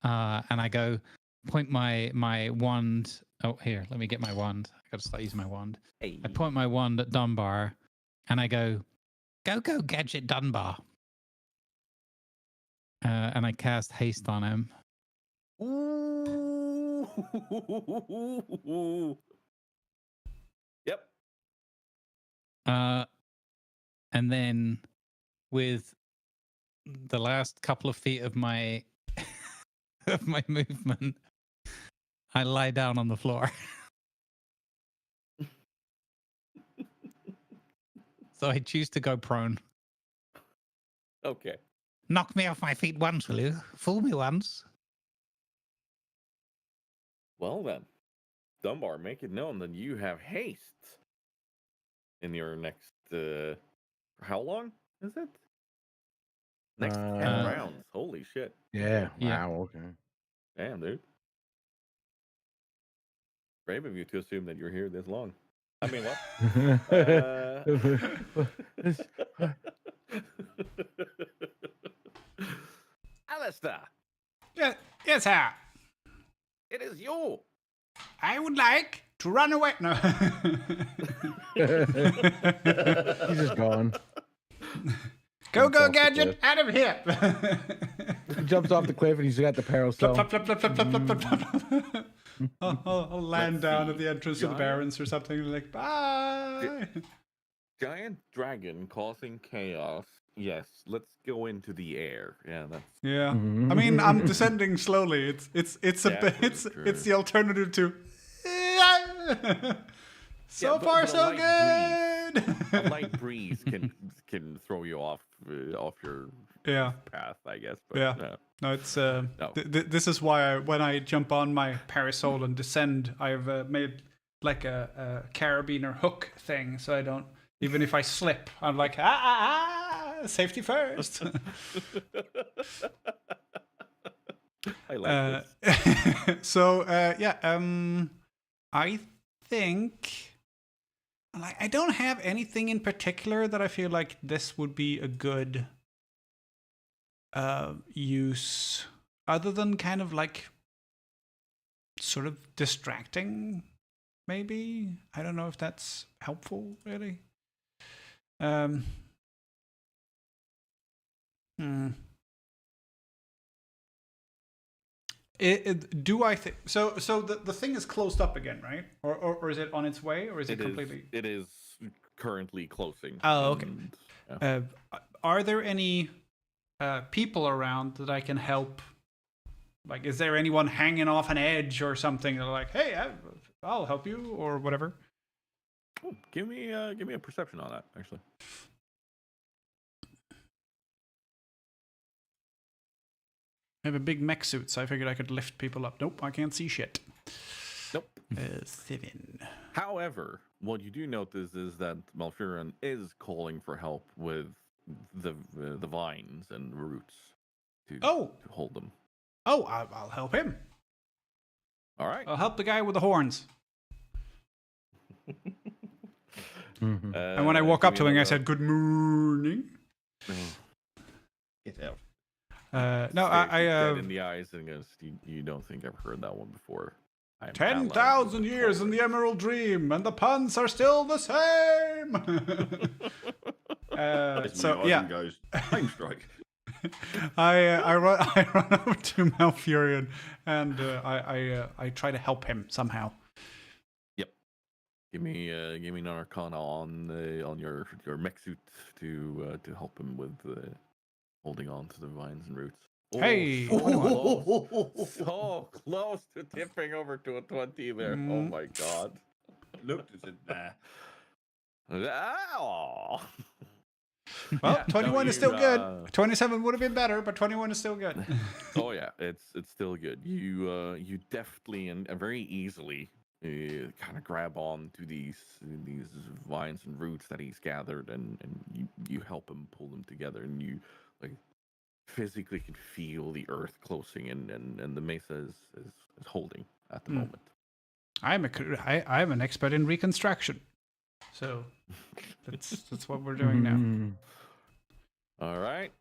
And I go, point my wand. Oh, here, let me get my wand. I got to start using my wand. Hey. I point my wand at Dunbar, and I go, go, Gadget Dunbar. And I cast haste on him. Ooh. Yep. And then with the last couple of feet of my of my movement, I lie down on the floor. So I choose to go prone. Okay. Knock me off my feet once, will you? Fool me once. Well then, Dunbar, make it known that you have haste in your next. How long is it? Next 10 rounds. Holy shit. Yeah. Yeah. Wow. Okay. Damn, dude. Brave of you to assume that you're here this long. I mean, what? Alistair, Yeah, yes, sir. it is you. I would like to run away. No. He's just gone. Go, Jumps off the Gadget, out of here. He jumps off the cliff and he's got the parasol. Flop, flop, flop, flop, flop, flop, flop, flop, flop. I'll land Let's down see. at the entrance to the Giant- Barrens or something. Like, bye. Giant dragon causing chaos. Yes, let's go into the air. Yeah, that's Yeah. Mhm. I mean, I'm descending slowly. It's a Yeah, bit. true, It's true. the alternative to. So Yeah, far, but a so light good. a light breeze can throw you off your Yeah. path, I guess. But Yeah. No, it's No. this is why when I jump on my parasol and descend, I've made like a carabiner hook thing, so I don't. Even if I slip, I'm like safety first. I like this. So yeah, I think like I don't have anything in particular that I feel like this would be a good use, other than kind of like sort of distracting. Maybe I don't know if that's helpful, really. Do I think so? So the thing is closed up again, right? Or is it on its way, or is it completely? It is currently closing. Oh, okay. and, yeah. Are there any people around that I can help? Like, is there anyone hanging off an edge or something? They're like, hey, I'll help you, or whatever. Oh, give me a perception on that, actually. I have a big mech suit, so I figured I could lift people up. Nope, I can't see shit. Nope. 7. However, what you do notice is that Malfuran is calling for help with the vines and roots to hold them. Oh, I'll help him. All right. I'll help the guy with the horns. Mhm. And when I walk up to him, I said, "Good morning." Get out. No, I dead in the eyes and goes, you don't think I've heard that one before. 10,000 years in the Emerald Dream, and the puns are still the same. So yeah, Goes time strike. I run over to Malfurion, and I try to help him somehow. Yep. Give me an Arcana on your mech suit to help him with holding on to the vines and roots. Oh, Hey, so close to tipping over to a 20 there. Oh Mm. my god. Looked as if Ow. Well, Yeah, 21 no, is still you, good. 27 would have been better, but 21 is still good. Oh yeah, it's still good. You deftly and very easily kind of grab on to these vines and roots that he's gathered, and you help him pull them together, and you like physically can feel the earth closing, and the mesa is holding at the moment. I'm an expert in reconstruction, so that's what we're doing now. Mhm. All right,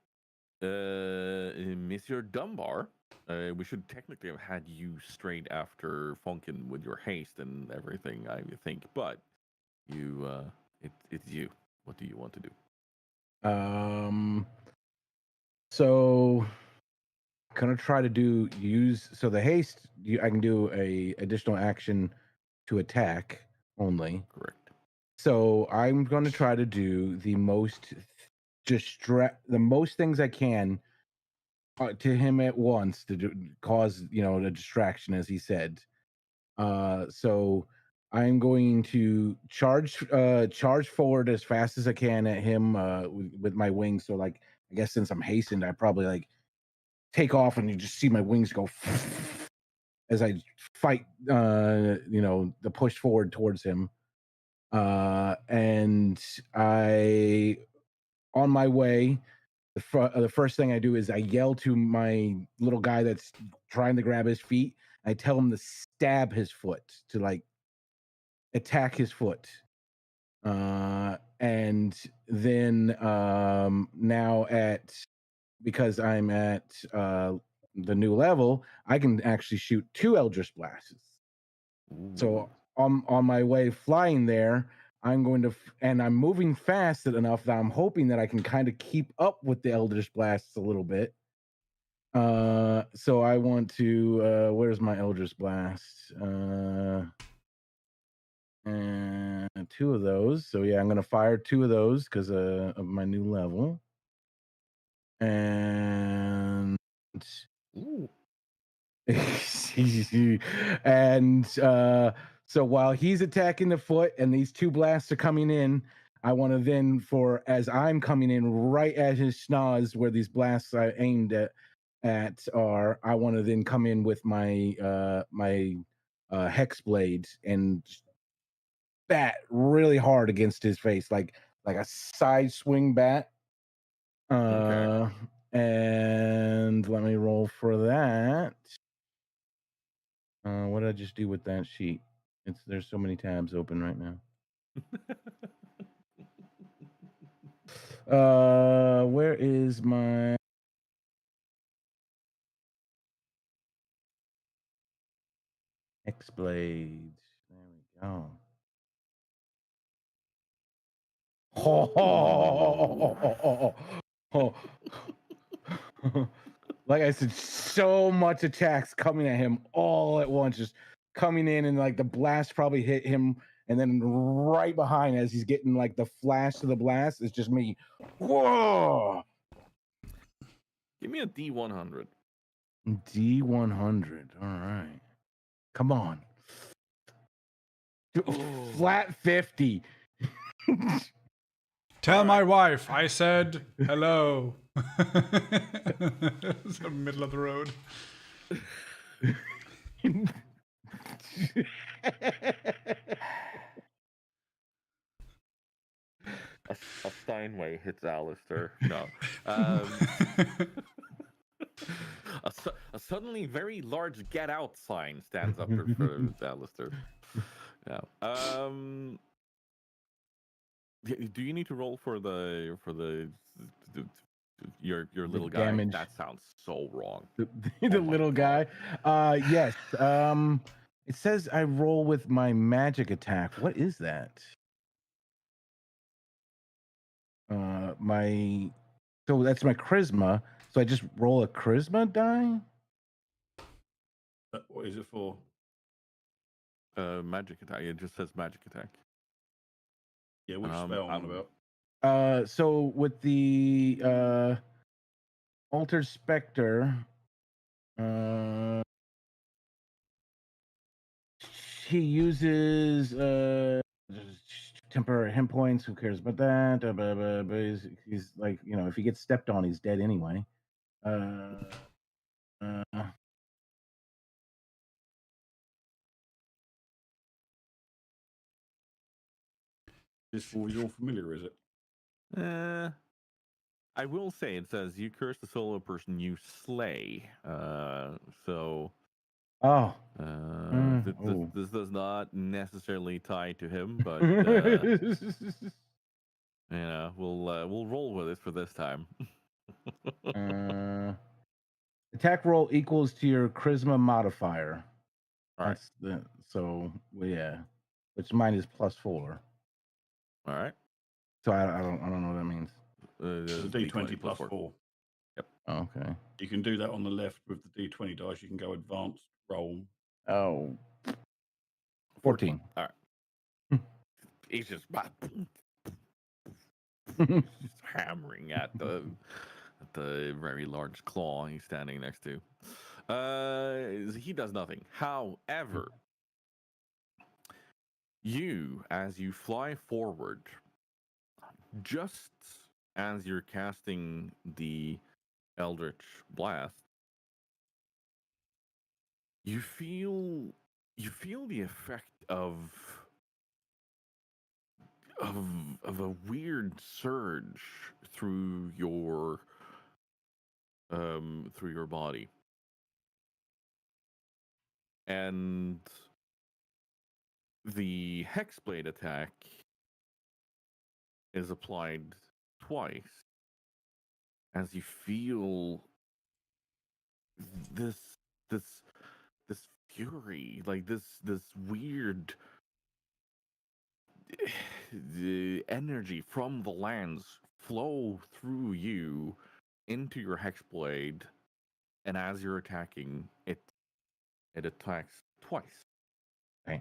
Monsieur Dunbar. We should technically have had you straight after Funkin with your haste and everything, I think. But you, it's you. What do you want to do? So gonna try to use the haste. I can do a additional action to attack only. Correct. So I'm gonna try to do the most distract the most things I can to him at once to cause a distraction, as he said. So I'm going to charge forward as fast as I can at him with my wings. So like I guess since I'm hastened, I probably like take off and you just see my wings go as I fight the push forward towards him. And I on my way, the first thing I do is I yell to my little guy that's trying to grab his feet. I tell him to stab his foot, to like attack his foot. And then now because I'm at the new level, I can actually shoot 2 Eldritch Blasts. So on my way flying there, I'm going to, and I'm moving fast enough that I'm hoping that I can kind of keep up with the Eldritch Blasts a little bit. So I want to, where's my Eldritch Blast? And 2 of those. So yeah, I'm going to fire 2 of those because of my new level. And Ooh. and so while he's attacking the foot and these 2 blasts are coming in, I want to then, as I'm coming in right at his schnoz where these blasts I aimed at are, I want to then come in with my hex blade and bat really hard against his face, like a side swing bat. Okay. And let me roll for that. What did I just do with that sheet? There's so many tabs open right now. Where is my X blades? There we go. Like I said, so much attacks coming at him all at once, just coming in, and like the blast probably hit him, and then right behind as he's getting like the flash of the blast, it's just me. Whoa! Give me a D100. D100. All right. Come on. Flat 50. Tell my wife I said hello. It's the middle of the road. A Steinway hits Alistair. No. A suddenly very large "Get Out" sign stands up for Alistair. Yeah. Do you need to roll for your little guy? Damage. That sounds so wrong. The little guy. Yes. It says I roll with my magic attack. What is that? So that's my charisma. So I just roll a charisma die? What is it for? Magic attack. It just says magic attack. Yeah, which spell I'm on about? So with the Altered Spectre, he uses temporary hit points. Who cares about that? But he's like, if he gets stepped on, he's dead anyway. This for your familiar, is it? I will say it says you curse the solo person you slay. So. Oh. This does not necessarily tie to him, but we'll roll with it for this time. Attack roll equals to your charisma modifier. All right. Yeah, which mine is +4. All right. So I don't know what that means. The D20 plus 4. Yep. Oh, okay. You can do that on the left with the D20 dice. You can go advanced roll. Oh. 14. All right. He's just Just hammering at the very large claw he's standing next to. He does nothing. However, as you fly forward, just as you're casting the Eldritch Blast, you feel the effect of a weird surge through your body, and the Hexblade attack is applied twice as you feel this this this fury, like this weird the energy from the lands flow through you into your Hexblade, and as you're attacking, it attacks twice. Okay.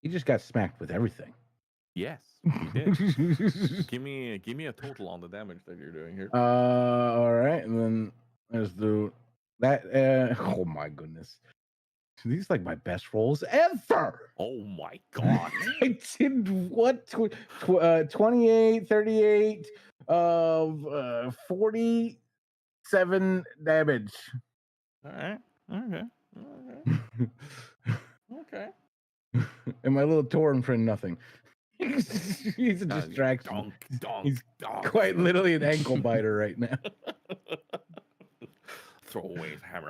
He just got smacked with everything. Yes, you did. give me a total on the damage that you're doing here. All right, and then let's do that. Oh my goodness, these are like my best rolls ever. Oh my god. I did what? 28, 38, 47 damage. All right. Okay. Okay. And my little Tauren friend, nothing. He's a distraction. He's quite literally an ankle biter right now. Throw away his hammer.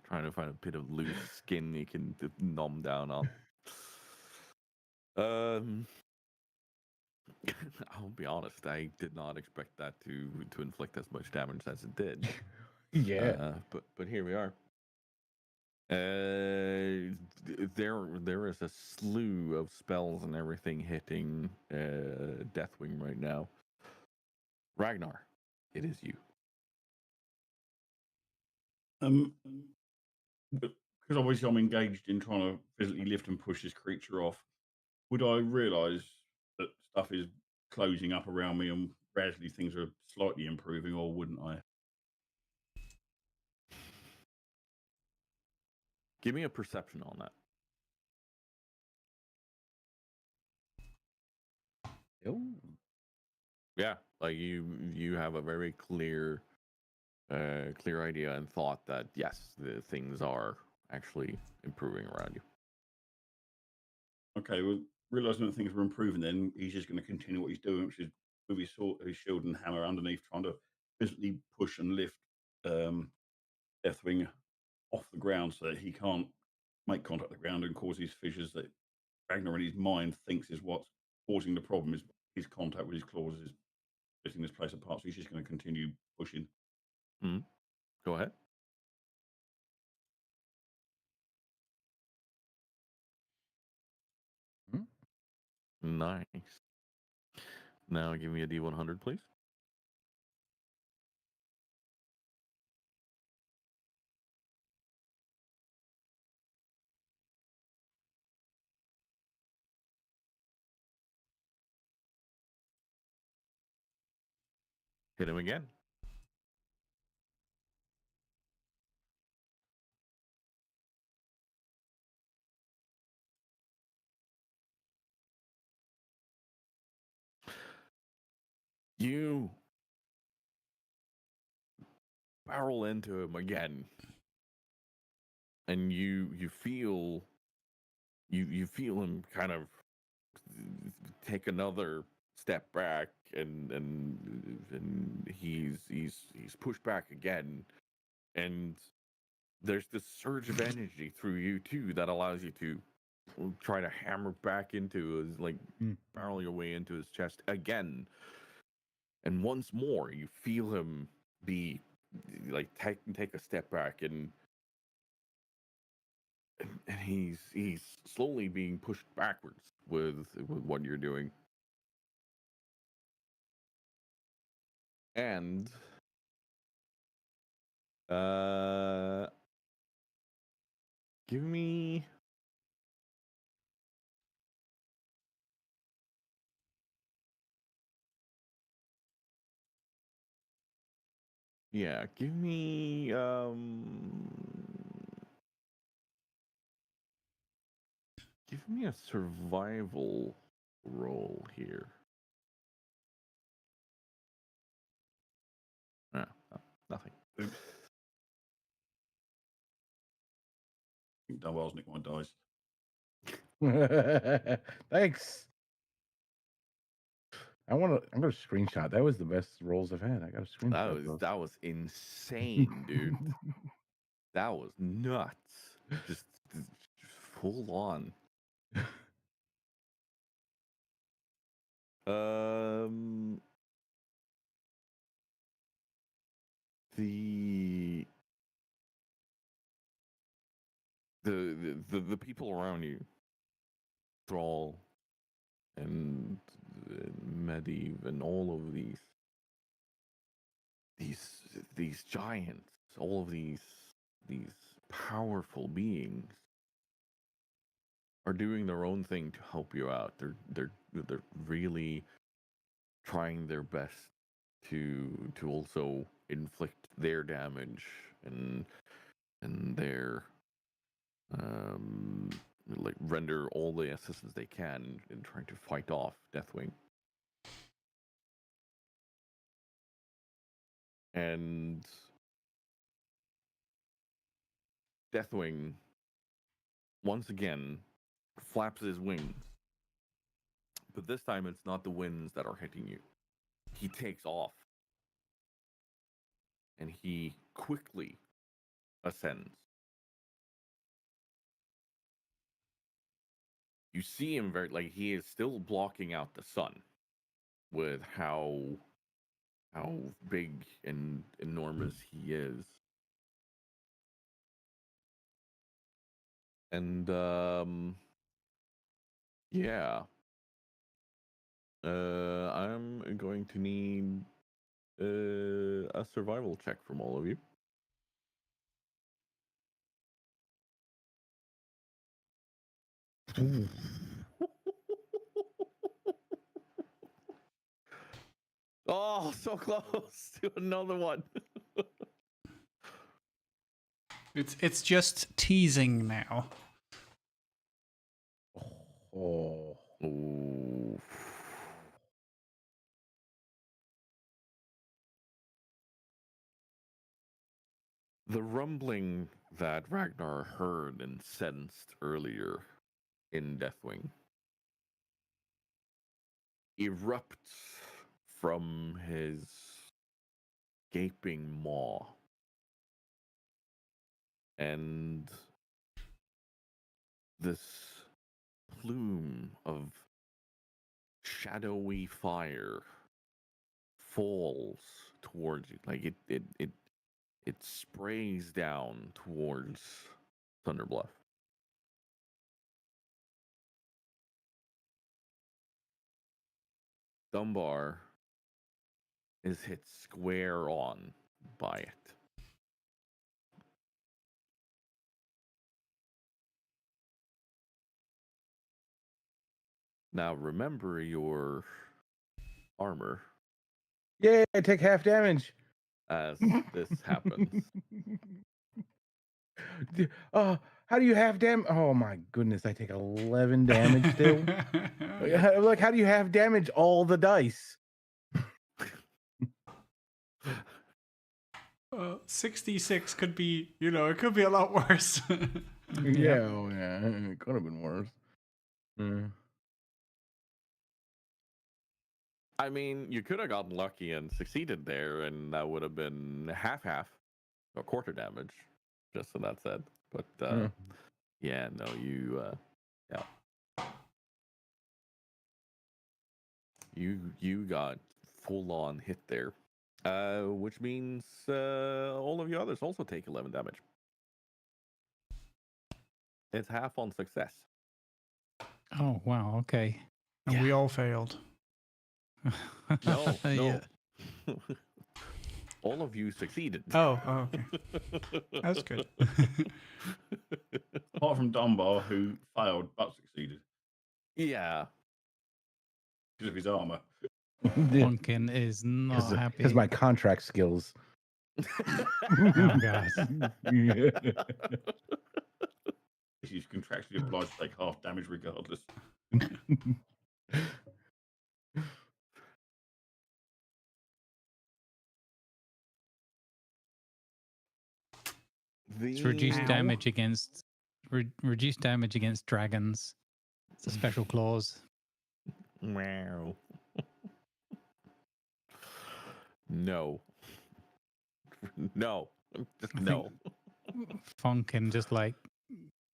Trying to find a bit of loose skin he can numb down on. I'll be honest, I did not expect that to inflict as much damage as it did. Yeah. But here we are. There is a slew of spells and everything hitting Deathwing right now. Ragnar, it is you. Because obviously I'm engaged in trying to physically lift and push this creature off. Would I realise that stuff is closing up around me and gradually things are slightly improving, or wouldn't I? Give me a perception on that. Oh. Yeah, like you have a very clear idea and thought that yes, the things are actually improving around you. Okay, well, realising that things were improving, then he's just going to continue what he's doing, which is with his shield and hammer underneath, trying to physically push and lift Deathwing off the ground so that he can't make contact with the ground and cause these fissures that Ragnar in his mind thinks is what's causing the problem. Is his contact with his claws is splitting this place apart. So he's just going to continue pushing. Go ahead. Nice. Now give me a D100, please. Hit him again. You barrel into him again, and you feel him kind of take another step back, and he's pushed back again, and there's this surge of energy through you too that allows you to try to hammer back into his, like, barrel your way into his chest again. And once more, you feel him be like take a step back, and he's slowly being pushed backwards with what you're doing. And give me. Yeah, give me a survival roll here. No, nothing. I think Dunbar's nicked my dice. Thanks. I'm gonna screenshot. That was the best rolls I've had. I got a screenshot. That was insane, dude. That was nuts. Just full on. The people around you, Thrall and Medivh and all of these giants, all of these powerful beings are doing their own thing to help you out. They're really trying their best to also inflict their damage and their like render all the assistance they can in trying to fight off Deathwing. And Deathwing once again flaps his wings, but this time it's not the winds that are hitting you. He takes off and he quickly ascends. You see him he is still blocking out the sun with how big and enormous he is. And yeah. I'm going to need a survival check from all of you. Oh, so close to another one. It's just teasing now. Oh. Ooh. The rumbling that Ragnar heard and sensed earlier in Deathwing erupts from his gaping maw. And this plume of shadowy fire falls towards you. Like it sprays down towards Thunder Bluff. Dunbar is hit square on by it. Now remember your armor Yeah, I take half damage. as this happens. How do you have damage? Oh my goodness, I take 11 damage still. Like, how do you have damage all the dice? 66 could be, it could be a lot worse. Yeah, it could have been worse. I mean, you could have gotten lucky and succeeded there, and that would have been half or quarter damage, just so that's said. But yeah, no, you you got full on hit there, which means all of you others also take 11 damage. It's half on success. Oh wow, okay. And we all failed. No. Yeah. All of you succeeded. Oh, okay. That's good. Apart from Dunbar, who failed but succeeded Yeah. because of his armor. Funkin is not happy. Because my contract skills. Oh god. He's contractually obliged to take half damage regardless. It's reduced damage against reduced damage against dragons. It's a special clause. Wow. No. No. Just I no. Funkin just like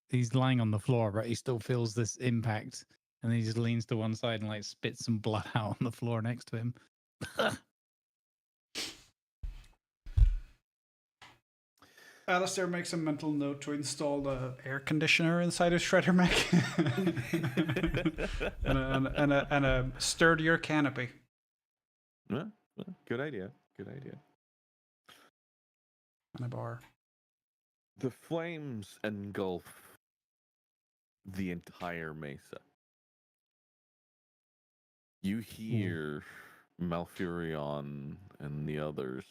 he's lying on the floor, but he still feels this impact, and then he just leans to one side and like spits some blood out on the floor next to him. Alistair makes a mental note to install the air conditioner inside his shredder mech and a sturdier canopy. Yeah, good idea. Good idea. And a bar. The flames engulf the entire mesa. You hear Malfurion and the others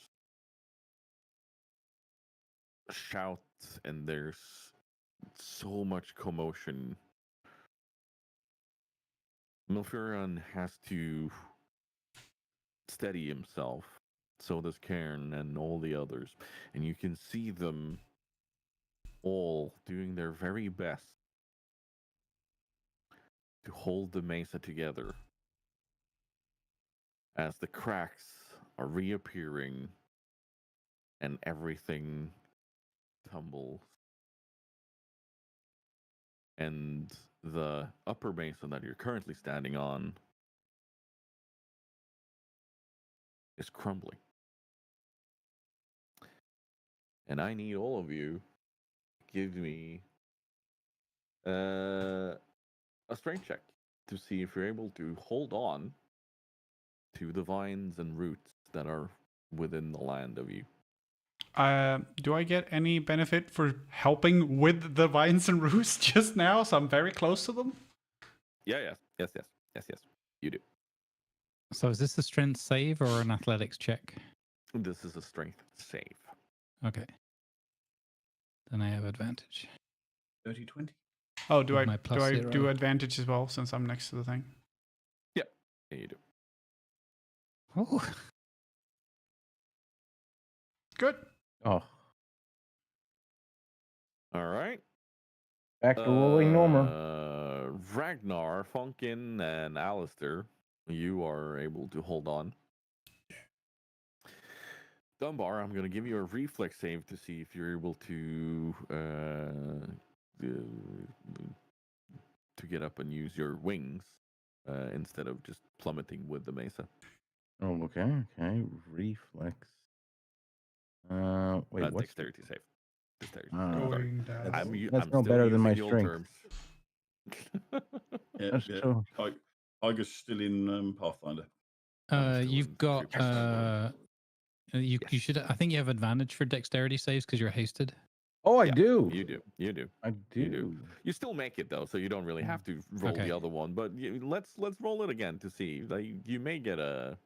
shout, and there's so much commotion. Malfurion has to steady himself. So does Cairn and all the others. And you can see them all doing their very best to hold the mesa together as the cracks are reappearing and everything tumbles. And the upper mesa that you're currently standing on is crumbling. And I need all of you to give me a strength check to see if you're able to hold on to the vines and roots that are within the land of you. Do I get any benefit for helping with the vines and roots just now? So I'm very close to them. Yeah, yes. You do. So is this a strength save or an athletics check? This is a strength save. Okay. Then I have advantage. 30-20. Oh, do With I my plus do I 0. do advantage as well since I'm next to the thing? Yeah, you do. Oh, Good. Oh, All right. back to rolling normal. Ragnar, Funkin, and Alistair, you are able to hold on. Dunbar, I'm going to give you a reflex save to see if you're able to get up and use your wings instead of just plummeting with the mesa. Oh, okay. Reflex. Wait, what's dexterity save? Dexterity. Going down. That's I'm no still better than my using the old strength. terms. Yeah, That's true. Iger's still in Pathfinder. you've got you should. I think you have advantage for dexterity saves because you're hasted. Oh, I Yeah, do. You do. I do. You do. You still make it though, so you don't really have to roll Okay. the other one. But let's roll it again to see. Like, you may get a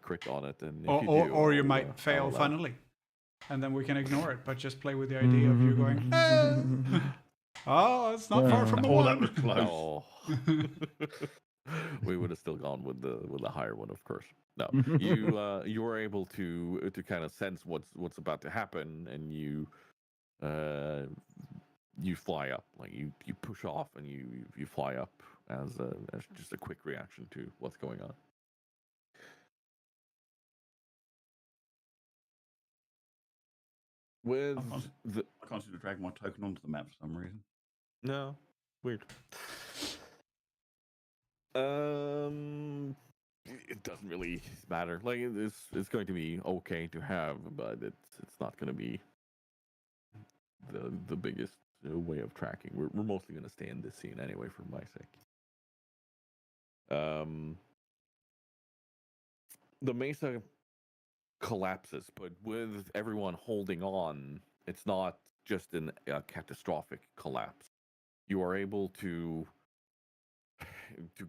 crit on it, and if Or you I'll, might I'll fail allow it. funnily, and then we can ignore it. But just play with the idea of you going. Oh, it's not far from the Oh, one. that was close. Oh. We would have still gone with the higher one, of course. No, you were able to kind of sense what's about to happen, and you fly up, like you push off, and you fly up as just a quick reaction to what's going on. With I can't seem to drag my token onto the map for some reason. No, weird. It doesn't really matter. Like, it's going to be okay to have, but it's not going to be the biggest way of tracking. We're mostly going to stay in this scene anyway, for my sake. The mesa collapses, but with everyone holding on, it's not just in a catastrophic collapse. You are able to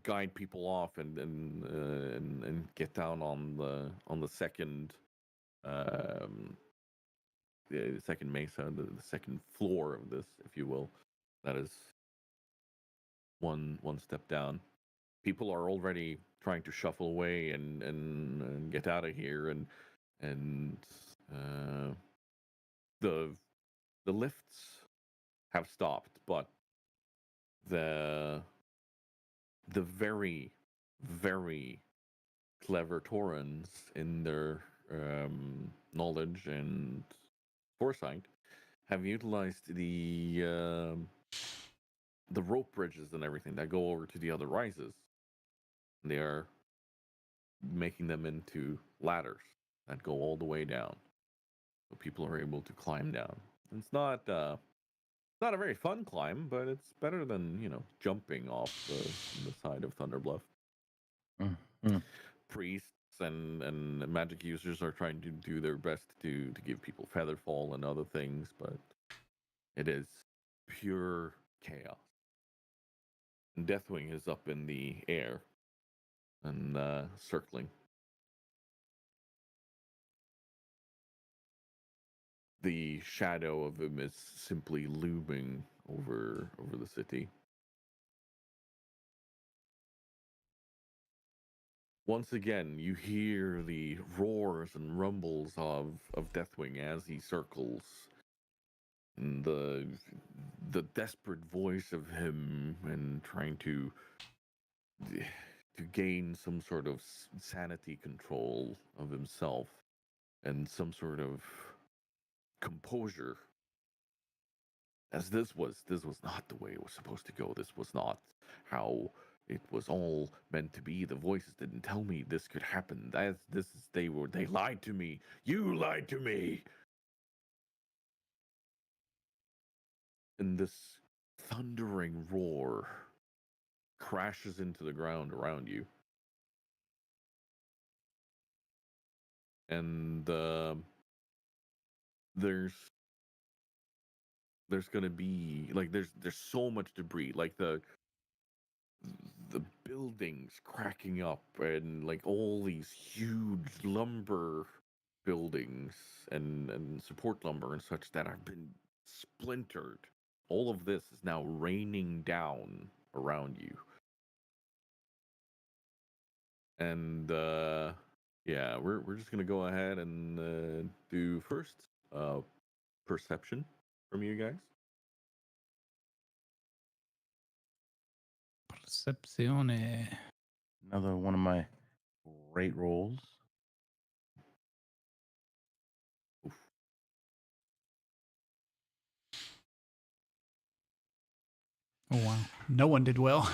guide people off and get down on the second the second mesa, the second floor of this, if you will. That is one step down. People are already trying to shuffle away and get out of here, and the lifts have stopped, but the very clever Taurans, in their knowledge and foresight, have utilized the rope bridges and everything that go over to the other rises. They are making them into ladders that go all the way down, so people are able to climb down. It's not a very fun climb, but it's better than jumping off the side of Thunder Bluff. Mm-hmm. Priests and magic users are trying to do their best to give people featherfall and other things, but it is pure chaos. And Deathwing is up in the air and circling. The shadow of him is simply looming over the city. Once again, you hear the roars and rumbles of Deathwing as he circles, and the desperate voice of him, and trying to gain some sort of sanity control of himself and some sort of composure. As this was not the way it was supposed to go. This was not how it was all meant to be. The voices didn't tell me this could happen. They lied to me. You lied to me. And this thundering roar crashes into the ground around you. And there's going to be there's so much debris, like the buildings cracking up, and like all these huge lumber buildings and support lumber and such that have been splintered. All of this is now raining down around you. And yeah, we're just gonna go ahead and do first perception from you guys. Percepzione. Another one of my great rolls. Oh wow. No one did well.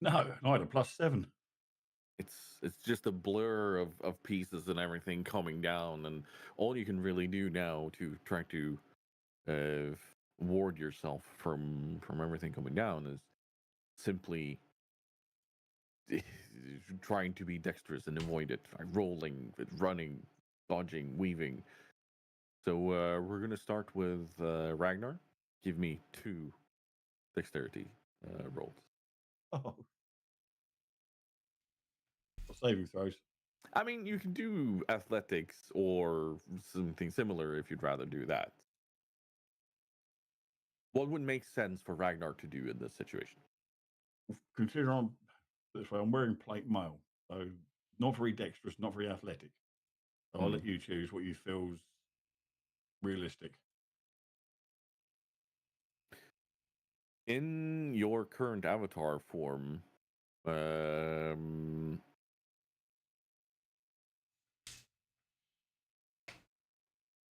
No, I had a +7. It's just a blur of pieces and everything coming down, and all you can really do now to try to ward yourself from everything coming down is simply trying to be dexterous and avoid it, like rolling, running, dodging, weaving. So we're gonna start with Ragnar. Give me 2 dexterity rolls. Oh. Saving throws. I mean, you can do athletics or something similar if you'd rather do that. What would make sense for Ragnar to do in this situation? Consider I'm wearing plate mail, so not very dexterous, not very athletic. So I'll let you choose what you feel's realistic. In your current avatar form,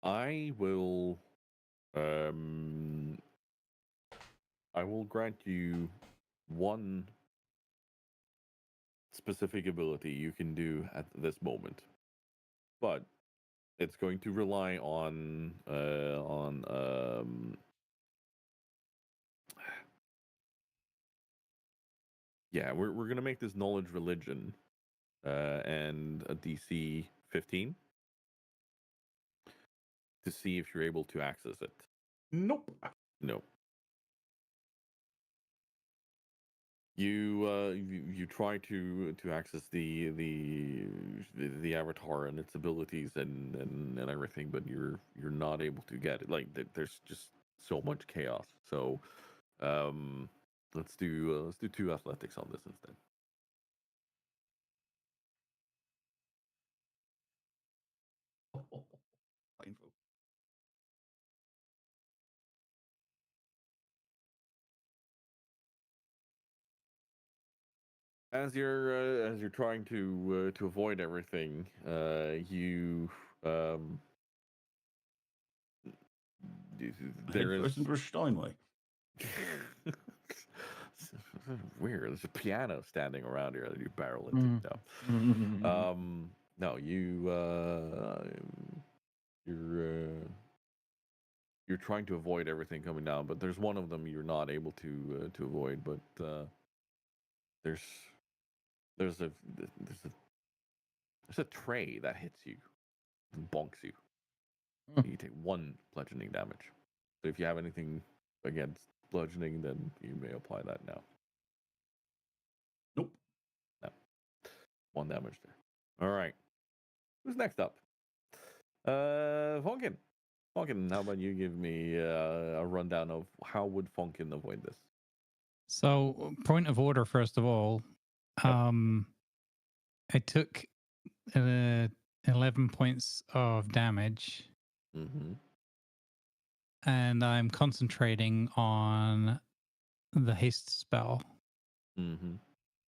I will grant you 1 specific ability you can do at this moment, but it's going to rely on yeah, we're gonna make this knowledge religion and a DC 15 to see if you're able to access it. Nope. No. You try to access the avatar and its abilities and everything, but you're not able to get it. Like there's just so much chaos. So let's do 2 athletics on this instead. Painful. As you're trying to avoid everything, you there Head is first into a Steinway. weird. There's a piano standing around here that you barrel into. No, no, you're trying to avoid everything coming down, but there's one of them you're not able to avoid. But there's a tray that hits you and bonks you. You take 1 bludgeoning damage. So if you have anything against bludgeoning, then you may apply that now. Nope. No. 1 damage there. All right. Who's next up? Funkin. Funkin, how about you give me a rundown of how would Funkin avoid this? So, point of order, first of all. I took 11 points of damage. Mm-hmm. And I'm concentrating on the haste spell. Mm-hmm.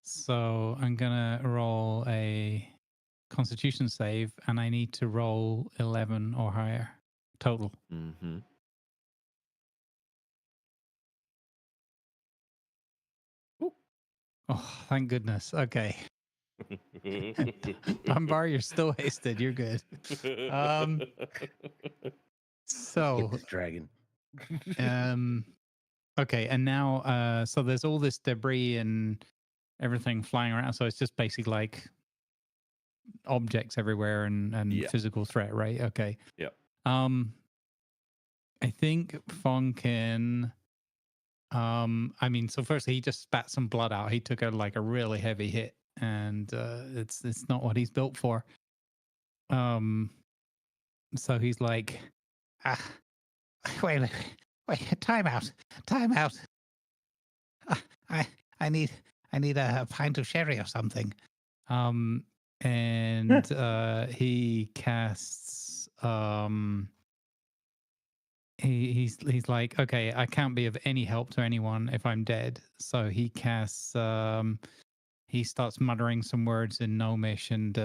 So I'm gonna roll a Constitution save, and I need to roll 11 or higher total. Mm-hmm. Oh, thank goodness. Okay. Dunbar, you're still hasted. You're good. So Get this dragon. okay, and now so there's all this debris and everything flying around, so it's just basically like objects everywhere and Yeah. physical threat, right? Okay. Yep. I think Fonkin I mean, so firstly he just spat some blood out. He took a really heavy hit, and it's not what he's built for. So he's like, wait, time out. I need a pint of sherry or something. And he casts he's like, okay, I can't be of any help to anyone if I'm dead. So he casts he starts muttering some words in Gnomish and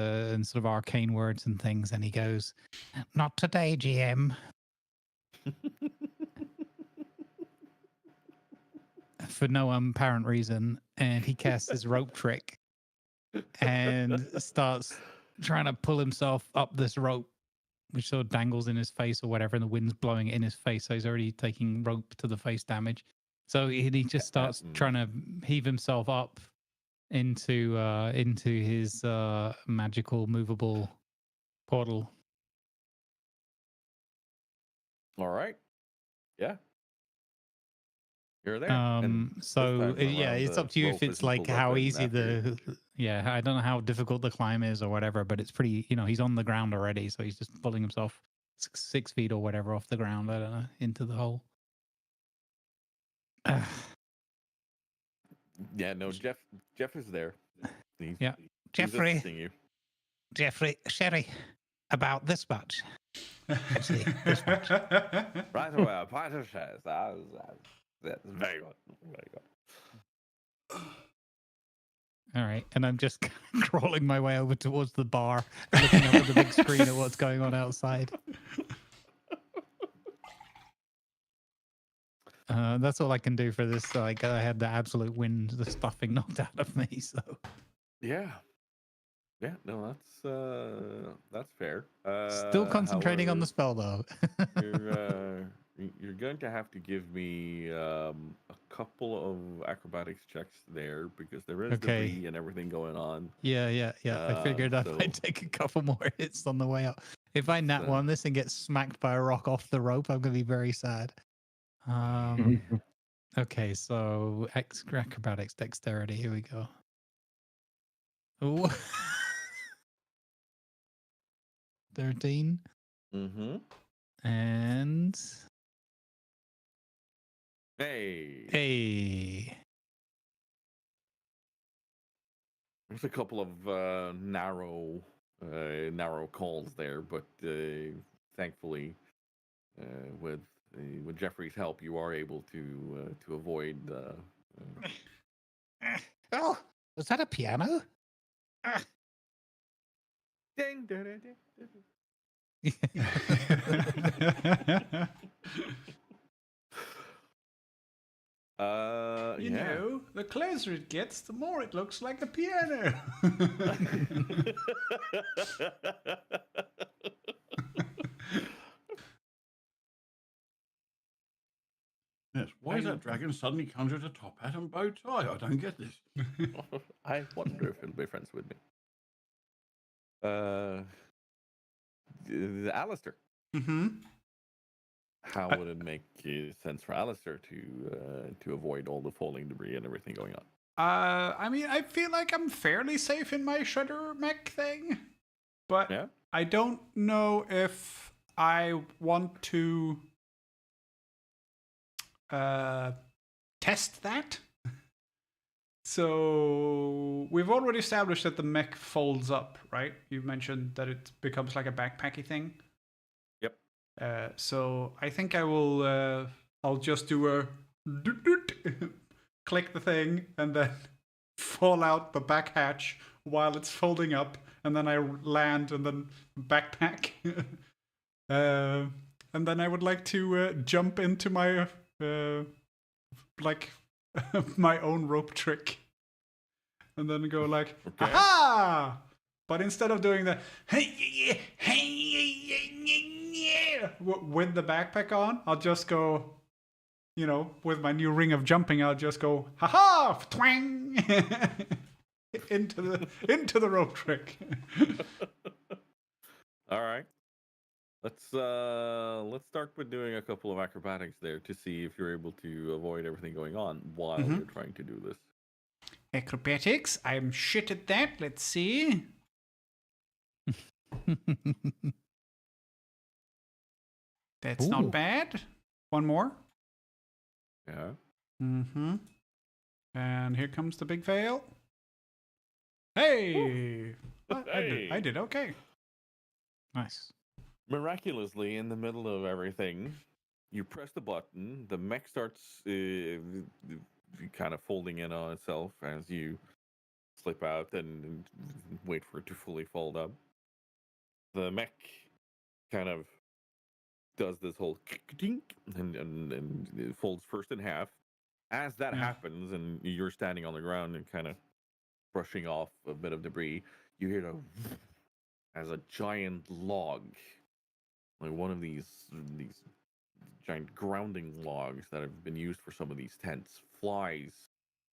sort of arcane words and things, and he goes, "Not today, GM." For no apparent reason, and he casts his rope trick and starts trying to pull himself up this rope, which sort of dangles in his face or whatever, and the wind's blowing it in his face, so he's already taking rope to the face damage. So he just starts trying to heave himself up into his magical movable portal. All right. Yeah. You're there. So yeah, it's up to you if it's like how easy I don't know how difficult the climb is or whatever, but it's pretty, he's on the ground already, so he's just pulling himself 6 feet or whatever off the ground, I don't know, into the hole. Yeah, no, Jeff is there. Yeah. Jeffrey, Sherry, about this much. Actually, this much. Right away, a pint of shares. That's very good. Very good. All right, and I'm just crawling my way over towards the bar, looking up at the big screen at what's going on outside. That's all I can do for this. Like, I had the absolute wind, the stuffing knocked out of me. So yeah, no, that's fair. Still concentrating on the spell though. You're going to have to give me a couple of acrobatics checks there because there is debris and everything going on. Yeah. I figured I might take a couple more hits on the way up. If I nat one this and get smacked by a rock off the rope, I'm going to be very sad. Okay, so acrobatics, dexterity. Here we go. Ooh. 13 Mm-hmm. and Hey. There's a couple of narrow calls there, but thankfully, with Jeffrey's help, you are able to avoid. Oh, was that a piano? Ding, ding, ding, ding, ding. You Yeah. know, the closer it gets, the more it looks like a piano. Yes. Why is that dragon suddenly conjured a top hat and bow tie? I don't get this. I wonder if he'll be friends with me. Alistair. Mm-hmm. How would it make sense for Alistair to avoid all the falling debris and everything going on? I mean, I feel like I'm fairly safe in my shredder mech thing, but Yeah. I don't know if I want to test that. So we've already established that the mech folds up, right? You mentioned that it becomes like a backpacky thing. Yep. So I think I will. I'll just do a doot doot, click the thing, and then fall out the back hatch while it's folding up, and then I land and then backpack. And then I would like to jump into my like my own rope trick, and then go like, Okay. aha! But instead of doing the with the backpack on, I'll just go, you know, with my new ring of jumping, I'll just go, ha, twang, into the rope trick. All right. Let's start with doing a couple of acrobatics there to see if you're able to avoid everything going on while you're trying to do this. Acrobatics, I'm shit at that. Let's see. That's not Ooh. bad. One more. Yeah. Mm-hmm. And here comes the big fail. Hey! Well, I did okay. Nice. Miraculously, in the middle of everything, you press the button. The mech starts kind of folding in on itself as you slip out and wait for it to fully fold up. The mech kind of does this whole tink and it folds first in half. As that happens, and you're standing on the ground and kind of brushing off a bit of debris, you hear as a giant log, like one of these giant grounding logs that have been used for some of these tents, flies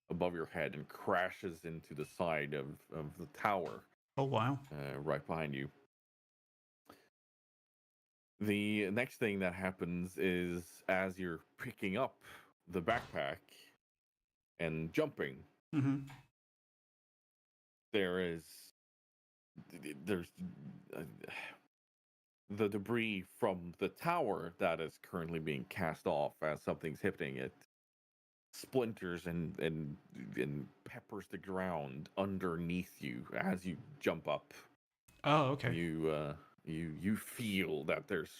above your head and crashes into the side of the tower. Oh, wow. Right behind you. The next thing that happens is as you're picking up the backpack and jumping, there's the debris from the tower that is currently being cast off as something's hitting it splinters and peppers the ground underneath you as you jump up. Oh, okay. You feel that there's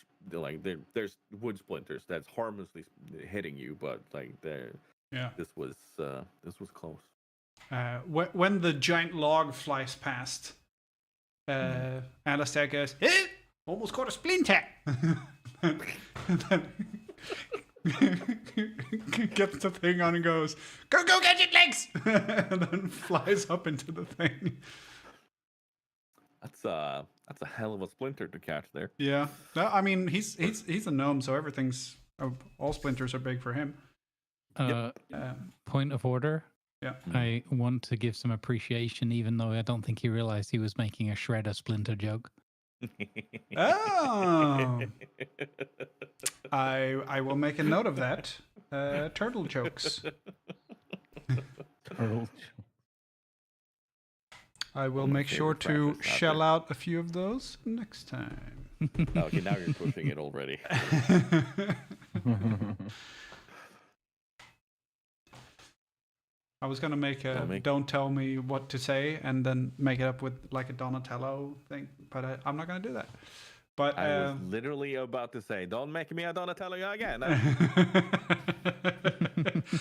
wood splinters that's harmlessly hitting you, but like this was close. When the giant log flies past, Alistair goes, "Eh, almost caught a splinter." And then gets the thing on and goes, "Go, gadget legs!" And then flies up into the thing. That's a hell of a splinter to catch there. Yeah, no, I mean he's a gnome, so all splinters are big for him. Point of order. Yeah, I want to give some appreciation, even though I don't think he realized he was making a shredder splinter joke. Oh, I will make a note of that. Turtle jokes. Turtle. I will my make sure favorite to franchise out shell there. out a few of those next time. Okay, now you're pushing it already. I was gonna make a Tell me. "Don't tell me what to say" and then make it up with like a Donatello thing, but I'm not gonna do that. But I was literally about to say, don't make me a Donatello again.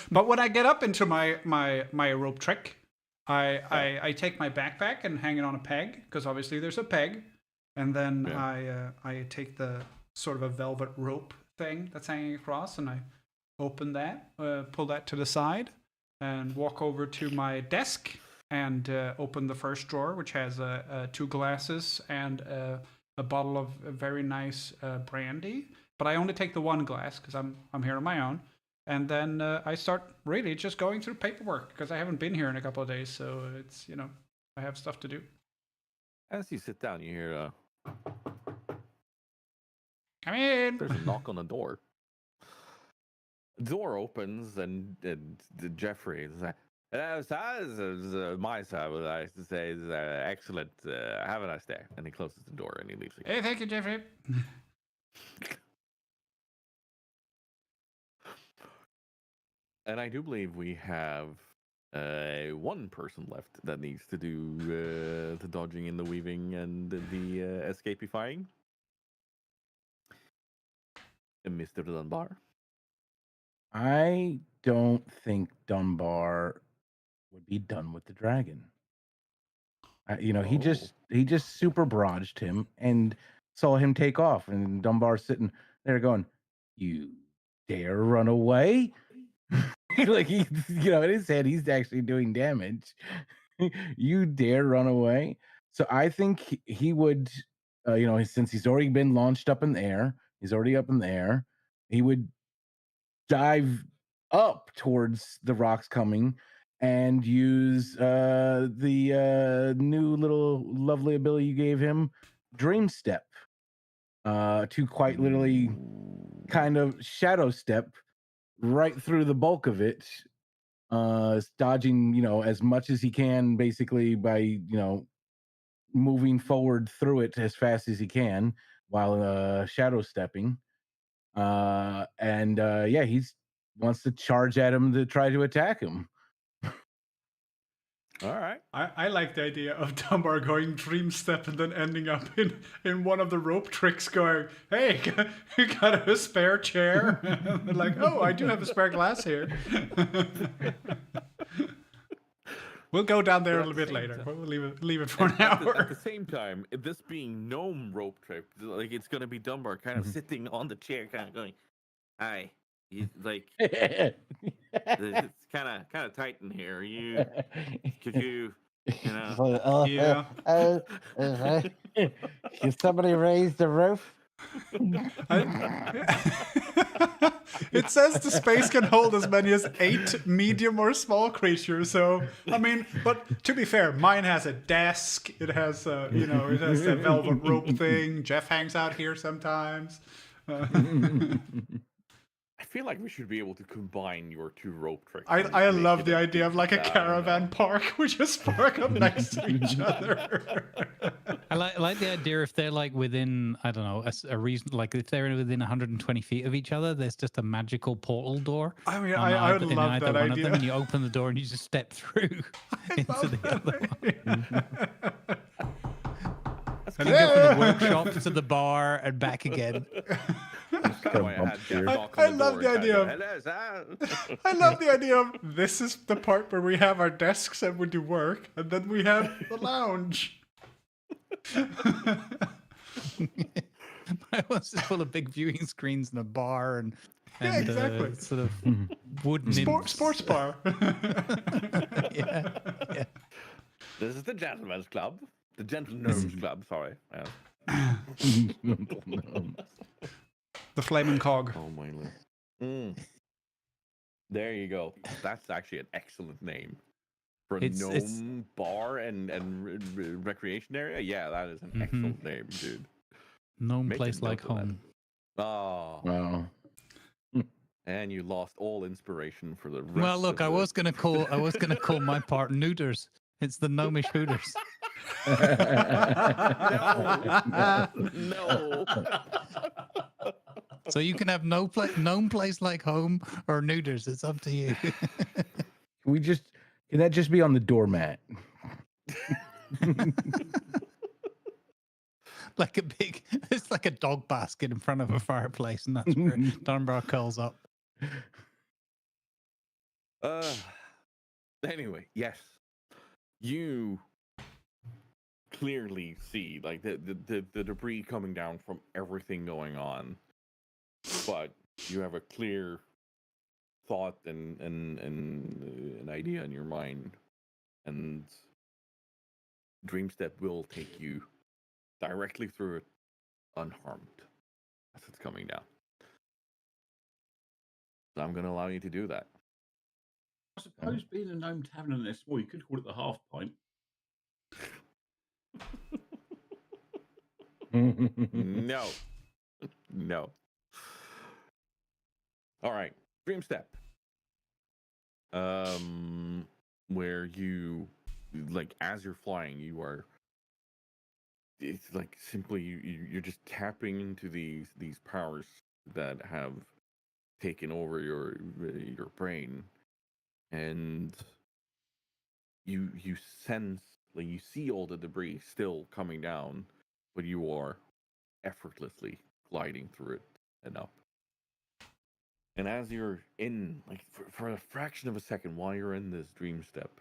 but when I get up into my rope trick, I take my backpack and hang it on a peg, because obviously there's a peg, and then I take the sort of a velvet rope thing that's hanging across, and I open that, pull that to the side, and walk over to my desk and open the first drawer, which has 2 glasses and a bottle of very nice brandy. But I only take the 1 glass because I'm here on my own. And then I start really just going through paperwork, because I haven't been here in a couple of days. So it's, I have stuff to do. As you sit down, you hear Come in. there's a knock on the door. Door opens and Jeffrey is like, my side, what I to say is excellent. Have a nice day. And he closes the door and he leaves again. Hey, thank you, Jeffrey. And I do believe we have 1 person left that needs to do the dodging and the weaving and the escapifying. Mr. Dunbar. I don't think Dunbar would be done with the dragon. He just super barraged him and saw him take off, and Dunbar sitting there going, "You dare run away?" Like he, in his head, he's actually doing damage. You dare run away? So I think he would, since he's already been launched up in the air, he's already up in the air. He would dive up towards the rocks coming and use the new little lovely ability you gave him, Dream Step, to quite literally kind of shadow step right through the bulk of it, dodging, as much as he can, basically by, moving forward through it as fast as he can while shadow stepping. He's wants to charge at him to try to attack him. All right. I like the idea of Dunbar going Dream Step and then ending up in one of the rope tricks going, "Hey, you got a spare chair?" And like, "Oh, I do have a spare glass here." We'll go down there a little bit later. We'll leave it for an hour. At the same time, this being gnome rope trick, like it's going to be Dunbar kind of sitting on the chair, kind of going, "Hi, like it's kind of tight in here. Could you Yeah. Can somebody raise the roof?" It says the space can hold as many as 8 medium or small creatures. So, I mean, but to be fair, mine has a desk. It has, it has that velvet rope thing. Jeff hangs out here sometimes. I feel like we should be able to combine your 2 rope tricks. I love the idea of like a caravan park. We just park up next to each other. I like the idea if they're like within, I don't know, a reason, like if they're within 120 feet of each other, there's just a magical portal door. I mean, I would love that one idea. of them, and you open the door and you just step through into the other one. And you go from the workshop to the bar and back again. I love the idea of I love the idea of this is the part where we have our desks and we do work, and then we have the lounge. My house is full of big viewing screens and a bar and exactly. Sort of wood Sports bar. yeah. This is the gentleman's club. The gentleman's club, sorry. The Flaming Cog. Oh my lord. There you go. That's actually an excellent name. For a gnome bar and recreation area? Yeah, that is an excellent name, dude. Gnome place like home. Oh. Wow. And you lost all inspiration for the rest. Well, look, of I was gonna call my part Neuters. It's the gnomish Hooters. No. So you can have gnome place like home or Neuters. It's up to you. Can that just be on the doormat? Like it's like a dog basket in front of a fireplace, and that's where Dunbar curls up. Anyway, yes, you clearly see like the debris coming down from everything going on, but you have a clear thought and an idea in your mind, and Dreamstep will take you directly through it unharmed as it's coming down. So I'm going to allow you to do that. I suppose being a gnome tavern and this small, you could call it the half pint. No. No. All right. Dream step. Where you like as you're flying, it's like simply you're just tapping into these powers that have taken over your brain, and you sense, like, you see all the debris still coming down, but you are effortlessly gliding through it and up. And as you're in, like, for a fraction of a second while you're in this dream step,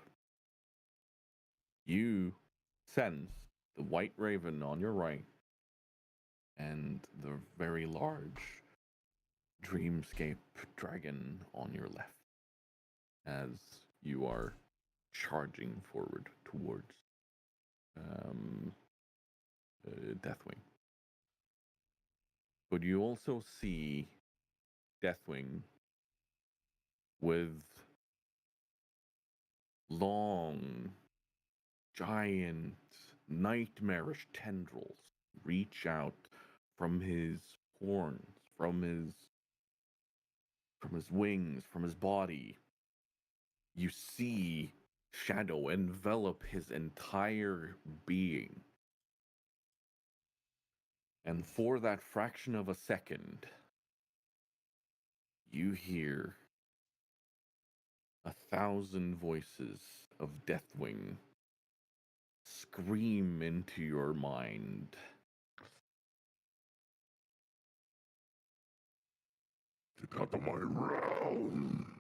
you sense the white raven on your right and the very large dreamscape dragon on your left as you are charging forward towards Deathwing. But you also see Deathwing with long, giant, nightmarish tendrils reach out from his horns, from his wings, from his body. You see shadow envelop his entire being. And for that fraction of a second, you hear 1,000 voices of Deathwing scream into your mind. Get out of my realm!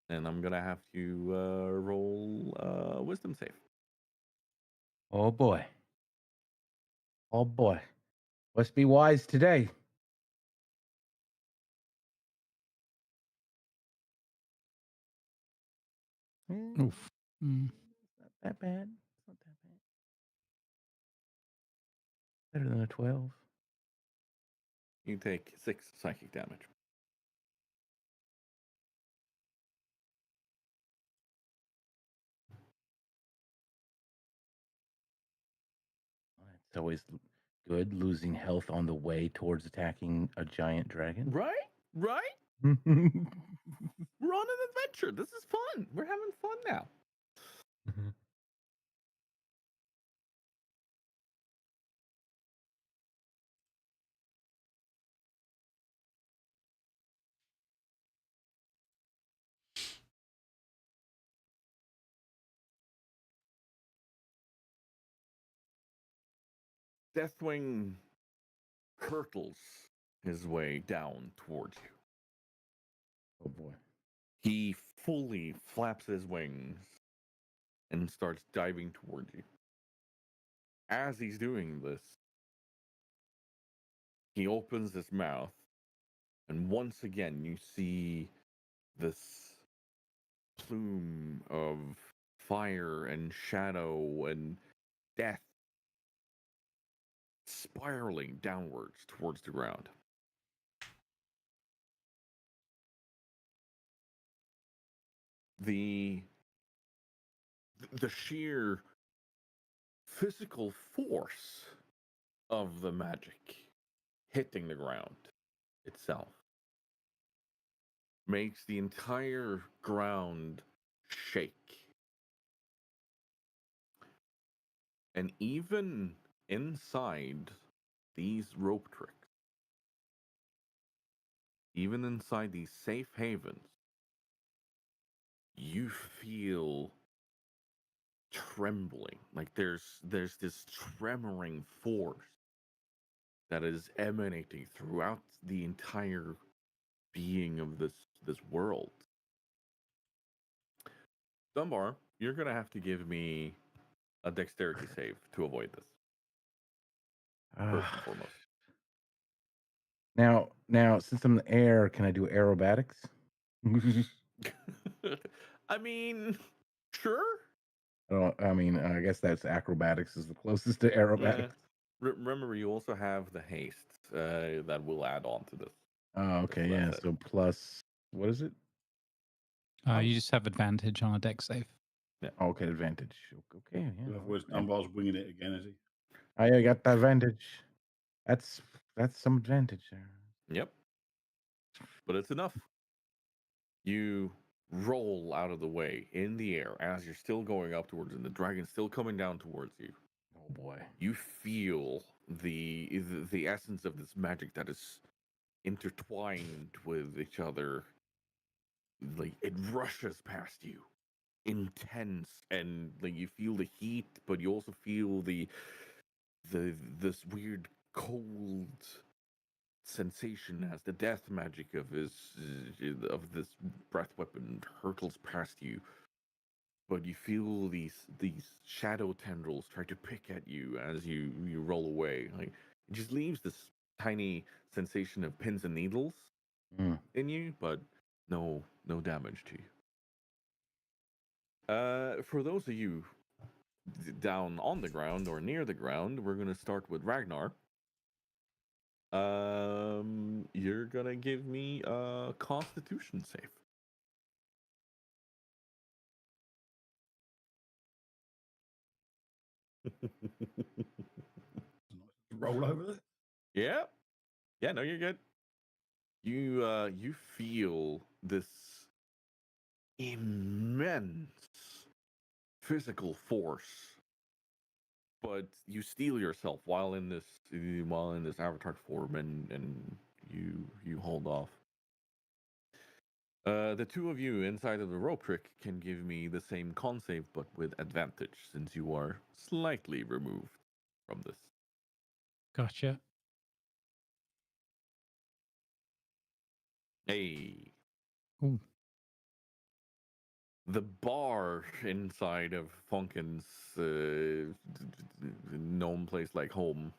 And I'm gonna have to roll a wisdom save. Oh boy. Oh boy. Must be wise today. Oof. Mm. Not that bad. Not that bad. Better than a 12. You take 6 psychic damage. It's always good losing health on the way towards attacking a giant dragon. Right? We're on an adventure. This is fun. We're having fun now. Deathwing hurtles his way down towards you. Oh boy. He fully flaps his wings and starts diving towards you. As he's doing this, he opens his mouth, and once again you see this plume of fire and shadow and death spiraling downwards towards the ground. The sheer physical force of the magic hitting the ground itself makes the entire ground shake. And even inside these rope tricks, even inside these safe havens, you feel trembling. Like there's this tremoring force that is emanating throughout the entire being of this world. Dunbar, you're gonna have to give me a dexterity save to avoid this. First and foremost. Now, since I'm in the air, can I do aerobatics? I mean, sure. I guess that's acrobatics is the closest to aerobatics. Remember, you also have the haste that will add on to this. Oh, okay, yeah. So plus, what is it? You just have advantage on a dex save. Yeah. Oh, okay, advantage. Okay, yeah. Otherwise, Dunbar's winging it again, is he? I got the advantage. That's some advantage there. Yep. But it's enough. You roll out of the way in the air as you're still going up towards it, and the dragon's still coming down towards you. Oh boy. You feel the essence of this magic that is intertwined with each other. Like it rushes past you, intense, and like you feel the heat, but you also feel this weird cold sensation as the death magic of this breath weapon hurtles past you. But you feel these shadow tendrils try to pick at you as you roll away. Like it just leaves this tiny sensation of pins and needles in you, but no damage to you. For those of you down on the ground or near the ground, we're gonna start with Ragnar. You're gonna give me a Constitution save. Roll over there. Yeah, no, you're good. You feel this immense physical force, but you steel yourself while in this avatar form, and you hold off. The two of you inside of the rope trick can give me the same con save, but with advantage, since you are slightly removed from this. Gotcha. Hey. Ooh. The bar inside of Funkin's gnome place, like home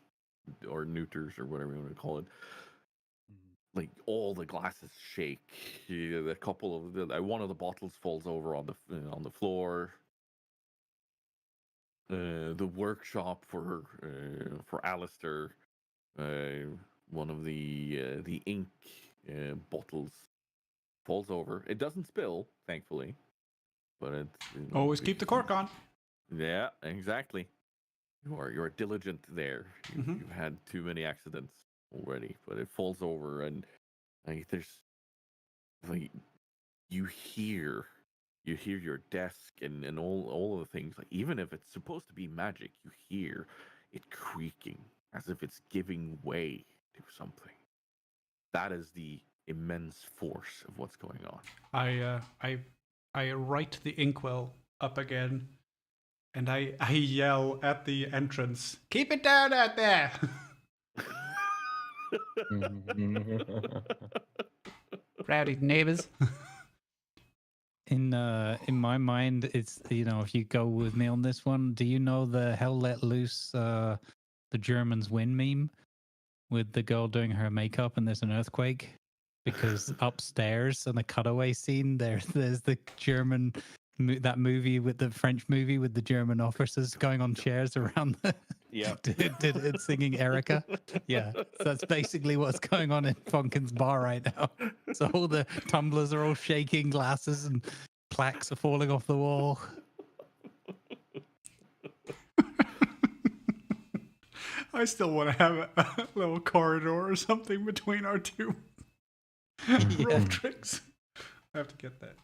or neuters or whatever you want to call it, like all the glasses shake. A couple of one of the bottles falls over on the floor. The workshop for Alistair, one of the ink bottles falls over. It doesn't spill, thankfully, but it's Always keep the cork on. Yeah, exactly. You're diligent there. You've had too many accidents already, but it falls over, and like there's like you hear your desk and all of the things. Like even if it's supposed to be magic, you hear it creaking as if it's giving way to something. That is the immense force of what's going on. I right the inkwell up again, and I yell at the entrance, "Keep it down out there!" Rowdy neighbors. In my mind, it's, if you go with me on this one, do you know the Hell Let Loose, the Germans win meme with the girl doing her makeup and there's an earthquake? Because upstairs in the cutaway scene, there's the German, that movie with the French movie with the German officers going on chairs around the did singing Erica. Yeah, so that's basically what's going on in Funkin's bar right now. So all the tumblers are all shaking, glasses and plaques are falling off the wall. I still want to have a little corridor or something between our two rope tricks. I have to get that.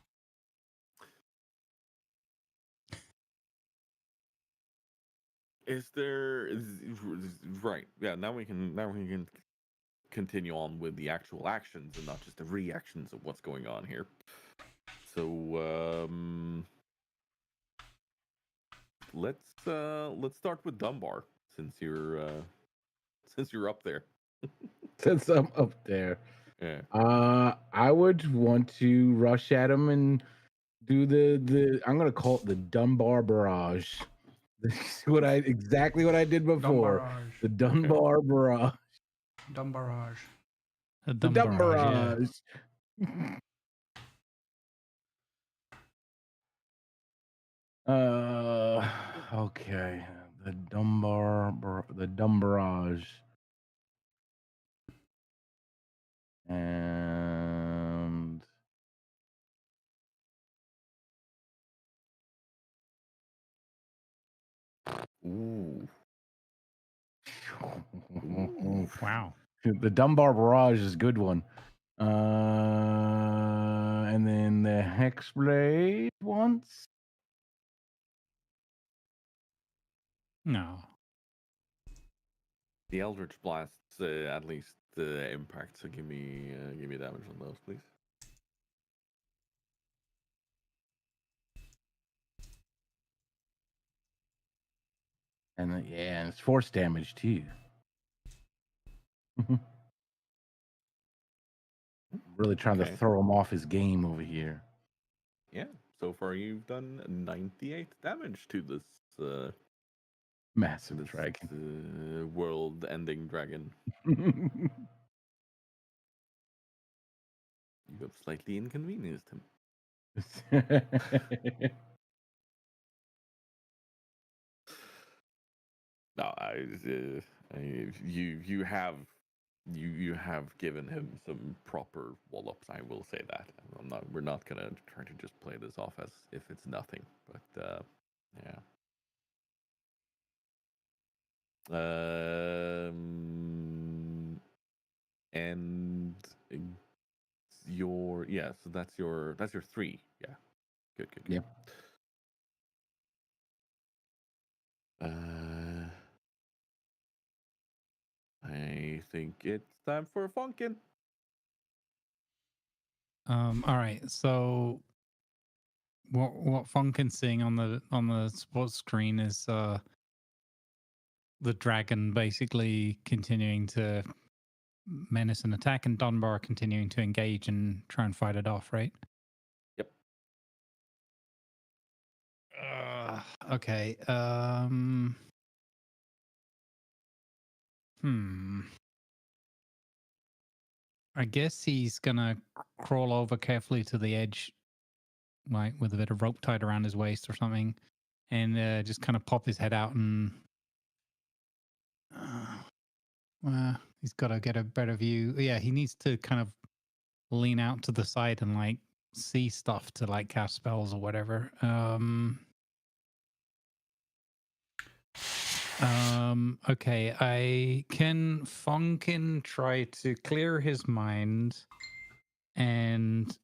Right? Yeah. Now we can continue on with the actual actions and not just the reactions of what's going on here. So let's start with Dunbar since you're up there. Since I'm up there, Yeah. I would want to rush at him and do the. I'm gonna call it the Dunbar barrage. This is exactly what I did before. Dumbarrage. The Dunbar barrage. Dumbarrage. A The dumb barrage, Dumbarrage. Okay. The Dumbarrage. And Ooh. Wow. the Dunbar barrage is a good one. And then the Hexblade once. No. The Eldritch Blasts at least impact. So give me damage on those, please. And and it's force damage too. Really trying to throw him off his game over here. Yeah. So far, you've done 98 damage to this massive dragon, world-ending dragon. You have slightly inconvenienced him. No, you have given him some proper wallops. I will say that. We're not gonna try to just play this off as if it's nothing. But yeah. And so that's your 3. Yeah. Good. Yep. I think it's time for Funkin'. All right. So what Funkin's seeing on the sports screen is the dragon basically continuing to menace and attack, and Dunbar continuing to engage and try and fight it off, right? Yep. Okay. I guess he's gonna crawl over carefully to the edge, like with a bit of rope tied around his waist or something, and just kind of pop his head out and. He's got to get a better view. Yeah, he needs to kind of lean out to the side and like see stuff to like cast spells or whatever. Okay, Funkin try to clear his mind and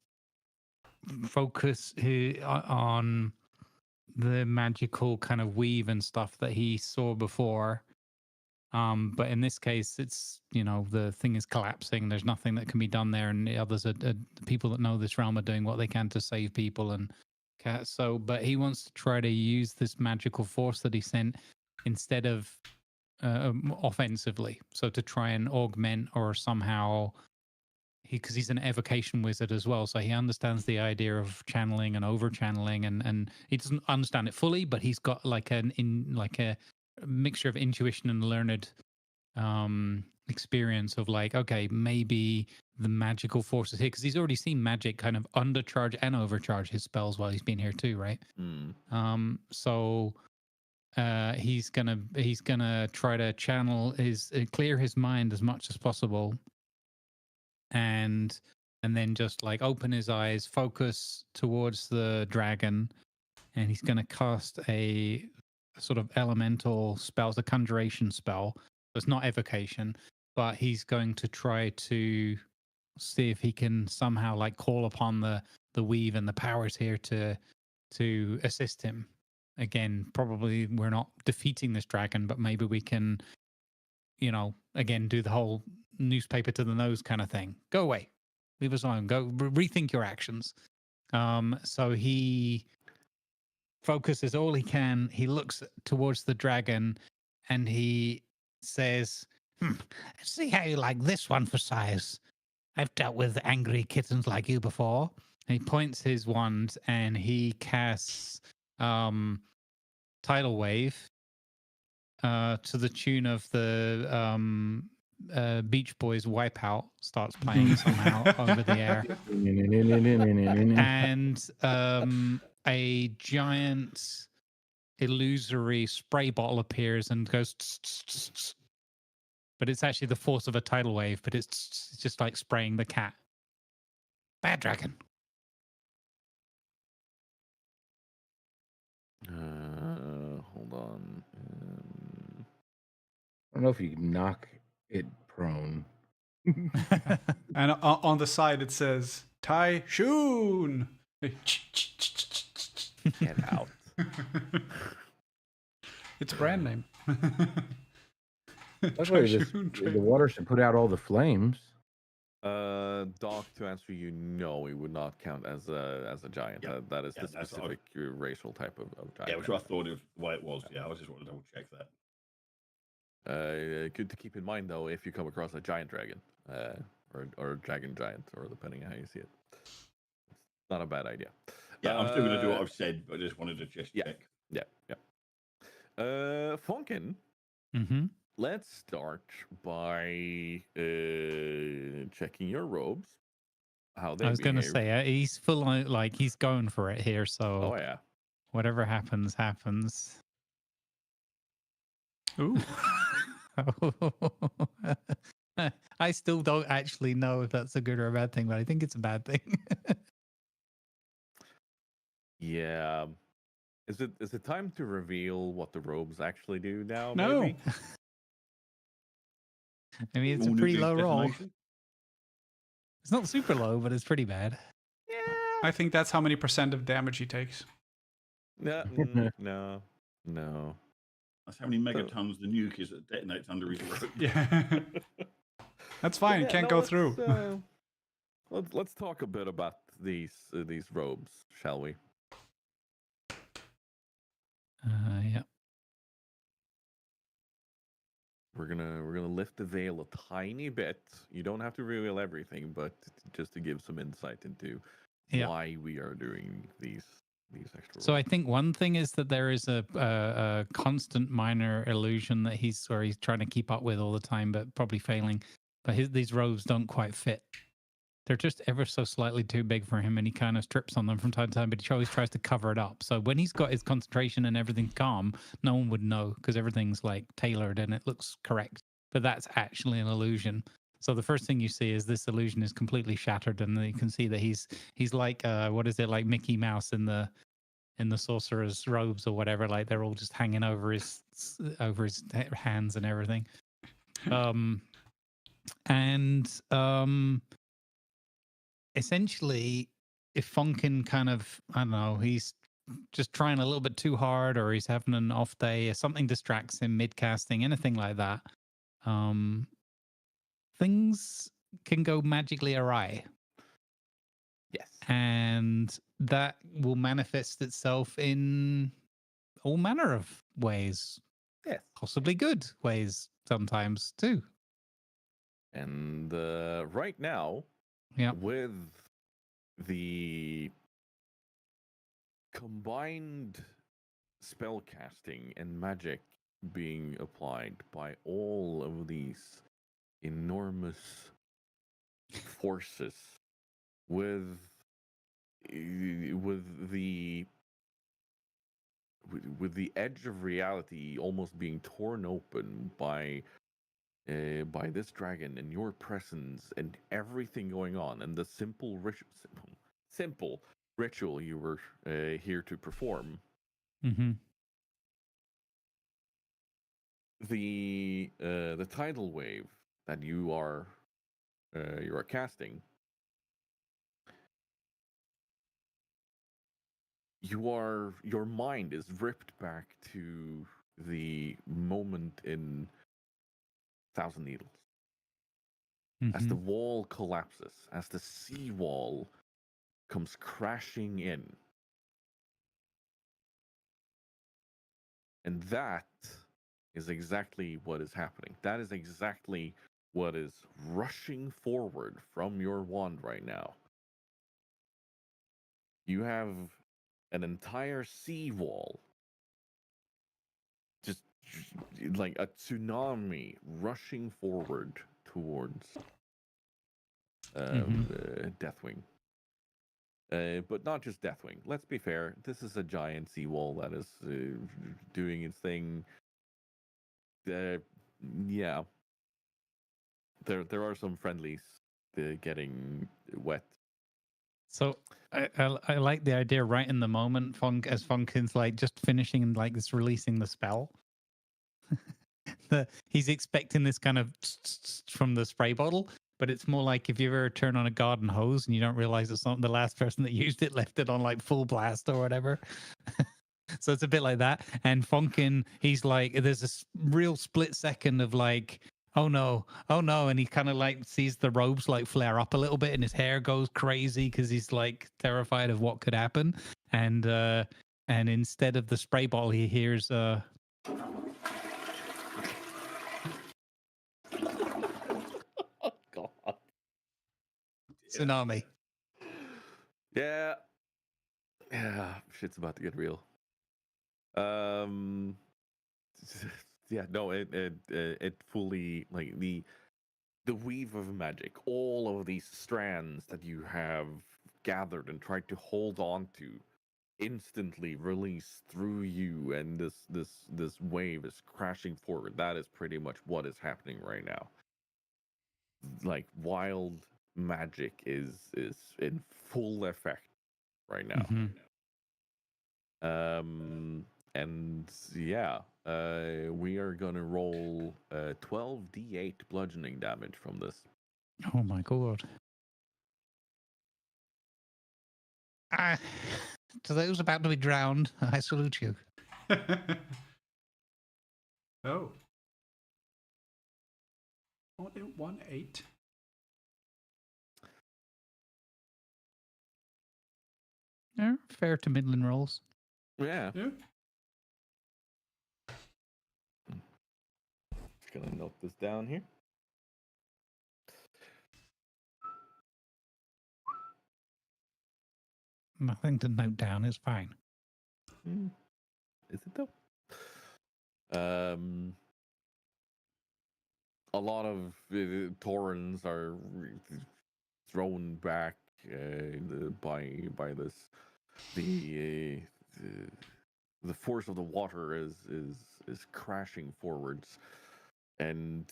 focus on the magical kind of weave and stuff that he saw before. But in this case, it's, the thing is collapsing. There's nothing that can be done there, and the others the people that know this realm are doing what they can to save people. And but he wants to try to use this magical force that he sent instead of offensively. So to try and augment or somehow, because he's an evocation wizard as well, so he understands the idea of channeling and over channeling, and he doesn't understand it fully, but he's got like a mixture of intuition and learned experience of like, okay, maybe the magical forces here, because he's already seen magic kind of undercharge and overcharge his spells while he's been here too, right? So he's gonna try to channel clear his mind as much as possible, and then just like open his eyes, focus towards the dragon, and he's gonna cast a sort of elemental spell, a conjuration spell. it's not evocation, but he's going to try to see if he can somehow like call upon the weave and the powers here to assist him. Again, probably we're not defeating this dragon, but maybe we can, again, do the whole newspaper to the nose kind of thing. Go away, leave us alone. Go rethink your actions. So he focuses all he can. He looks towards the dragon, and he says, "See how you like this one for size. I've dealt with angry kittens like you before." And he points his wand, and he casts tidal wave to the tune of the Beach Boys Wipeout starts playing somehow over the air. And a giant illusory spray bottle appears and goes tss, tss, tss, tss. But it's actually the force of a tidal wave, but it's just like spraying the cat. Bad dragon. Hold on. I don't know if you can knock it prone. And on the side it says Tai Shun. Get out. It's a brand name. Luckily, the water should put out all the flames. Doc, to answer you, no, it would not count as a giant. Yeah. That is Yeah, the that's what specific racial type of giant. Yeah, which I thought it was the way it was. Yeah, I was just wanting to double check that. Good to keep in mind, though, if you come across a giant dragon, or a dragon giant, or depending on how you see it, it's not a bad idea. Yeah, I'm still going to do what I've said, but I just wanted to just check. Yeah. Funkin, Mm-hmm. let's start by checking your robes. How they I was going to behave. say, he's full on, like he's going for it here. So Oh yeah. whatever happens, happens. Ooh. I still don't actually know if that's a good or a bad thing, but I think it's a bad thing. Yeah. Is it time to reveal what the robes actually do now? No. Maybe? I mean, it's All a pretty nuclear low roll. detonation? It's not super low, but it's pretty bad. I think that's how many % of damage he takes. No. No. That's how many megatons the nuke is that detonates under his rope. Yeah. That's fine. Yeah, It can't no, go let's, through. Let's talk a bit about these robes, shall we? Yeah. We're gonna lift the veil a tiny bit. You don't have to reveal everything, but just to give some insight into why we are doing these extra. So I think one thing is that there is a constant minor illusion that he's trying to keep up with all the time, but probably failing. But these robes don't quite fit. They're just ever so slightly too big for him, and he kind of strips on them from time to time, but he always tries to cover it up. So when he's got his concentration and everything's calm, no one would know because everything's like tailored and it looks correct. But that's actually an illusion. So the first thing you see is this illusion is completely shattered, and you can see that he's like what is it, like Mickey Mouse in the sorcerer's robes or whatever. Like they're all just hanging over his hands and everything. Essentially, if Funkin kind of, I don't know, he's just trying a little bit too hard, or he's having an off day, or something distracts him mid casting, anything like that, things can go magically awry. Yes. And that will manifest itself in all manner of ways. Yes. Possibly good ways sometimes too. And right now, with the combined spell casting and magic being applied by all of these enormous forces, with the edge of reality almost being torn open by this dragon and your presence and everything going on, and the simple ritual you were here to perform. Mm-hmm. the tidal wave that you are casting, your mind is ripped back to the moment in Thousand Needles. As the wall collapses, as the seawall comes crashing in. And that is exactly what is happening. That is exactly what is rushing forward from your wand right now. You have an entire seawall, just like a tsunami rushing forward towards Deathwing. But not just Deathwing. Let's be fair. This is a giant seawall that is doing its thing. Yeah. There are some friendlies getting wet. So I like the idea right in the moment, Funkin's like just finishing and like this releasing the spell. He's expecting this kind of from the spray bottle, but it's more like if you ever turn on a garden hose and you don't realize it's not the last person that used it left it on like full blast or whatever. So it's a bit like that. And Funkin, he's like, there's this real split second of like, oh no, and he kind of like sees the robes like flare up a little bit and his hair goes crazy because he's like terrified of what could happen. And instead of the spray bottle, he hears God. Tsunami. Yeah. Shit's about to get real. Yeah, no, it fully, like, the weave of magic, all of these strands that you have gathered and tried to hold on to, instantly release through you, and this wave is crashing forward. That is pretty much what is happening right now. Like, wild magic is in full effect right now. And yeah, we are gonna roll 12d8 bludgeoning damage from this. Oh my god. To those about to be drowned, I salute you. Oh. Only 1-8. Yeah, fair to middling rolls. Yeah. Yeah. Just gonna note this down here. Nothing to note down, it's fine. Is it though? A lot of Taurens are thrown back by this. The force of the water is crashing forwards, and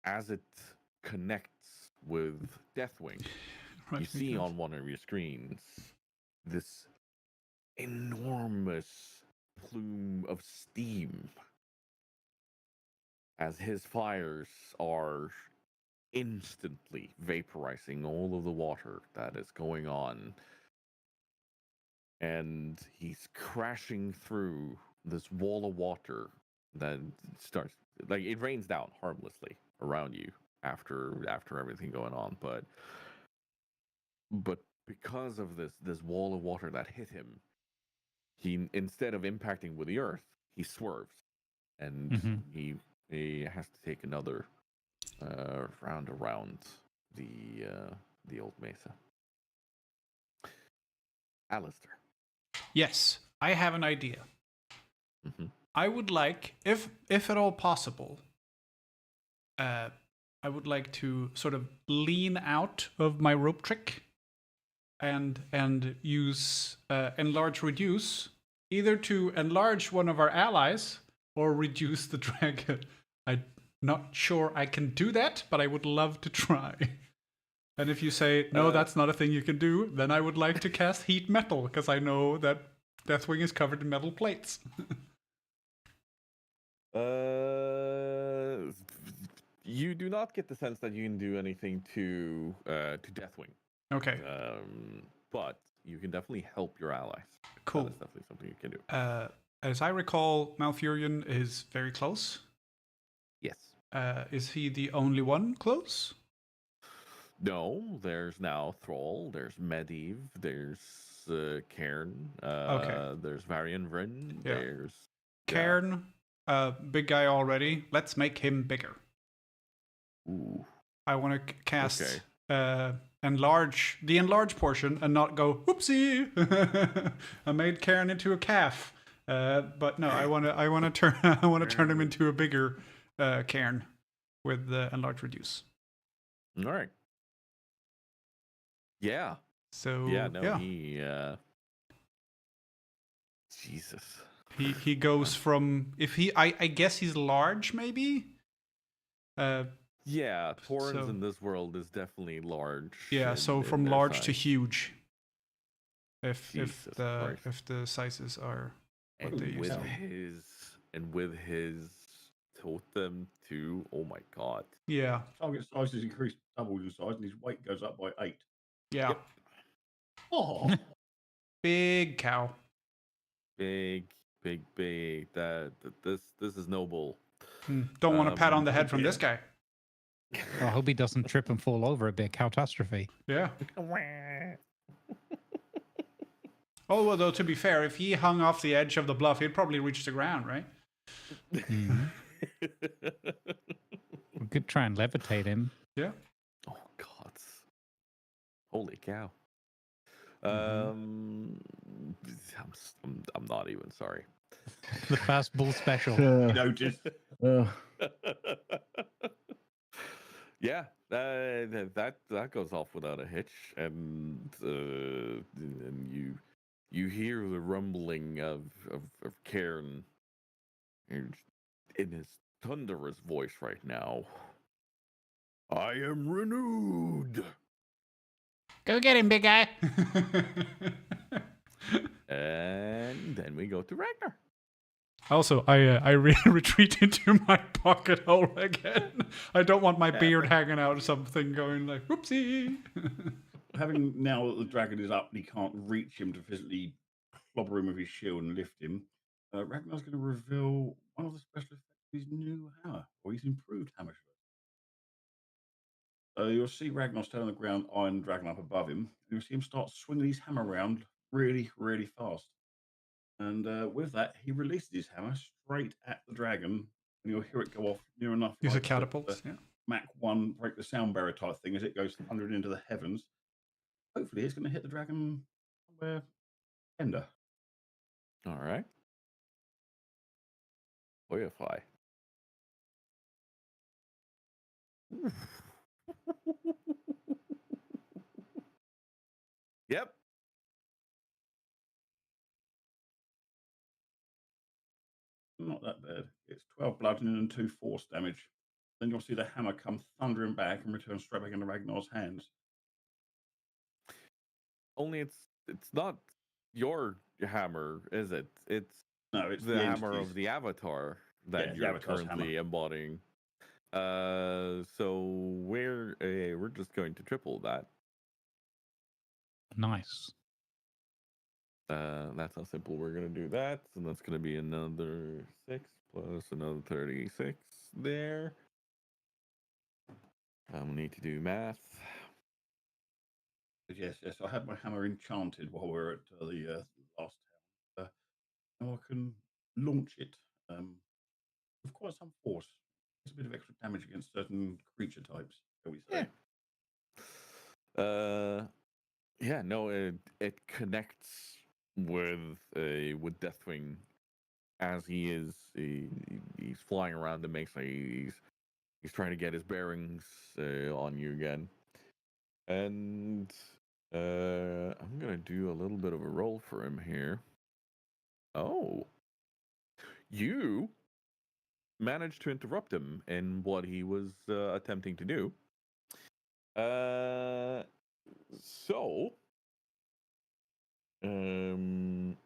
as it connects with Deathwing, Right, you see on one of your screens this enormous plume of steam as his fires are instantly vaporizing all of the water that is going on. And he's crashing through this wall of water that starts, like, it rains down harmlessly around you after everything going on, but because of this wall of water that hit him, he, instead of impacting with the earth, he swerves, and he has to take another round around the old mesa. Alistair. Yes, I have an idea. I would like, if at all possible, I would like to sort of lean out of my rope trick and use enlarge reduce, either to enlarge one of our allies or reduce the dragon. I'm not sure I can do that, but I would love to try. And if you say, no, that's not a thing you can do, then I would like to cast Heat Metal, because I know that Deathwing is covered in metal plates. You do not get the sense that you can do anything to Deathwing. Okay, But you can definitely help your allies. cool. That is definitely something you can do. As I recall, Malfurion is very close. Yes. Is he the only one close? No, there's now Thrall, there's Medivh, there's Cairn, Okay. there's Varian Vryn, Yeah. there's Cairn, big guy already. Let's make him bigger. Ooh. I want to cast Okay. the enlarge portion and not go whoopsie. I made Cairn into a calf. But no, I want to turn him into a bigger Cairn with the enlarge reduce. All right. Yeah. So he Jesus. He goes from I guess he's large maybe. Yeah, Torrens so- in this world is definitely large. Yeah, so from their large to size. huge. If Jesus Christ. the sizes are what And they used with to. his totem too. Oh my god. Yeah, Target size is increased double in size, and his weight goes up by 8. yeah. Yep. Oh, Big cow. Big. This is noble. Don't want to pat on the head from yeah. this guy. I hope he doesn't trip and fall over a big catastrophe. Yeah. Although, though, to be fair, if he hung off the edge of the bluff, he'd probably reach the ground, right? Mhm. We could try and levitate him. Yeah. Oh god. Holy cow. Mm-hmm. I'm not even sorry. The fast bull special. notice. Yeah, that goes off without a hitch, and you hear the rumbling of Cairn in his thunderous voice right now. I am renewed. Go get him, big guy. And then we go to Ragnar. Also, I retreat into my pocket hole again. I don't want my beard hanging out or something going like, whoopsie. Having now that the dragon is up and he can't reach him to physically clobber him with his shield and lift him, Ragnar's going to reveal one of the special effects of his new hammer, or his improved hammer. You'll see Ragnar stand on the ground, eyeing the dragon up above him, and you'll see him start swinging his hammer around really, really fast. And with that, he releases his hammer straight at the dragon, and you'll hear it go off near enough. Use a like catapult. Yeah. Mach 1 break the sound barrier type thing as it goes thundering into the heavens. Hopefully, it's going to hit the dragon somewhere tender. All right. Boyify. Yep. Not that bad. It's 12 bludgeoning and 2 force damage. Then you'll see the hammer come thundering back and return straight back into Ragnar's hands. Only it's not your hammer, is it? It's No, it's the the hammer entity's. of the avatar that Yeah, the you're avatar's currently embodying. So we're just going to triple that. Nice. That's how simple we're gonna do that. So that's gonna be another 6 plus another 36 there. I will need to do math. Yes. I had my hammer enchanted while we were at the last town. Now I can launch it with quite some force. It's a bit of extra damage against certain creature types, shall we say. Yeah. No, it connects with Deathwing as he's flying around and makes like he's trying to get his bearings on you again. And I'm gonna do a little bit of a roll for him here. Oh, you managed to interrupt him in what he was attempting to do. So, you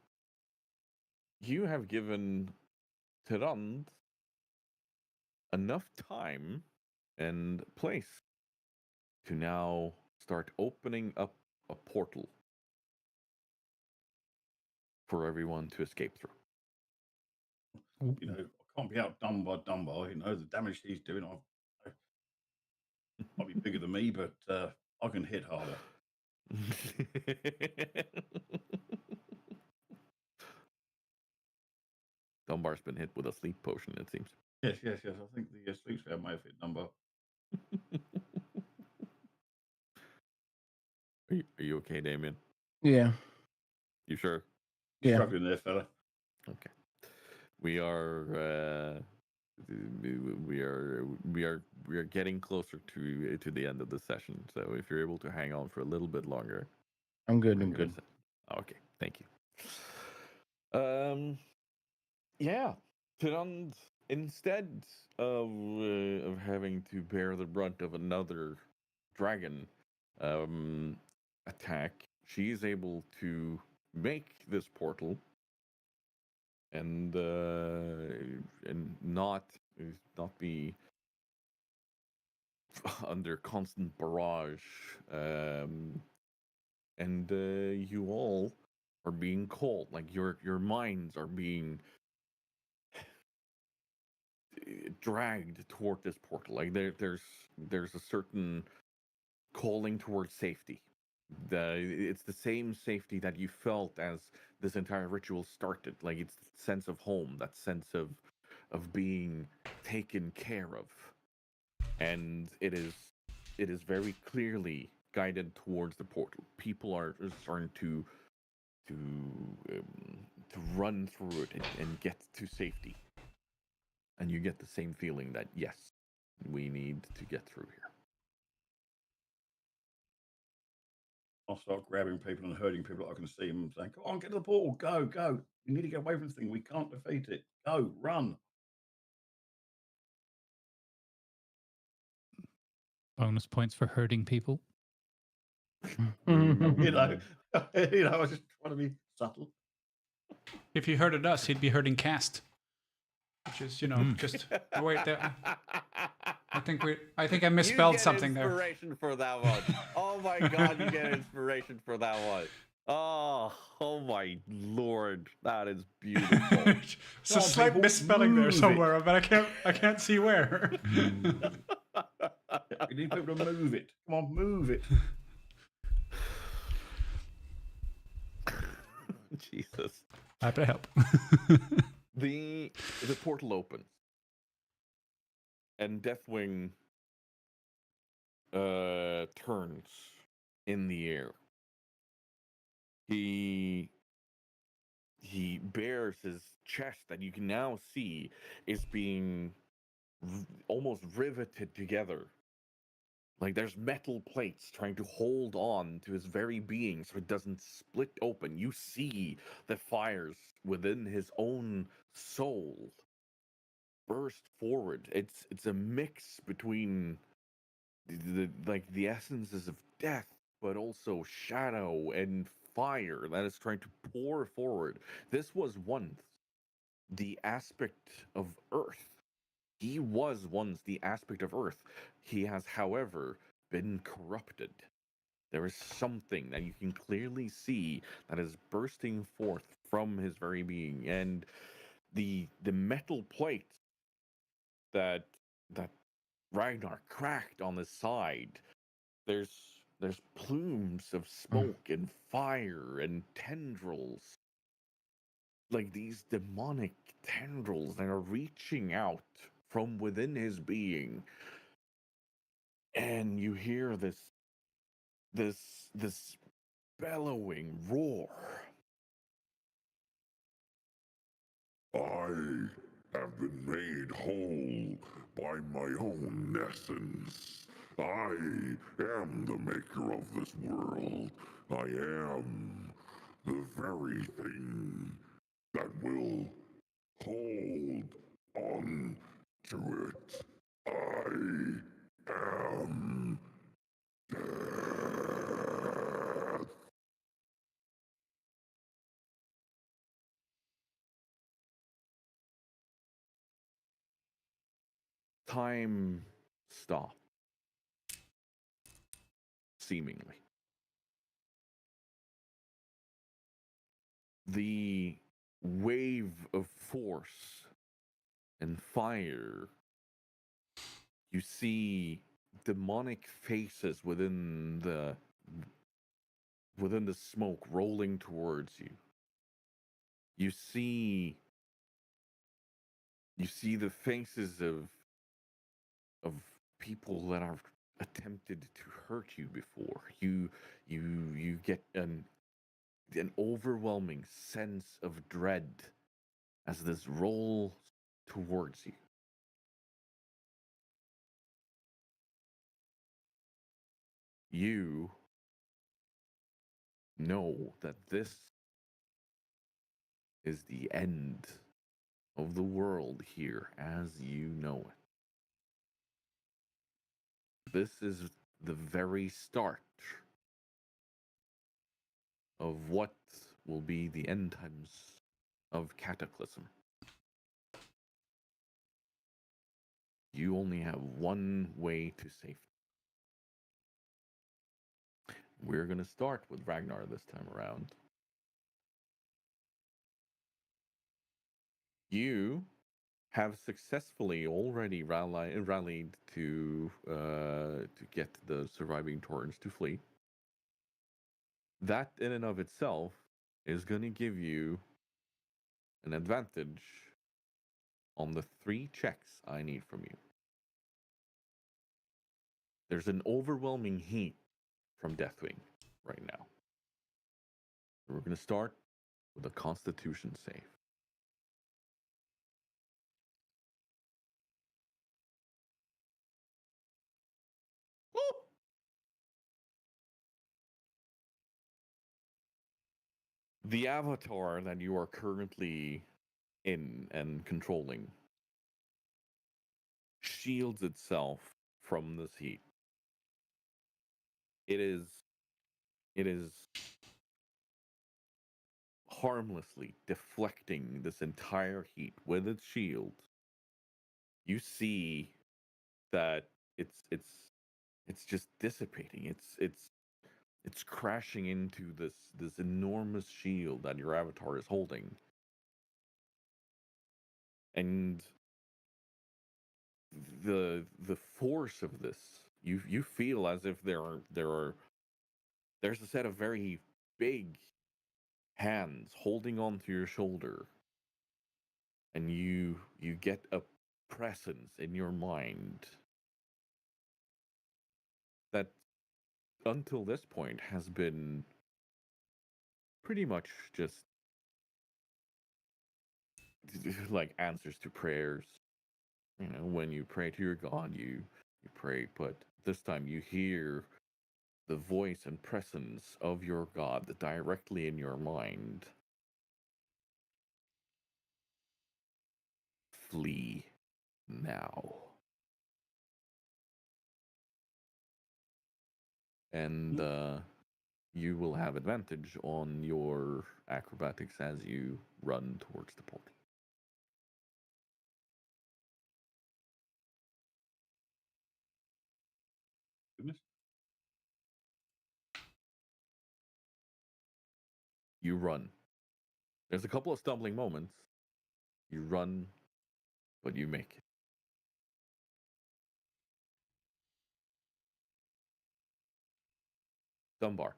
have given Tyrande enough time and place to now start opening up a portal for everyone to escape through. You know, I can't be outdone by Dunbar. You know, the damage he's doing, might be bigger than me, but I can hit harder. Dunbar's been hit with a sleep potion, it seems. Yes. I think the sleep spell may have hit Dunbar. Are you okay, Damien? Yeah. You sure? Yeah. Struggling there, fella. Okay. We are getting closer to the end of the session. So if you're able to hang on for a little bit longer, I'm good. we're I'm gonna good. okay, thank you. Yeah. Instead of having to bear the brunt of another dragon attack, she is able to make this portal and not be under constant barrage. And you all are being called, like your minds are being dragged toward this portal. Like there's a certain calling towards safety. It's the same safety that you felt as this entire ritual started. Like it's the sense of home, that sense of being taken care of, and it is very clearly guided towards the portal. People are starting to run through it and get to safety, and you get the same feeling that yes, we need to get through here. I'll start grabbing people and herding people. I can see them saying, "Come on, get to the portal! Go! We need to get away from this thing. We can't defeat it. Go, run!" Bonus points for hurting people. You know, I was just trying to be subtle. If he hurted us, he'd be hurting Cast, which is just wait there. I think I misspelled something there. Inspiration for that one. Oh my god, you get inspiration for that one. Oh my lord, that is beautiful. It's a slight misspelling there somewhere, but I can't see where. We need people to move it. Come on, move it. Jesus. Happy to help. The portal opens, and Deathwing turns in the air. He bears his chest that you can now see is being almost riveted together. Like there's metal plates trying to hold on to his very being so it doesn't split open. You see the fires within his own soul burst forward. It's a mix between the essences of death, but also shadow and fire that is trying to pour forward. This was once the aspect of Earth. He was once the aspect of Earth. He has, however, been corrupted. There is something that you can clearly see that is bursting forth from his very being, and the metal plate that Ragnar cracked on the side. There's plumes of smoke and fire and tendrils, like these demonic tendrils that are reaching out from within his being, and you hear this bellowing roar. I have been made whole by my own essence. I am the maker of this world. I am the very thing that will hold on to it. I am death. time stops, seemingly. The wave of force and fire, you see demonic faces within the smoke rolling towards you. You see the faces of people that have attempted to hurt you before. You get an overwhelming sense of dread as this rolls towards you. You know that this is the end of the world here as you know it. This is the very start of what will be the end times of Cataclysm. You only have one way to safety. We're going to start with Ragnar this time around. You have successfully already rallied to get the surviving Torrents to flee. That in and of itself is going to give you an advantage on the 3 checks I need from you. There's an overwhelming heat from Deathwing right now. We're going to start with a Constitution save. The avatar that you are currently in and controlling shields itself from this heat. It is harmlessly deflecting this entire heat with its shield. You see that it's just dissipating. It's crashing into this enormous shield that your avatar is holding. And the force of this, you feel as if there's a set of very big hands holding onto your shoulder, and you get a presence in your mind that until this point has been pretty much just like answers to prayers. You know, when you pray to your God, you pray, but this time you hear the voice and presence of your God directly in your mind. Flee now. And you will have advantage on your acrobatics as you run towards the portal. Goodness. You run. There's a couple of stumbling moments. You run, but you make it. Dunbar.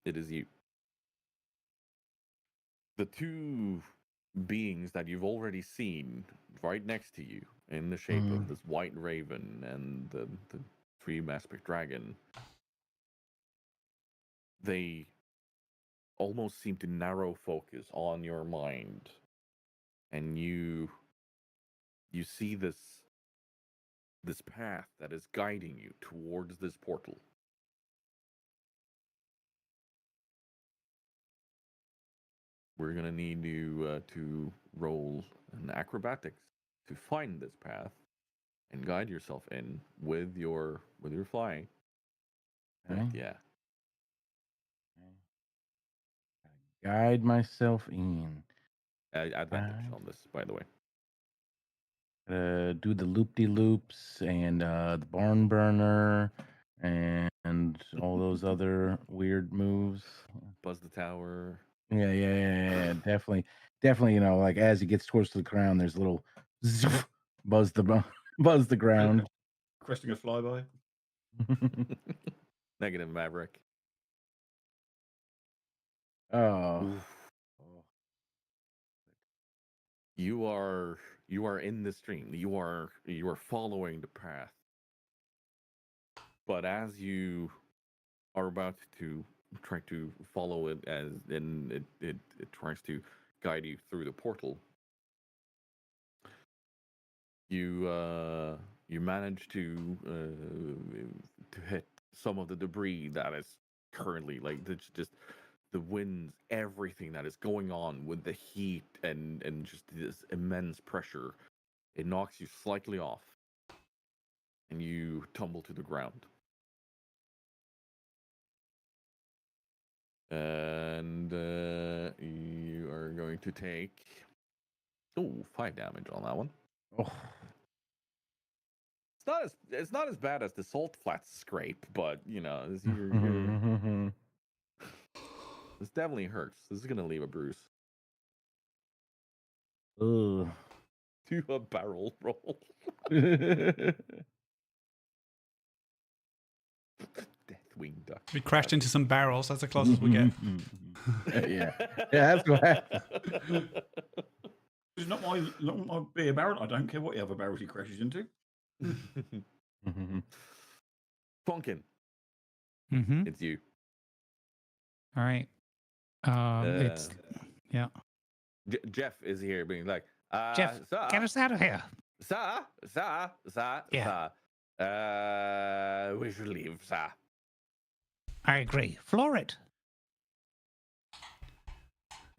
It is you. The 2 beings that you've already seen right next to you in the shape of this white raven and the 3 aspect dragon, they almost seem to narrow focus on your mind, and you see this path that is guiding you towards this portal. We're gonna need you to roll an acrobatics to find this path and guide yourself in with your flying. Okay. Yeah. Guide myself in. Advantage on this, by the way. Do the loop-de-loops and the barn burner and all those other weird moves. Buzz the tower. Yeah. Definitely. You know, like as he gets towards the ground, there's a little buzz the ground. Cresting a flyby. Negative Maverick. Oh. You are in the stream. You are following the path. But as you are about to try to follow it and it tries to guide you through the portal, you manage to hit some of the debris that is currently like it's just the winds, everything that is going on with the heat and just this immense pressure. It knocks you slightly off and you tumble to the ground. And you are going to take 5 damage on that one. Oh. It's not as bad as the salt flats scrape, but you know, this definitely hurts. This is gonna leave a bruise. Ugh. Do a barrel roll. Deathwing duck. We crashed into some barrels. That's the closest we get. Yeah, that's what happened. It's not my beer barrel. I don't care what the other barrels he crashes into. Funkin', Mm-hmm. it's you. All right. It's yeah. Jeff is here, being like, Jeff, sir, get us out of here. sir. Yeah. Sir. We should leave, sir. I agree. Floor it.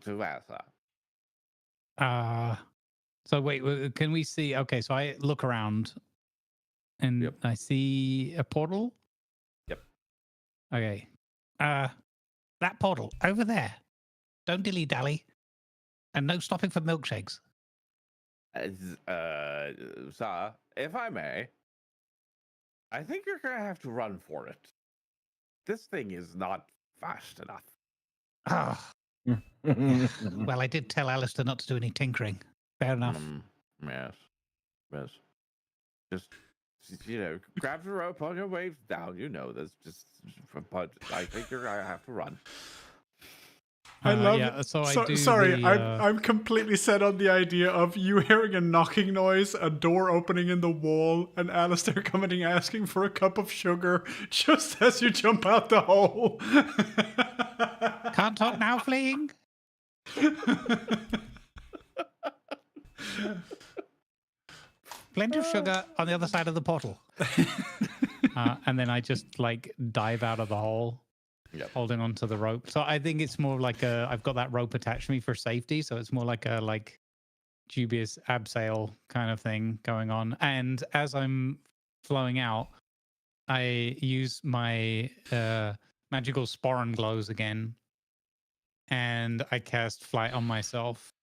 To where, sir? So wait, can we see? Okay, so I look around, and Yep. I see a portal. Yep. Okay. That portal over there. Don't dilly dally, and no stopping for milkshakes. Sir, if I may, I think you're gonna have to run for it. This thing is not fast enough. Ah. Well, I did tell Alistair not to do any tinkering. Fair enough. Yes. Just grab the rope on your way down. You know this. But I think you're gonna have to run. I love yeah, it. so I do sorry, the, I'm completely set on the idea of you hearing a knocking noise, a door opening in the wall, and Alistair coming and asking for a cup of sugar just as you jump out the hole. Can't talk now, fleeing. Plenty of sugar on the other side of the portal. And then I just like dive out of the hole, holding onto the rope. So I think it's more like I've got that rope attached to me for safety. So it's more like a dubious abseil kind of thing going on. And as I'm flowing out, I use my magical sporran glows again, and I cast flight on myself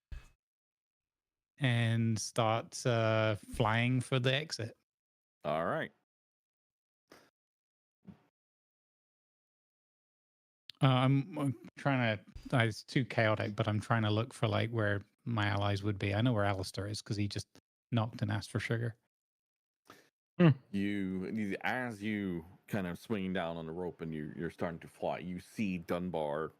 and start flying for the exit. All right. I'm trying to. It's too chaotic, but I'm trying to look for like where my allies would be. I know where Alistair is because he just knocked and asked for sugar. You as you kind of swinging down on the rope and you're starting to fly, you see Dunbar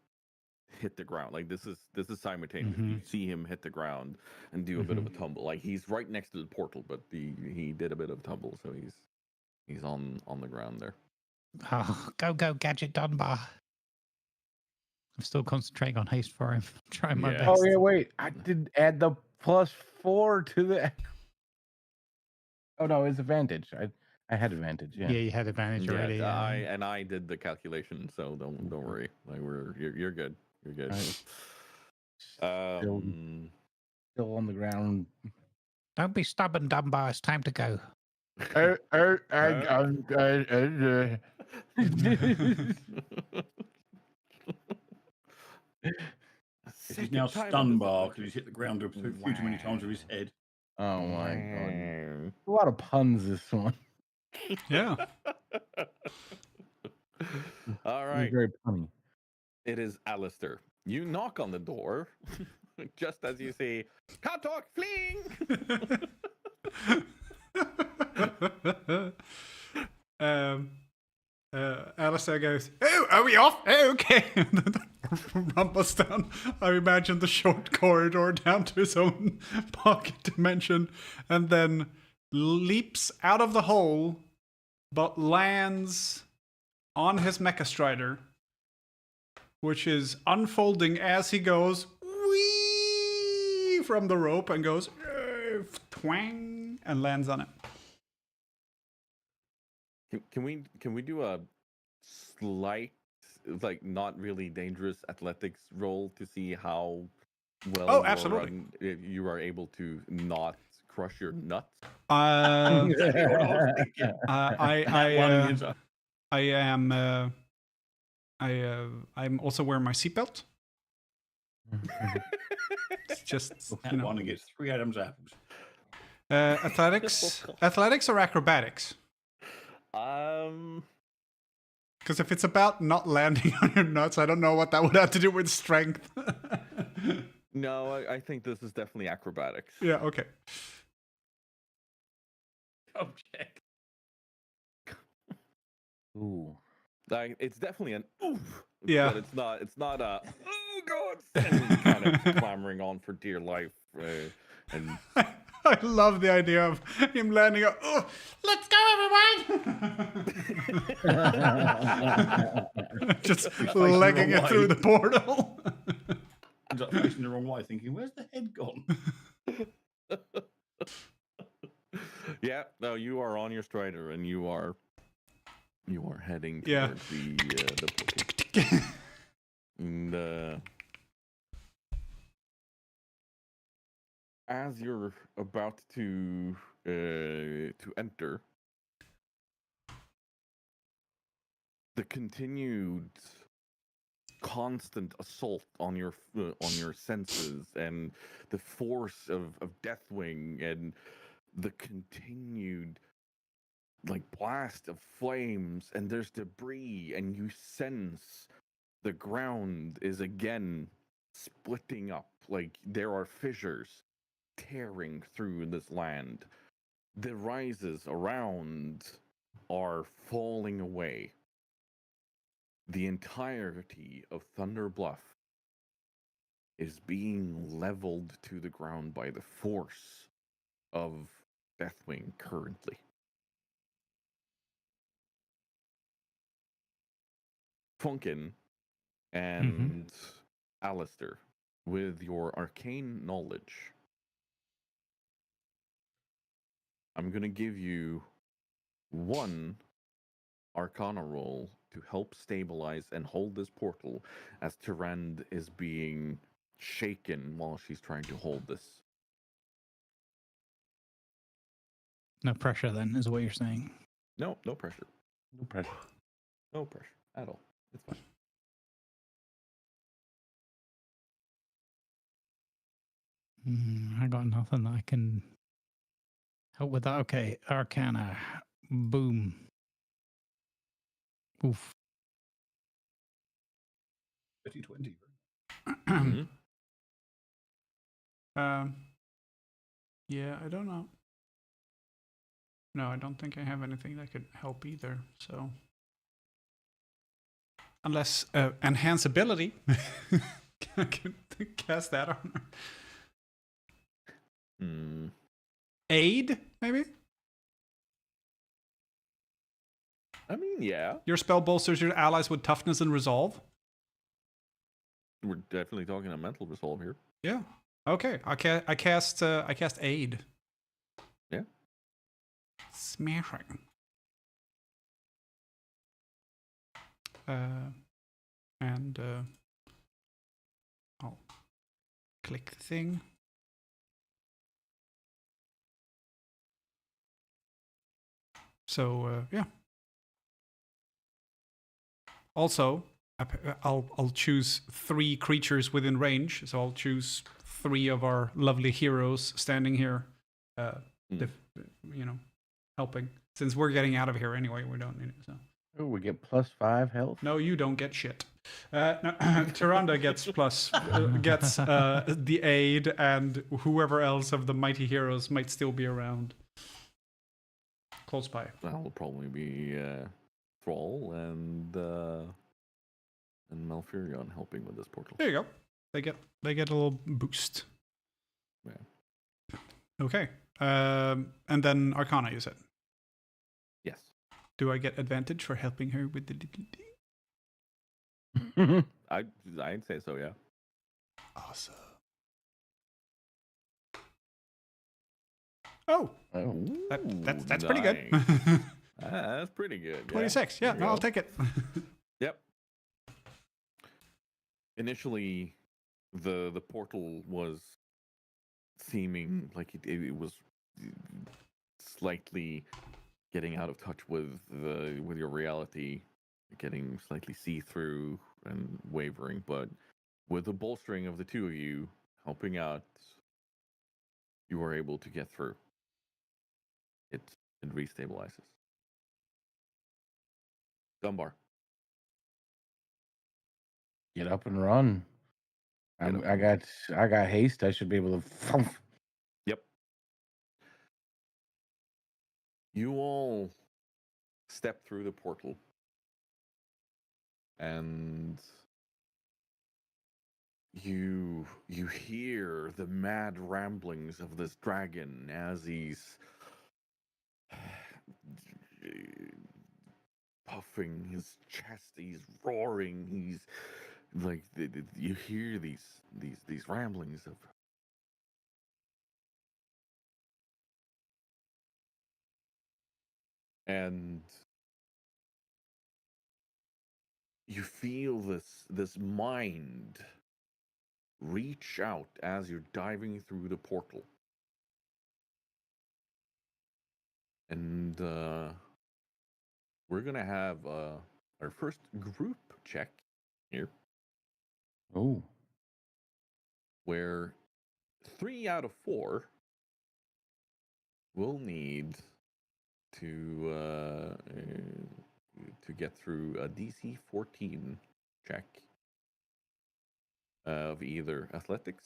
hit the ground. Like this is simultaneous. You see him hit the ground and do a bit of a tumble. Like he's right next to the portal, but he did a bit of a tumble, so he's on the ground there. Oh, go Gadget Dunbar! I'm still concentrating on haste for him. I'm trying my best. Oh yeah, wait. I did add the +4 to the. Oh no, it's advantage. I had advantage. Yeah, you had advantage already. I did the calculation, so don't worry. Like you're good. You're good. Still on the ground. Don't be stubborn, Dunbar. It's time to go. He's now stunned bar because he's hit the ground a few too many times with his head. Oh my god. A lot of puns this one. Yeah. All It's right. very punny. It is Alistair. You knock on the door just as you say, "Cat talk, fling!" Alistair goes, "Oh, are we off? Oh, okay." Rumbles down. I imagine the short corridor down to his own pocket dimension, and then leaps out of the hole, but lands on his Mecha Strider, which is unfolding as he goes wee from the rope and goes twang and lands on it. Can we do a slight, like, not really dangerous athletics roll to see how well Oh, absolutely. you are able to not crush your nuts? I One is am. I'm also wearing my seatbelt. It's just that one and gets 3 Adam's apples. athletics or acrobatics? Because if it's about not landing on your nuts, I don't know what that would have to do with strength. No, I think this is definitely acrobatics. Yeah. Okay. Oh, check. Ooh. Like, it's definitely an oof. Yeah. But it's not a oh god, and kind of clamoring on for dear life. And I love the idea of him landing. Oh, let's go, everyone! Just legging it through the portal. Ends up facing the wrong way, thinking, "Where's the head gone?" yeah, no, you are on your strider and you are heading towards Yeah. the portal. And as you're about to enter, the continued constant assault on your senses and the force of Deathwing and the continued, like, blast of flames, and there's debris, and you sense the ground is again splitting up, like there are fissures tearing through this land. The rises around are falling away. The entirety of Thunder Bluff is being leveled to the ground by the force of Deathwing currently. Funkin and Alistair, with your arcane knowledge, I'm going to give you one Arcana roll to help stabilize and hold this portal as Tyrande is being shaken while she's trying to hold this. No pressure, then, is what you're saying. No pressure. No pressure. No pressure at all. It's fine. I got nothing that I can help with that. Okay, Arcana. Boom. Oof. 2020. Yeah, I don't know. No, I don't think I have anything that could help either. So, unless enhance ability, I can cast that on her. Aid, maybe. I mean, yeah. Your spell bolsters your allies with toughness and resolve. We're definitely talking a mental resolve here. Yeah. Okay. I cast aid. Yeah. Smashing. And I'll click the thing. So yeah. Also, I'll choose 3 creatures within range. So I'll choose 3 of our lovely heroes standing here you know, helping. Since we're getting out of here anyway, we don't need it. So. Oh, we get +5 health. No, you don't get shit. No, Tyrande gets the aid, and whoever else of the mighty heroes might still be around. Close by. That will probably be Thrall and Malfurion helping with this portal. There you go. They get a little boost. Yeah. Okay. And then Arcana, you said. Yes. Do I get advantage for helping her with the little thing? I'd say so, yeah. Awesome. Oh, that's pretty good. That's pretty good. 26. Yeah, no, I'll take it. Yep. Initially, the portal was seeming like it was slightly getting out of touch with your reality, getting slightly see-through and wavering, but with the bolstering of the two of you helping out, you are able to get through. It restabilizes. Dunbar. Get up and run. I got haste. I should be able to. Yep. You all step through the portal, and you hear the mad ramblings of this dragon as he's puffing his chest, he's roaring, he's like you hear these ramblings of and you feel this mind reach out as you're diving through the portal. And we're gonna have our first group check here. Oh. Where 3 out of 4 will need to get through a DC 14 check of either athletics,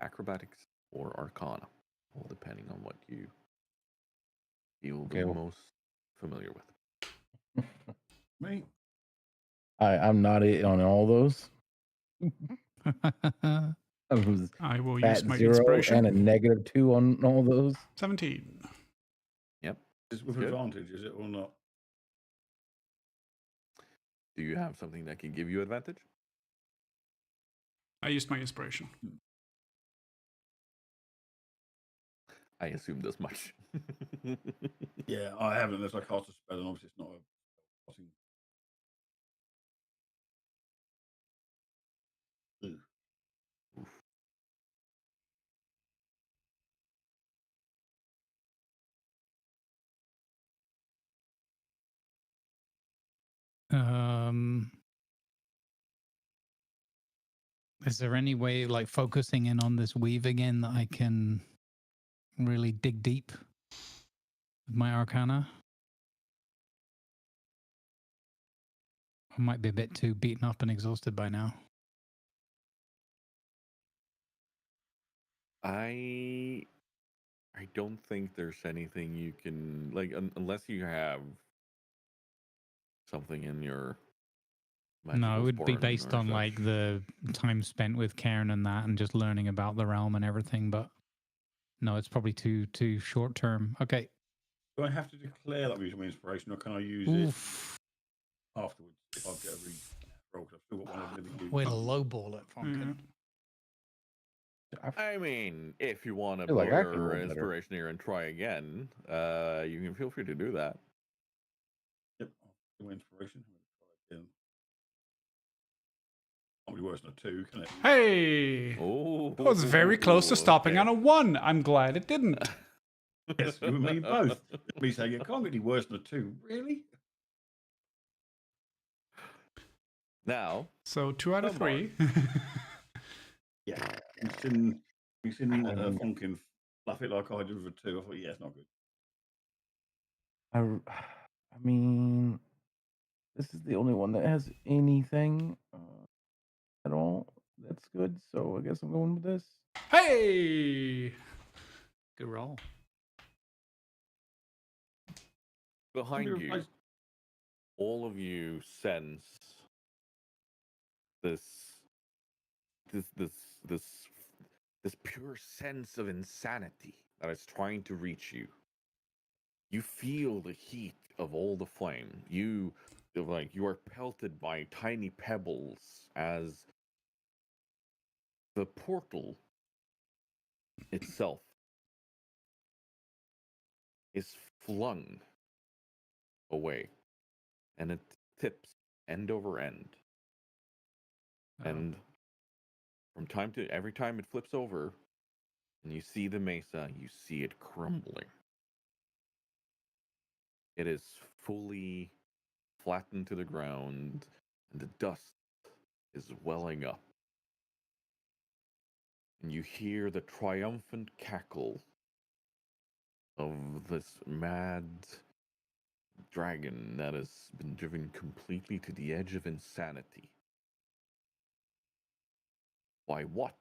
acrobatics, or arcana, all depending on what you feel the most familiar with. Me? I'm not on all those. I will Fat use my 0 inspiration. and a -2 on all those. 17. Yep. Is it with Good. advantage, is it or not? Do you have something that can give you advantage? I used my inspiration. I assumed as much. Yeah, I haven't unless I cast a spell, and obviously it's not a casting. Is there any way, like focusing in on this weave again, that I can really dig deep with my arcana? I might be a bit too beaten up and exhausted by now. I don't think there's anything you can like unless you have something in your No, it would be based on like the time spent with Karen and that, and just learning about the realm and everything. But no, it's probably too short term. Okay. Do I have to declare that I'm using my inspiration, or can I use it afterwards if I get a roll? I've still got one I've never used. Way to lowball it, Funkin. I mean, if you want to feel pull like I could your roll better. inspiration here and try again, you can feel free to do that. Yep, I'll do my inspiration. Can't be worse than a 2, can it? Hey! Oh, I was very close to stopping on a 1. I'm glad it didn't. Yes, you and me both. Me saying it can't get any worse than a 2. Really? Now, So 2 out of 3. Yeah. We've seen Funkin Fluff it like I did with a 2. I thought, yeah, it's not good. I mean, this is the only one that has anything at all. That's good. So I guess I'm going with this. Hey! Good roll. Behind Somebody you, replaced- all of you sense this this pure sense of insanity that is trying to reach you. You feel the heat of all the flame. You are pelted by tiny pebbles as the portal itself is flung away, and it tips end over end. And from every time it flips over, and you see the mesa, you see it crumbling. It is fully flattened to the ground, and the dust is welling up. And you hear the triumphant cackle of this mad dragon that has been driven completely to the edge of insanity. By what?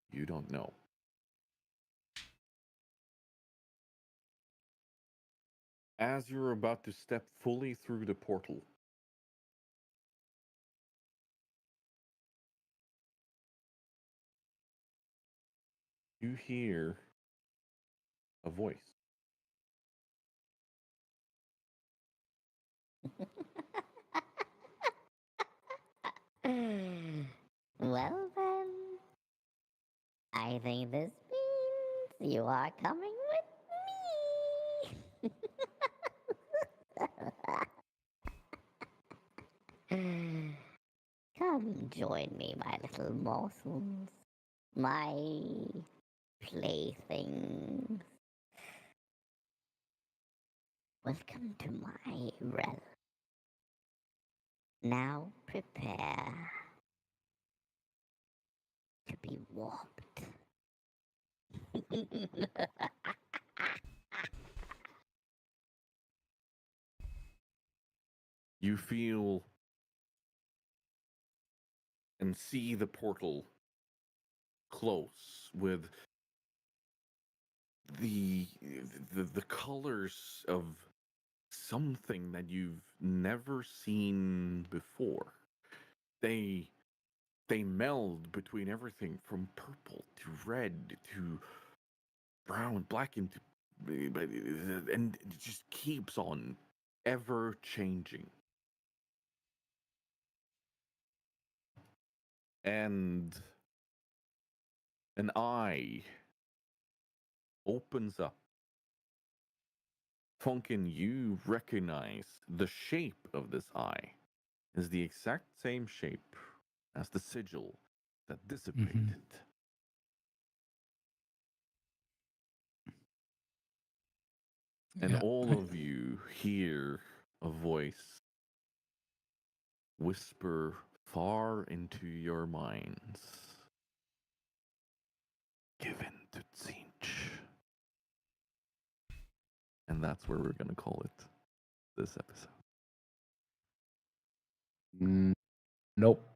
You don't know. As you're about to step fully through the portal, you hear a voice. Well then, I think this means you are coming with me. Come join me, my little morsels, my playthings. Welcome to my realm. Now prepare to be warped. You feel and see the portal close with the colors of something that you've never seen before. They meld between everything from purple to red to brown, black into and it just keeps on ever changing. And an eye opens up. Funkin, you recognize the shape of this eye is the exact same shape as the sigil that dissipated. And Yeah. all of you hear a voice whisper far into your minds. Give in to Tzinch. And that's where we're going to call it this episode. Nope.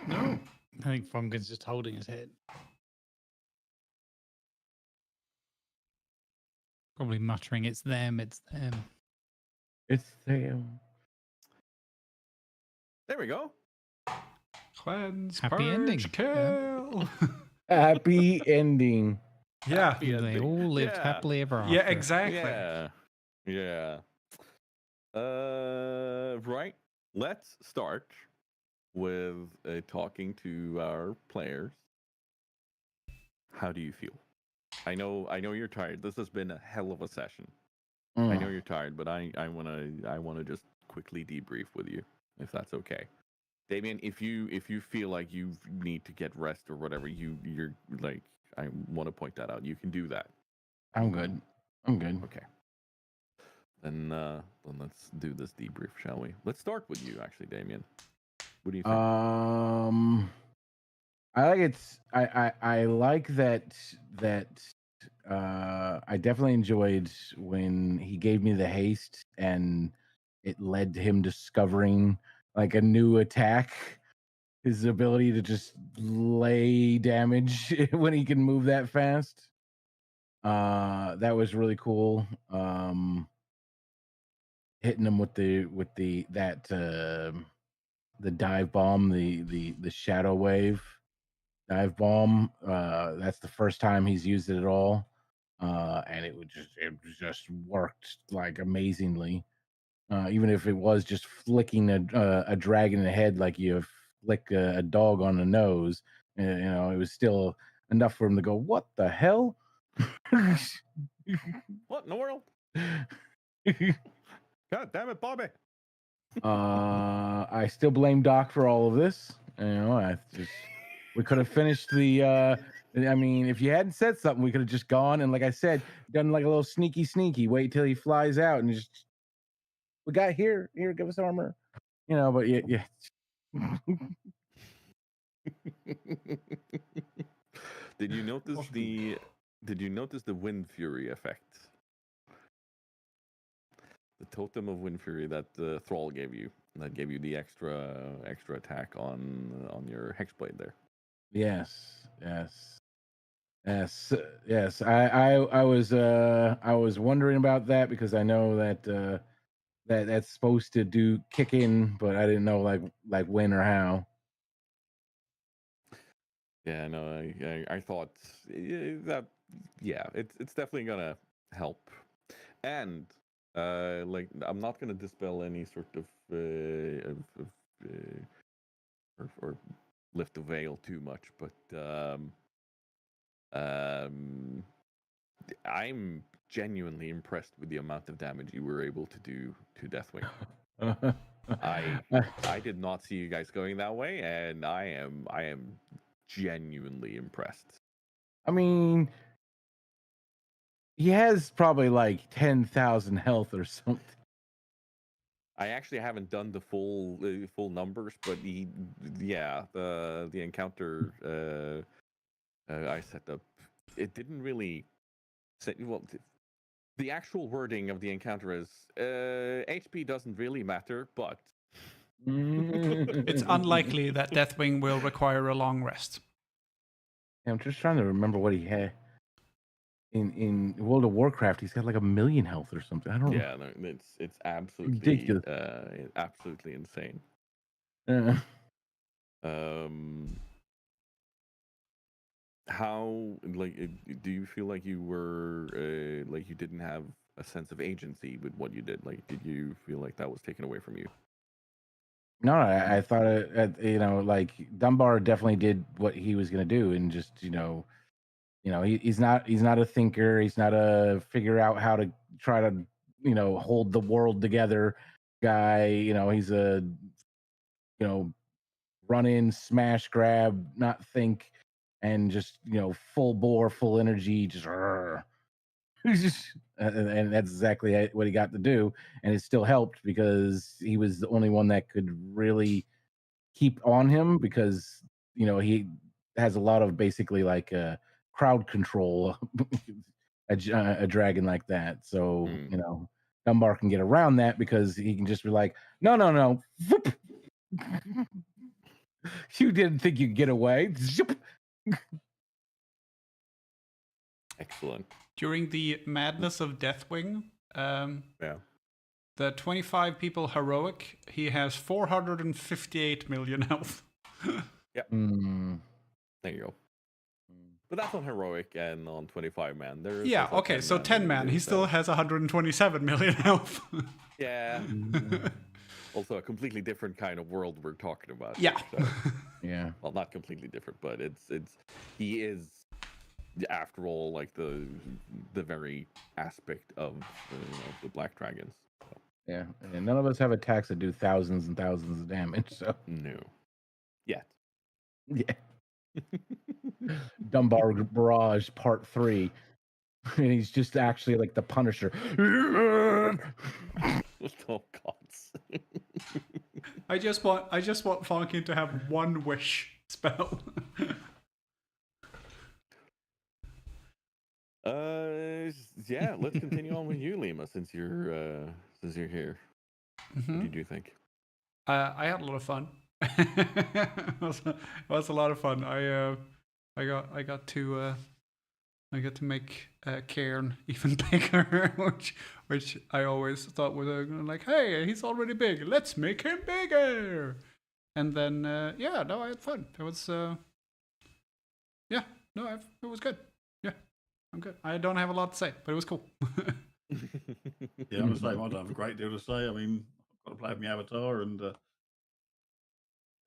No. I think Funkin's just holding his head. Probably muttering, it's them, it's them. It's them. There we go. Cleanse, Happy purge, ending. kill. Happy ending. Yeah. Happy They ending. all lived Yeah. happily ever after. Yeah, exactly. Yeah. Right. Let's start with talking to our players. How do you feel? I know you're tired. This has been a hell of a session. I know you're tired, but I wanna just quickly debrief with you, if that's okay. Damien, if you feel like you need to get rest or whatever, you're like, I want to point that out. You can do that. I'm good. Okay. Then let's do this debrief, shall we? Let's start with you, actually, Damien. What do you think? I like I like that I definitely enjoyed when he gave me the haste and it led to him discovering like a new attack. His ability to just lay damage when he can move that fast. That was really cool. Hitting him with the dive bomb, the shadow wave dive bomb. That's the first time he's used it at all. And it just worked like amazingly. Even if it was just flicking a dragon in the head like you flick a dog on the nose, it was still enough for him to go, "What the hell?" What in the world? God damn it, Bobby! I still blame Doc for all of this. We could have finished the. I mean, if you hadn't said something, we could have just gone and, like I said, done like a little sneaky. Wait till he flies out and just. We got here. Give us armor. But yeah. Did you notice the Wind Fury effect? The totem of Wind Fury that Thrall gave you. That gave you the extra attack on your Hexblade there. Yes. I was wondering about that because I know that that's supposed to kick in, but I didn't know like when or how. Yeah, no, I thought that it's definitely gonna help, and I'm not gonna dispel any sort of or lift the veil too much, but I'm genuinely impressed with the amount of damage you were able to do to Deathwing. I did not see you guys going that way, and I am genuinely impressed. I mean, he has probably like 10,000 health or something. I actually haven't done the full numbers, but the encounter I set up, it didn't really say, well, the actual wording of the encounter is HP doesn't really matter, but It's unlikely that Deathwing will require a long rest. I'm just trying to remember what he had in World of Warcraft. He's got like 1 million health or something. I don't know. Yeah, no, it's absolutely ridiculous. Absolutely insane. How do you feel like you were like you didn't have a sense of agency with what you did? Like, did you feel like that was taken away from you? No, I thought like Dunbar definitely did what he was going to do, and just he's not a thinker. He's not a figure out how to try to hold the world together guy. He's a run in, smash, grab, not think, and just full bore, full energy, just. And that's exactly what he got to do, and it still helped because he was the only one that could really keep on him because he has a lot of basically like crowd control a dragon like that, so Dunbar can get around that because he can just be like, no. You didn't think you'd get away. Excellent. During the madness of Deathwing, Yeah. the 25 people heroic, he has 458 million health. Yeah. There you go. But that's on heroic and on 25 man. There's Yeah, also okay, so 10 man, he still has 127 million health. Yeah. Also a completely different kind of world we're talking about. Yeah. So, Yeah. well, not completely different, but he is, after all, like the very aspect of the Black Dragons. So. Yeah, and none of us have attacks that do thousands and thousands of damage. So no, yet. Yeah. Dunbar Barrage Part 3, and he's just actually like the Punisher. Oh gods. I just want Fonkin to have one wish spell. Yeah. Let's continue on with you, Lima, since you're here. What did you think? I had a lot of fun. it was a lot of fun. I got to make Cairn even bigger, which I always thought was like, hey, he's already big. Let's make him bigger. And then yeah, no, I had fun. It was yeah, no, it was good. Yeah, I'm good. I don't have a lot to say, but it was cool. Yeah, I'm the same. I don't have a great deal to say. I mean, I've got to play with my avatar and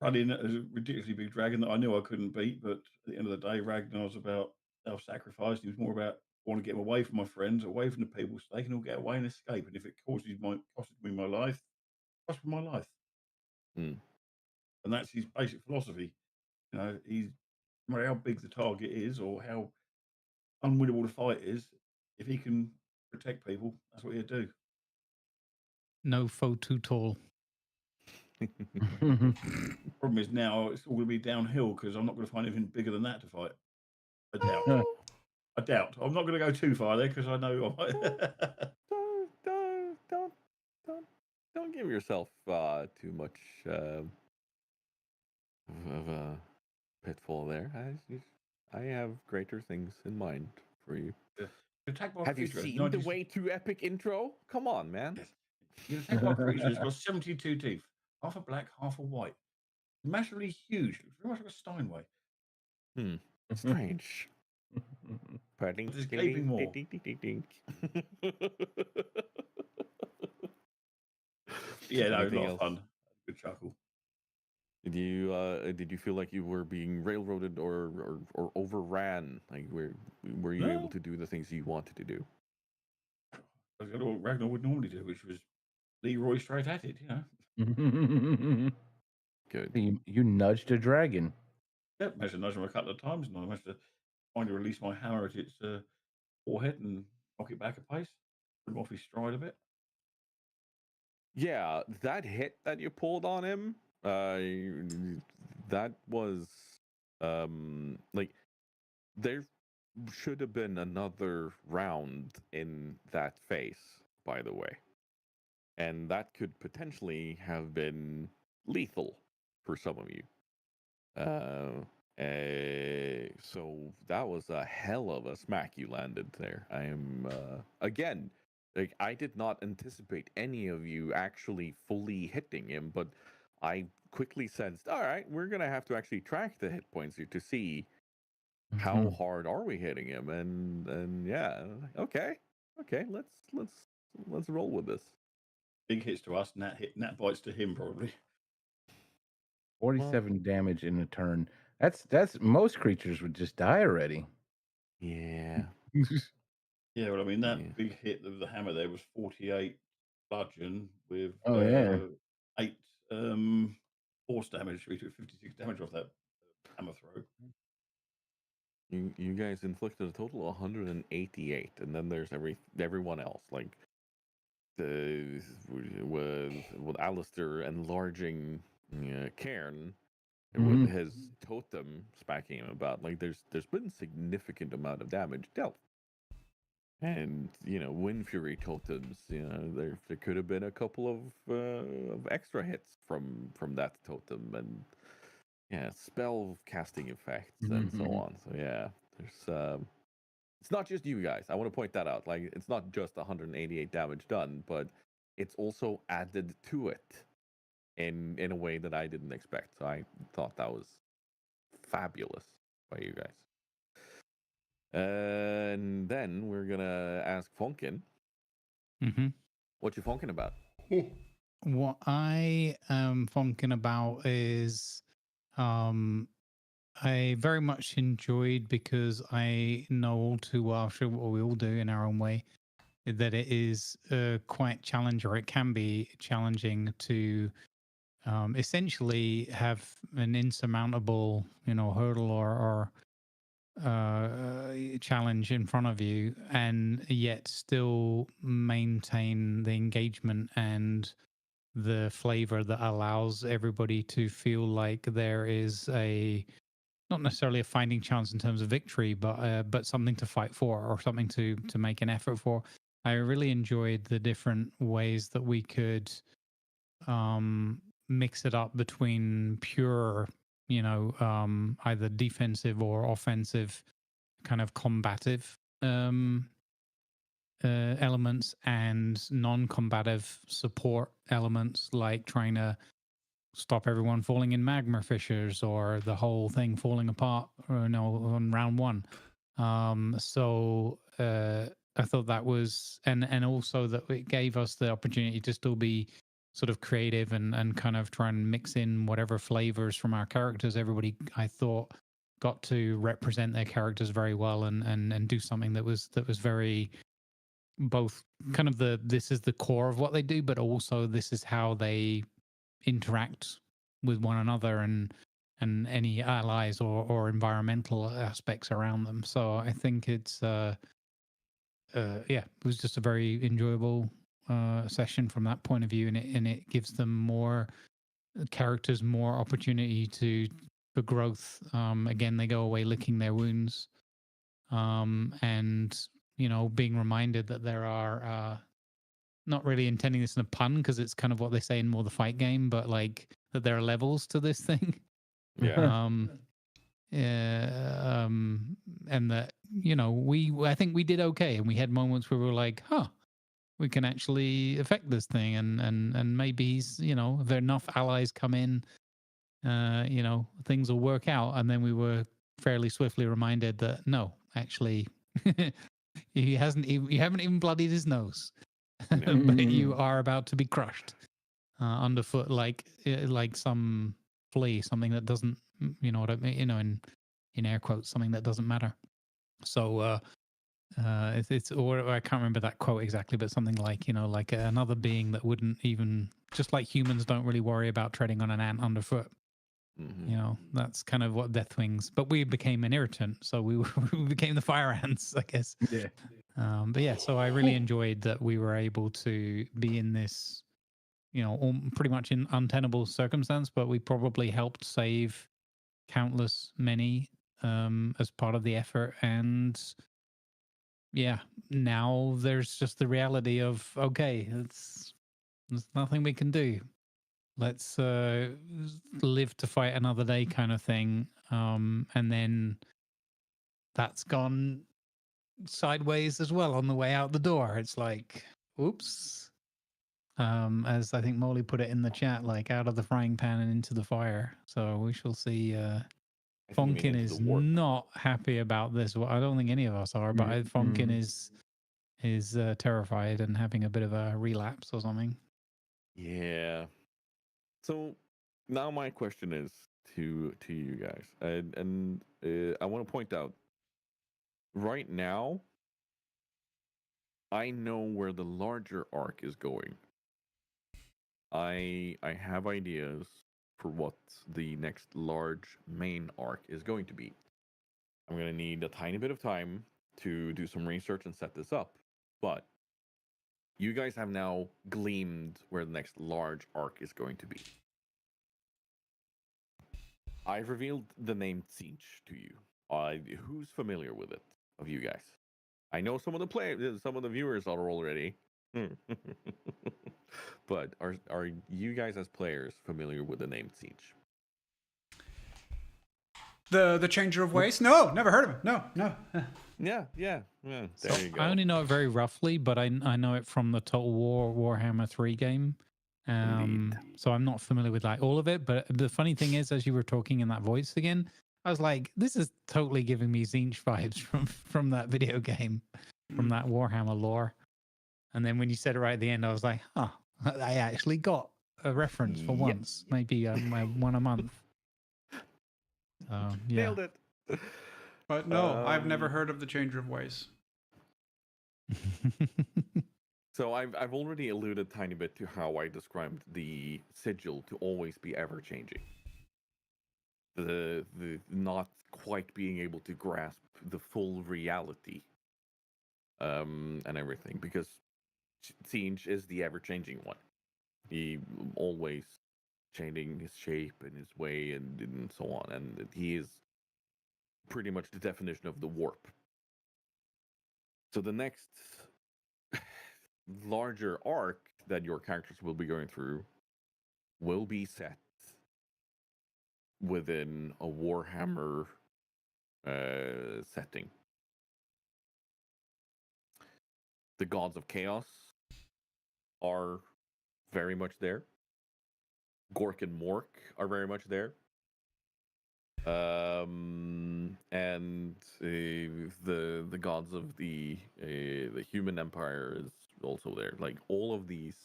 running a ridiculously big dragon that I knew I couldn't beat. But at the end of the day, Ragnar's about self-sacrifice. He was more about I want to get him away from my friends, away from the people, so they can all get away and escape. And if it costed me my life, cost me my life. Mm. And that's his basic philosophy. You know, he's no matter how big the target is or how unwinnable the fight is, if he can protect people, that's what he'll do. No foe too tall. Problem is now it's all going to be downhill because I'm not going to find anything bigger than that to fight. I doubt. I doubt. I'm not going to go too far there because I know. Don't give yourself too much of a pitfall there. I have greater things in mind for you. Attack by Have you creature. seen the way too epic intro? Come on, man. Yes. You attack by creature. It's got 72 teeth, half a black, half a white. Massively huge. Looks very much like a Steinway. Strange. There's gaping more. Yeah, no, it was a lot of fun. Good chuckle. Did you feel like you were being railroaded or overran? Like were you able to do the things you wanted to do? I was going to what Ragnar would normally do, which was Leroy straight at it, you know. Good. You nudged a dragon. Yeah, managed to nudge him a couple of times, and I managed to finally release my hammer at its forehead and knock it back a pace, put him off his stride a bit. Yeah, that hit that you pulled on him, that was like there should have been another round in that phase, by the way. And that could potentially have been lethal for some of you. So that was a hell of a smack you landed there. I'm again, like I did not anticipate any of you actually fully hitting him, but I quickly sensed, all right, we're gonna have to actually track the hit points here to see how hard are we hitting him, and yeah, okay, let's roll with this. Big hits to us, nat bites to him probably. 47 damage in a turn. That's most creatures would just die already. Yeah. Yeah, well, I mean that big hit of the hammer there was 48 bludgeon with 8 force damage. We took 56 damage off that hammer throw. You guys inflicted a total of 188, and then there's everyone else, like with Alistair enlarging Cairn with his totem smacking him about. Like there's been significant amount of damage dealt, and Wind Fury totems. There could have been a couple of extra hits from that totem, and spell casting effects and so on. So yeah, there's it's not just you guys. I want to point that out. Like it's not just 188 damage done, but it's also added to it in a way that I didn't expect. So I thought that was fabulous by you guys. And then we're gonna ask Funkin. What you funkin' about? What I am funkin' about is I very much enjoyed, because I know all too well, I'm sure what we all do in our own way, that it is quite challenging, or it can be challenging to essentially have an insurmountable, hurdle or challenge in front of you, and yet still maintain the engagement and the flavor that allows everybody to feel like there is a not necessarily a fighting chance in terms of victory, but something to fight for or something to make an effort for. I really enjoyed the different ways that we could mix it up between pure, either defensive or offensive kind of combative elements and non-combative support elements, like trying to stop everyone falling in magma fissures or the whole thing falling apart, on round one. So I thought that was, and also that it gave us the opportunity to still be sort of creative and kind of try and mix in whatever flavors from our characters. Everybody, I thought, got to represent their characters very well and do something that was very both kind of this is the core of what they do, but also this is how they interact with one another and any allies or environmental aspects around them. So I think it's it was just a very enjoyable session from that point of view, and it gives them more characters more opportunity for growth. Again, they go away licking their wounds, and being reminded that there are not really intending this in a pun, because it's kind of what they say in More the Fight game, but like that there are levels to this thing. Yeah. And that I think we did okay, and we had moments where we were like, we can actually affect this thing, and maybe he's, if enough allies come in, things will work out. And then we were fairly swiftly reminded that no, actually, you haven't even bloodied his nose, but you are about to be crushed underfoot, like some flea, something that doesn't, in air quotes, something that doesn't matter. So it's or I can't remember that quote exactly, but something like like another being that wouldn't even, just like humans don't really worry about treading on an ant underfoot. That's kind of what Deathwings, but we became an irritant, so we became the fire ants, I guess. Yeah. But yeah, so I really enjoyed that we were able to be in this, pretty much in untenable circumstance, but we probably helped save countless many as part of the effort. And yeah, now there's just the reality of, okay, there's nothing we can do. Let's live to fight another day, kind of thing. And then that's gone sideways as well on the way out the door. It's like, oops. As I think Molly put it in the chat, like out of the frying pan and into the fire. So we shall see. Fonkin is not happy about this. Well, I don't think any of us are, but Fonkin is terrified and having a bit of a relapse or something. Yeah. So now my question is to you guys, and I want to point out, right now, I know where the larger arc is going. I have ideas for what the next large main arc is going to be. I'm going to need a tiny bit of time to do some research and set this up, but you guys have now gleamed where the next large arc is going to be. I've revealed the name Siege to you. Who's familiar with it of you guys? I know some of the viewers are already. But are you guys as players familiar with the name Siege? The Changer of Ways? No, never heard of it. No. Yeah. There you go. I only know it very roughly, but I know it from the Total War Warhammer 3 game. So I'm not familiar with like all of it. But the funny thing is, as you were talking in that voice again, I was like, this is totally giving me Zinch vibes from that video game, from that Warhammer lore. And then when you said it right at the end, I was like, I actually got a reference for once, maybe one a month. Yeah. Nailed it. But no, I've never heard of the Changer of Ways. So I've already alluded a tiny bit to how I described the sigil to always be ever changing. The not quite being able to grasp the full reality, and everything, because Siege is the ever changing one. He always changing his shape and his way and so on, and he is pretty much the definition of the warp. So the next larger arc that your characters will be going through will be set within a Warhammer setting. The gods of chaos are very much there. Gork and Mork are very much there. And the gods of the human empire is also there. Like all of these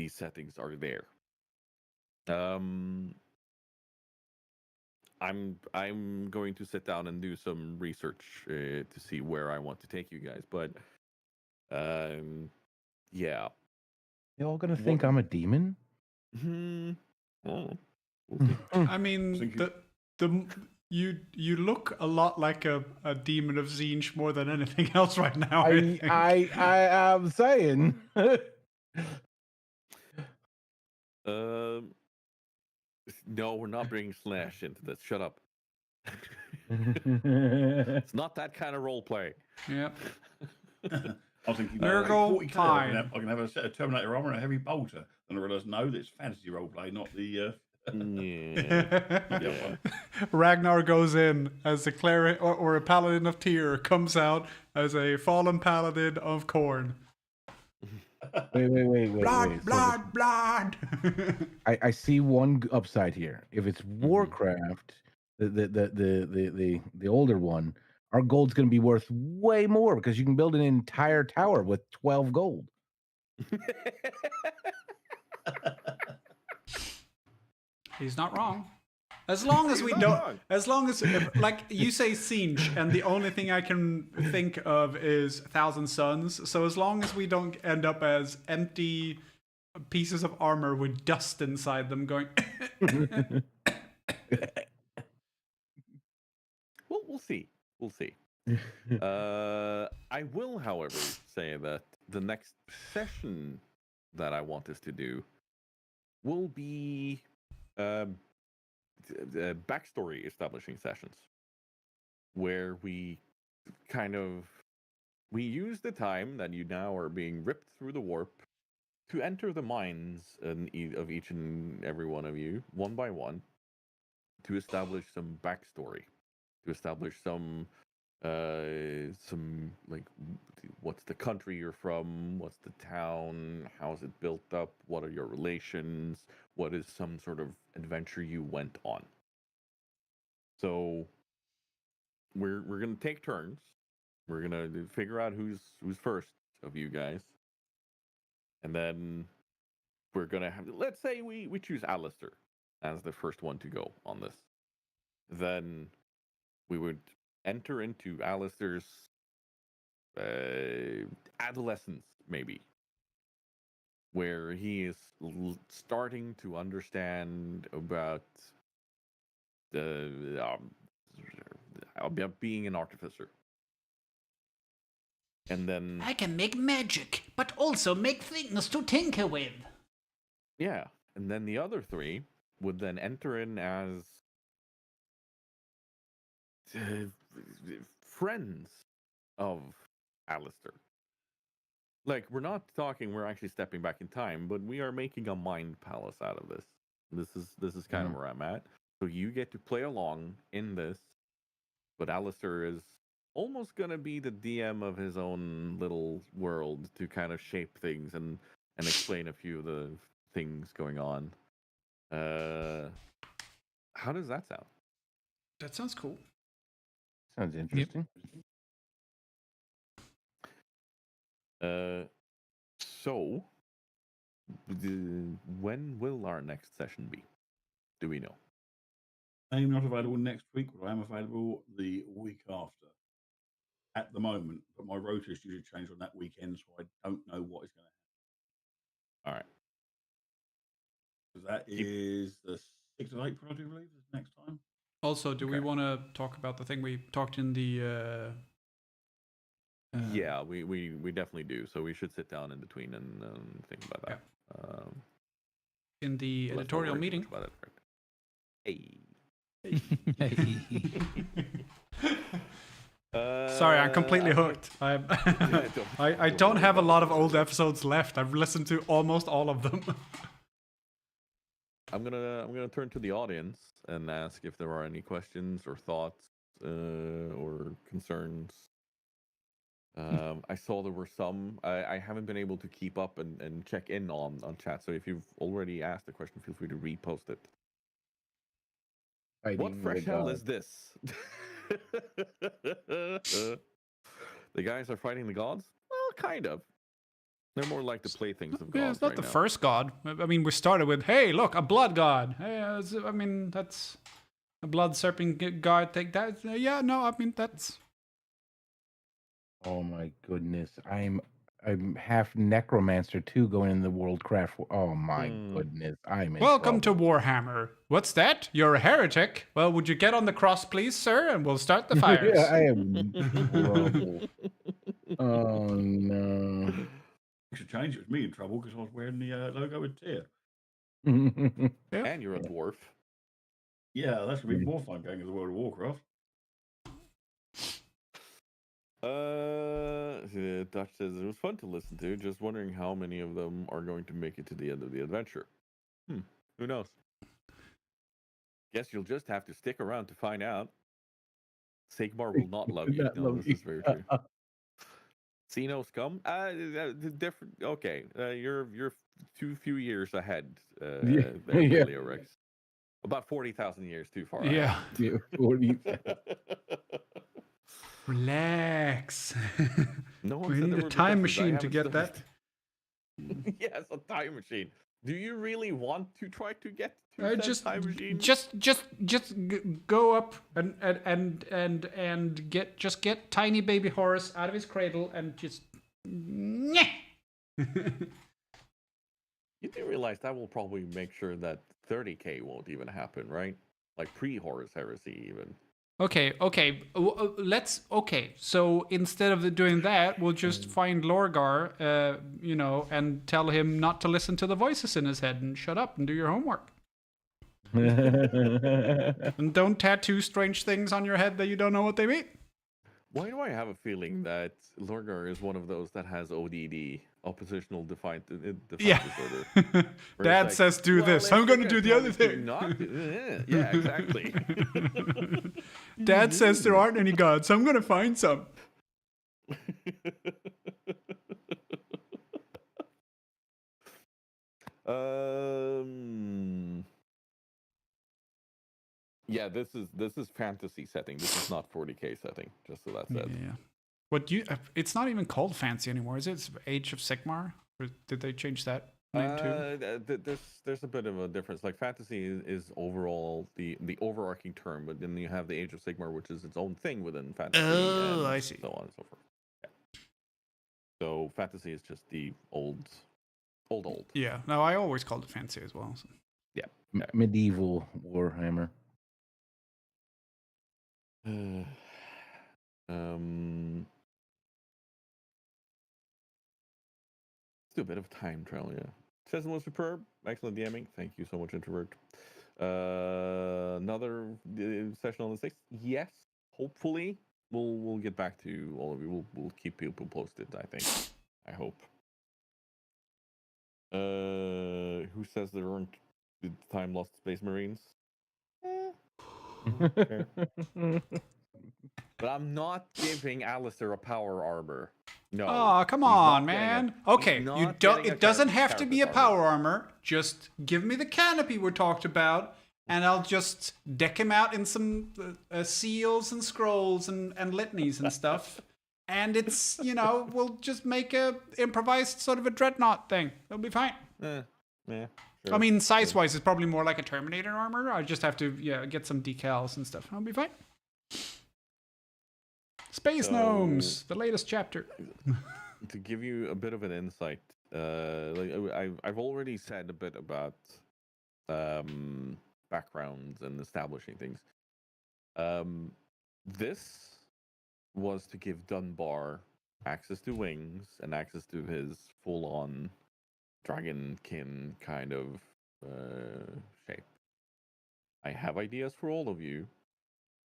settings are there. I'm going to sit down and do some research to see where I want to take you guys, but yeah. You all gonna think I'm a demon? Oh, I mean, you look a lot like a demon of Zinj more than anything else right now. I am saying. No, we're not bringing Slash into this. Shut up. It's not that kind of role play. Yep. I was thinking, Nurgle, 40K, fine. I can have a set of Terminator armor and a heavy bolter. And I realised, no, it's fantasy roleplay, not the. Yeah. Ragnar goes in as a cleric or a paladin of Tyr, comes out as a fallen paladin of Khorne. Wait. Blood. I see one upside here. If it's Warcraft, the older one, our gold's going to be worth way more because you can build an entire tower with 12 gold. He's not wrong. As long as we don't, as long as, like you say, Zinj, and the only thing I can think of is Thousand Suns. So as long as we don't end up as empty pieces of armor with dust inside them going. Well, we'll see. We'll see. I will, however, say that the next session that I want us to do will be backstory establishing sessions, where we use the time that you now are being ripped through the warp to enter the minds of each and every one of you, one by one, to establish some backstory, to establish some like what's the country you're from, what's the town, how's it built up, what are your relations, what is some sort of adventure you went on. So we're gonna take turns. We're gonna figure out who's first of you guys, and then we're gonna have, let's say we choose Alistair as the first one to go on this. Then we would enter into Alistair's adolescence, maybe, where he is starting to understand about being an artificer. And then I can make magic, but also make things to tinker with. Yeah, and then the other three would then enter in as friends of Alistair. Like, we're not talking we're actually stepping back in time, but we are making a mind palace out of this. This is kind of where I'm at. So you get to play along in this, but Alistair is almost gonna be the DM of his own little world to kind of shape things and explain a few of the things going on. How does that sound? That sounds cool. Sounds interesting. So when will our next session be? Do we know? I'm not available next week, but I am available the week after. At the moment, but my rota is usually changed on that weekend, so I don't know what is going to happen. All right. So that is the 6th of April, I do believe, is next time. Also, do we want to talk about the thing we talked in the? Yeah, we definitely do. So we should sit down in between and think about that. In the let's not editorial worry too meeting. much about it, right? Hey. Sorry, I'm completely hooked. I don't have a lot of old episodes left. I've listened to almost all of them. I'm gonna turn to the audience and ask if there are any questions or thoughts or concerns. I saw there were some. I haven't been able to keep up and check in on chat. So if you've already asked a question, feel free to repost it. What fresh hell is this? The guys are fighting the gods? Well, kind of. They're more like the playthings of gods. Yeah, it's not right the now. first god. I mean, we started with, hey, look, a blood god. Hey, I mean, that's a blood serpent god. Take that. Yeah, no, I mean, that's. Oh my goodness, I'm half necromancer too, going in the worldcraft. Oh my goodness, I'm in Welcome trouble. to Warhammer. What's that? You're a heretic? Well, would you get on the cross, please, sir, and we'll start the fires. Yeah, I am in trouble. Oh no. Should change. It was me in trouble because I was wearing the logo with Tyr. Yep. And you're a dwarf. Yeah, that's gonna be more fun going as a World of Warcraft. Dutch says it was fun to listen to. Just wondering how many of them are going to make it to the end of the adventure. Who knows? Guess you'll just have to stick around to find out. Sigmar will not love you. No, this is very true. See no scum? Different. Okay, you're few years ahead. Yeah. Leo Rex. About 40,000 years too far. Yeah. Yeah, 40. Relax. No one We said need there a were time discussions. I machine to haven't get that. started. Yes, a time machine. Do you really want to try to get to that time machine? Just go up and get tiny baby Horus out of his cradle and just. You do realize that will probably make sure that 30k won't even happen, right? Like pre-Horus Heresy, even. Okay. Let's. Okay, so instead of doing that, we'll just find Lorgar, and tell him not to listen to the voices in his head and shut up and do your homework. And don't tattoo strange things on your head that you don't know what they mean. Why do I have a feeling that Lorgar is one of those that has ODD, oppositional defiant disorder? Dad says do this. I'm going to do the other thing. Yeah, exactly. Dad says there aren't any gods, so I'm going to find some. Yeah, this is fantasy setting. This is not 40k setting. Just so that's it. Yeah. What it's not even called fancy anymore, is it? It's Age of Sigmar? Or did they change that name too? There's a bit of a difference. Like fantasy is overall the overarching term, but then you have the Age of Sigmar, which is its own thing within fantasy. Oh, and I see. So on and so forth. Yeah. So fantasy is just the old. Yeah. No, I always called it fancy as well. So. Yeah. Medieval Warhammer. Let's do a bit of time trial, yeah. Session was superb. Excellent DMing. Thank you so much, Introvert. Another session on the 6th. Yes. Hopefully, we'll get back to all of you. We'll keep people posted, I think. I hope. Who says there aren't time lost Space Marines? Okay. But I'm not giving Alistair a power armor. No. Oh, come on, man. Okay, you don't. It doesn't have to be a power armor. Just give me the canopy we talked about, and I'll just deck him out in some seals and scrolls and litanies and stuff. And it's, we'll just make a improvised sort of a dreadnought thing. It'll be fine. Yeah. Sure. I mean, size-wise, it's probably more like a Terminator armor. I just have to, get some decals and stuff. I'll be fine. Space Gnomes, the latest chapter. To give you a bit of an insight, I've already said a bit about backgrounds and establishing things. This was to give Dunbar access to wings and access to his full-on dragonkin kind of shape. I have ideas for all of you.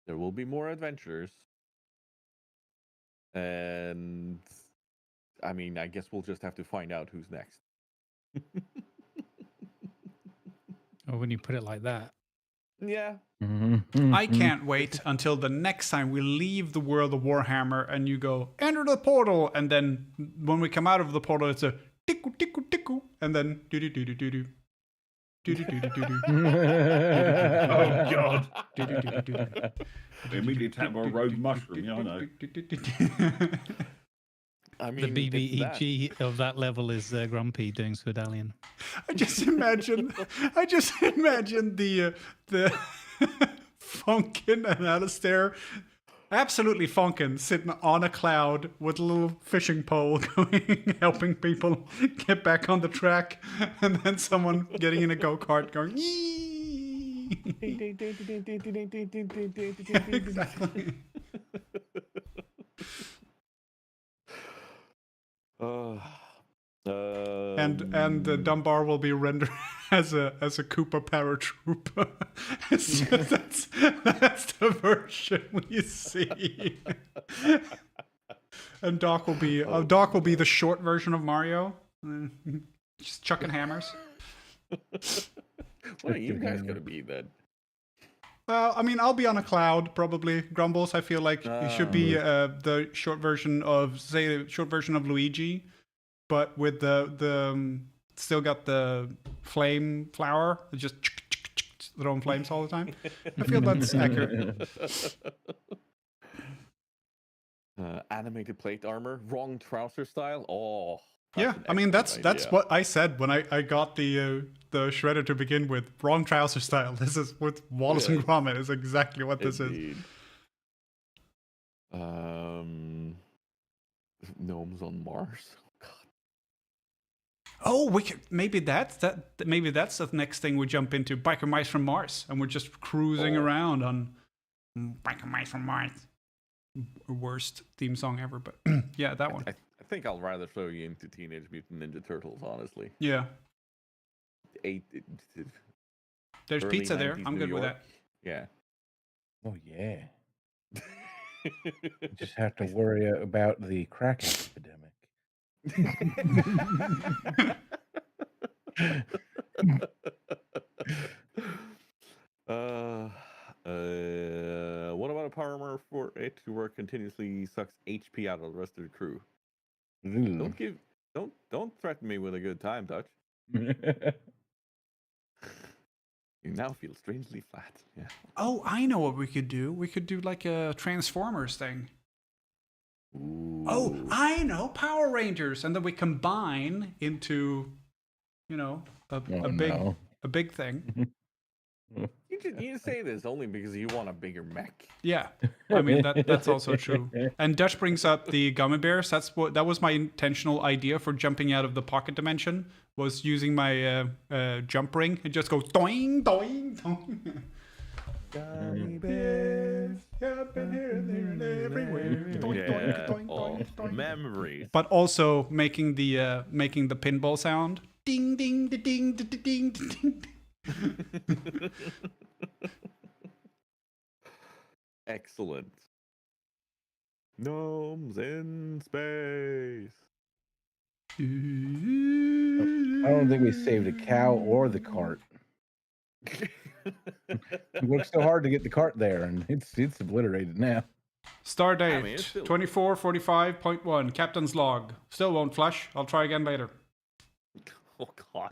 There will be more adventures. And I mean, I guess we'll just have to find out who's next. Or when you put it like that. Yeah. I can't wait until the next time we leave the world of Warhammer and you go, enter the portal. And then when we come out of the portal, it's a tickle, tickle, tickle. And then do do do do do do. Oh God! We immediately attacked by a rogue mushroom. Yeah, I know. I The mean, it's that. BBEG of that level is Grumpy doing Swedalian. I just imagine the Funkin and Alistair, absolutely Funkin, sitting on a cloud with a little fishing pole going, helping people get back on the track, and then someone getting in a go-kart going, yee. Exactly. And Dunbar will be rendered as a Koopa paratrooper. It's just, that's the version we see. And Doc will be the short version of Mario, just chucking hammers. What are you guys gonna be then? Well, I mean, I'll be on a cloud probably. Grumbles, I feel like he should be the short version of Luigi, but with the still got the flame flower, just throwing flames all the time. I feel that's accurate. Animated plate armor, wrong trouser style. Oh, Yeah, I mean that's what I said when I got the shredder to begin with. Wrong trouser style. This is with Wallace and Gromit is exactly what this is. Gnomes on Mars. Oh, we could, maybe that's the next thing we jump into. Biker Mice from Mars, and we're just cruising around on Biker Mice from Mars. Worst theme song ever, but yeah, that one. I think I'll rather throw you into Teenage Mutant Ninja Turtles, honestly. Yeah. There's Early pizza there. 90s I'm New good with York. that. Yeah. Oh yeah. You just have to worry about the crack epidemic. What about a power armor for it to work continuously sucks HP out of the rest of the crew? Don't threaten me with a good time, Dutch. You now feel strangely flat. Yeah. Oh, I know what we could do. We could do like a Transformers thing. Ooh. Oh, I know, Power Rangers, and then we combine into, a big thing. You say this only because you want a bigger mech. Yeah, I mean that's also true. And Dutch brings up the gummy bears. That was my intentional idea for jumping out of the pocket dimension. Was using my jump ring and just go doing, doing, doing. Gummy bears, up and here and there and everywhere. Doink, doink, doink, doink, doink. Memories. But also making the pinball sound. Ding, ding, ding, ding, ding, ding, ding. Excellent. Gnomes in space. I don't think we saved a cow or the cart. We worked so hard to get the cart there, and it's obliterated now. Stardate still... 2445.1. Captain's log. Still won't flush. I'll try again later. Oh God.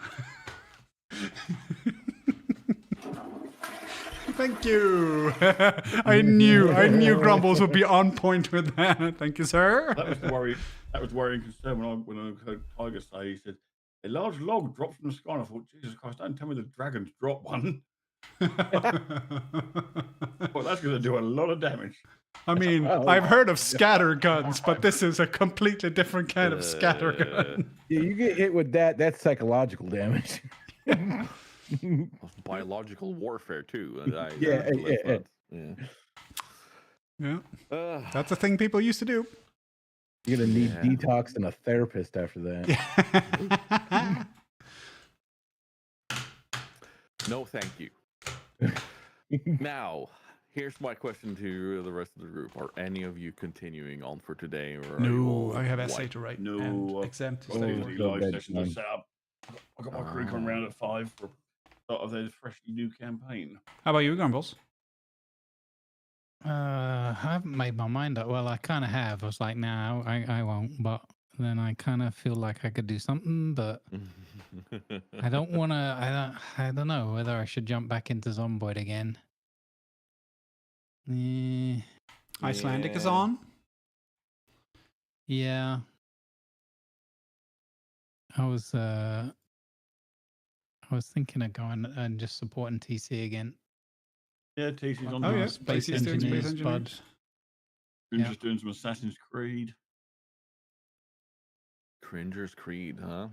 Thank you. I knew Grumbles would be on point with that. Thank you, sir. That was worrying concern when I heard Tiger say, he said, a large log dropped from the sky. And I thought, Jesus Christ, don't tell me the dragons dropped one. Well, that's going to do a lot of damage. I mean, I've heard of scatter guns, but this is a completely different kind of scatter gun. Yeah, you get hit with that, that's psychological damage. Biological warfare too. Yeah. That's a thing people used to do. You're gonna need detox and a therapist after that. No, thank you. Now, here's my question to the rest of the group: are any of you continuing on for today, or are you No, all I have essay wiped? to write. No, and exam to I've study got for. so live bad sessions to time. set up. I got my crew coming round at 5 for start of their freshly new campaign. How about you, Grumbles? I haven't made my mind up. Well, I kind of have. I was like, no, I won't. But then I kind of feel like I could do something, but I don't want to. I don't know whether I should jump back into Zomboid again. Icelandic is Yeah. on. Yeah. I was thinking of going and just supporting TC again. Yeah, TC's on Oh here. yeah, Space Space doing Space Engineers, bud. Engineers. Been Yeah. just doing some Assassin's Creed. Cringer's Creed, huh?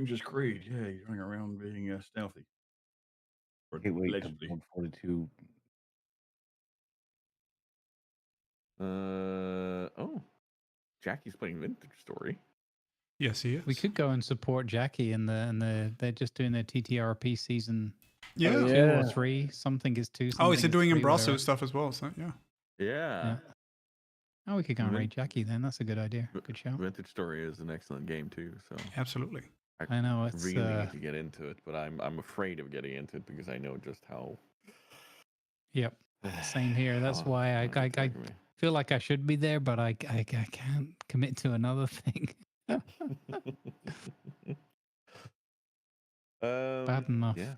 Just Creed, yeah, he's running around being stealthy. Or Can't wait to allegedly. build 42. Oh, Jackie's playing Vintage Story. Yes, he is. We could go and support Jackie in the they're just doing their TTRP season Yeah. Oh, 2 yeah. or 3. Something is 2. Oh, Something is he is doing 3, Embrasso whatever. stuff as well? So yeah. Yeah. Oh, we could go and Vin- raid Jackie then. That's a good idea. Good shout. Vintage Story is an excellent game too. So Absolutely. I know it's really need to get into it, but I'm afraid of getting into it because I know just how. Yep. Same here. That's how why I it's affecting me. feel like I should be there, but I can't commit to another thing. Bad enough. Yeah.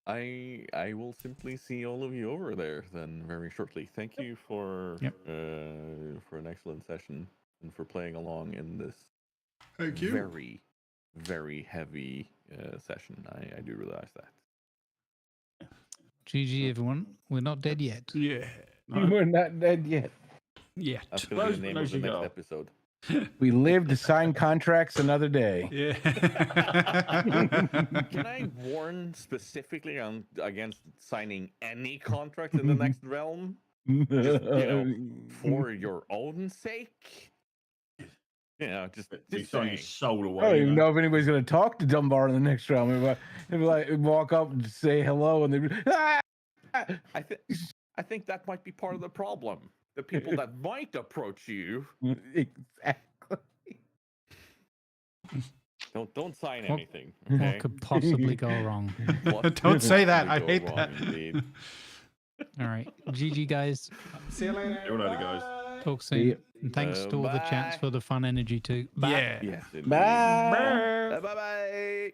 I will simply see all of you over there then very shortly. Thank you for an excellent session and for playing along in this Thank you. very, very heavy session. I do realize that. GG, everyone. We're not dead yet. Yeah. We're not dead yet. Yet. That's going to be the name of the next go. episode. We live to sign contracts another day. Yeah. Can I warn specifically against signing any contract in the next realm? Just, for your own sake? Just He's selling his saying. soul I away. don't you even know? know if anybody's going to talk to Dunbar in the next round. If like walk up and say hello, and they be, ah! I think that might be part of the problem. The people that might approach you. Exactly. Don't sign What- anything. What Okay? could possibly go wrong? What Don't say could that. I go hate wrong that. indeed. All right. GG, guys. See you later. See you later, guys. Talk See soon. ya. And thanks to all the chats Bye. for the fun energy too. Bye. Yeah. Yes, indeed. Bye. Bye-bye.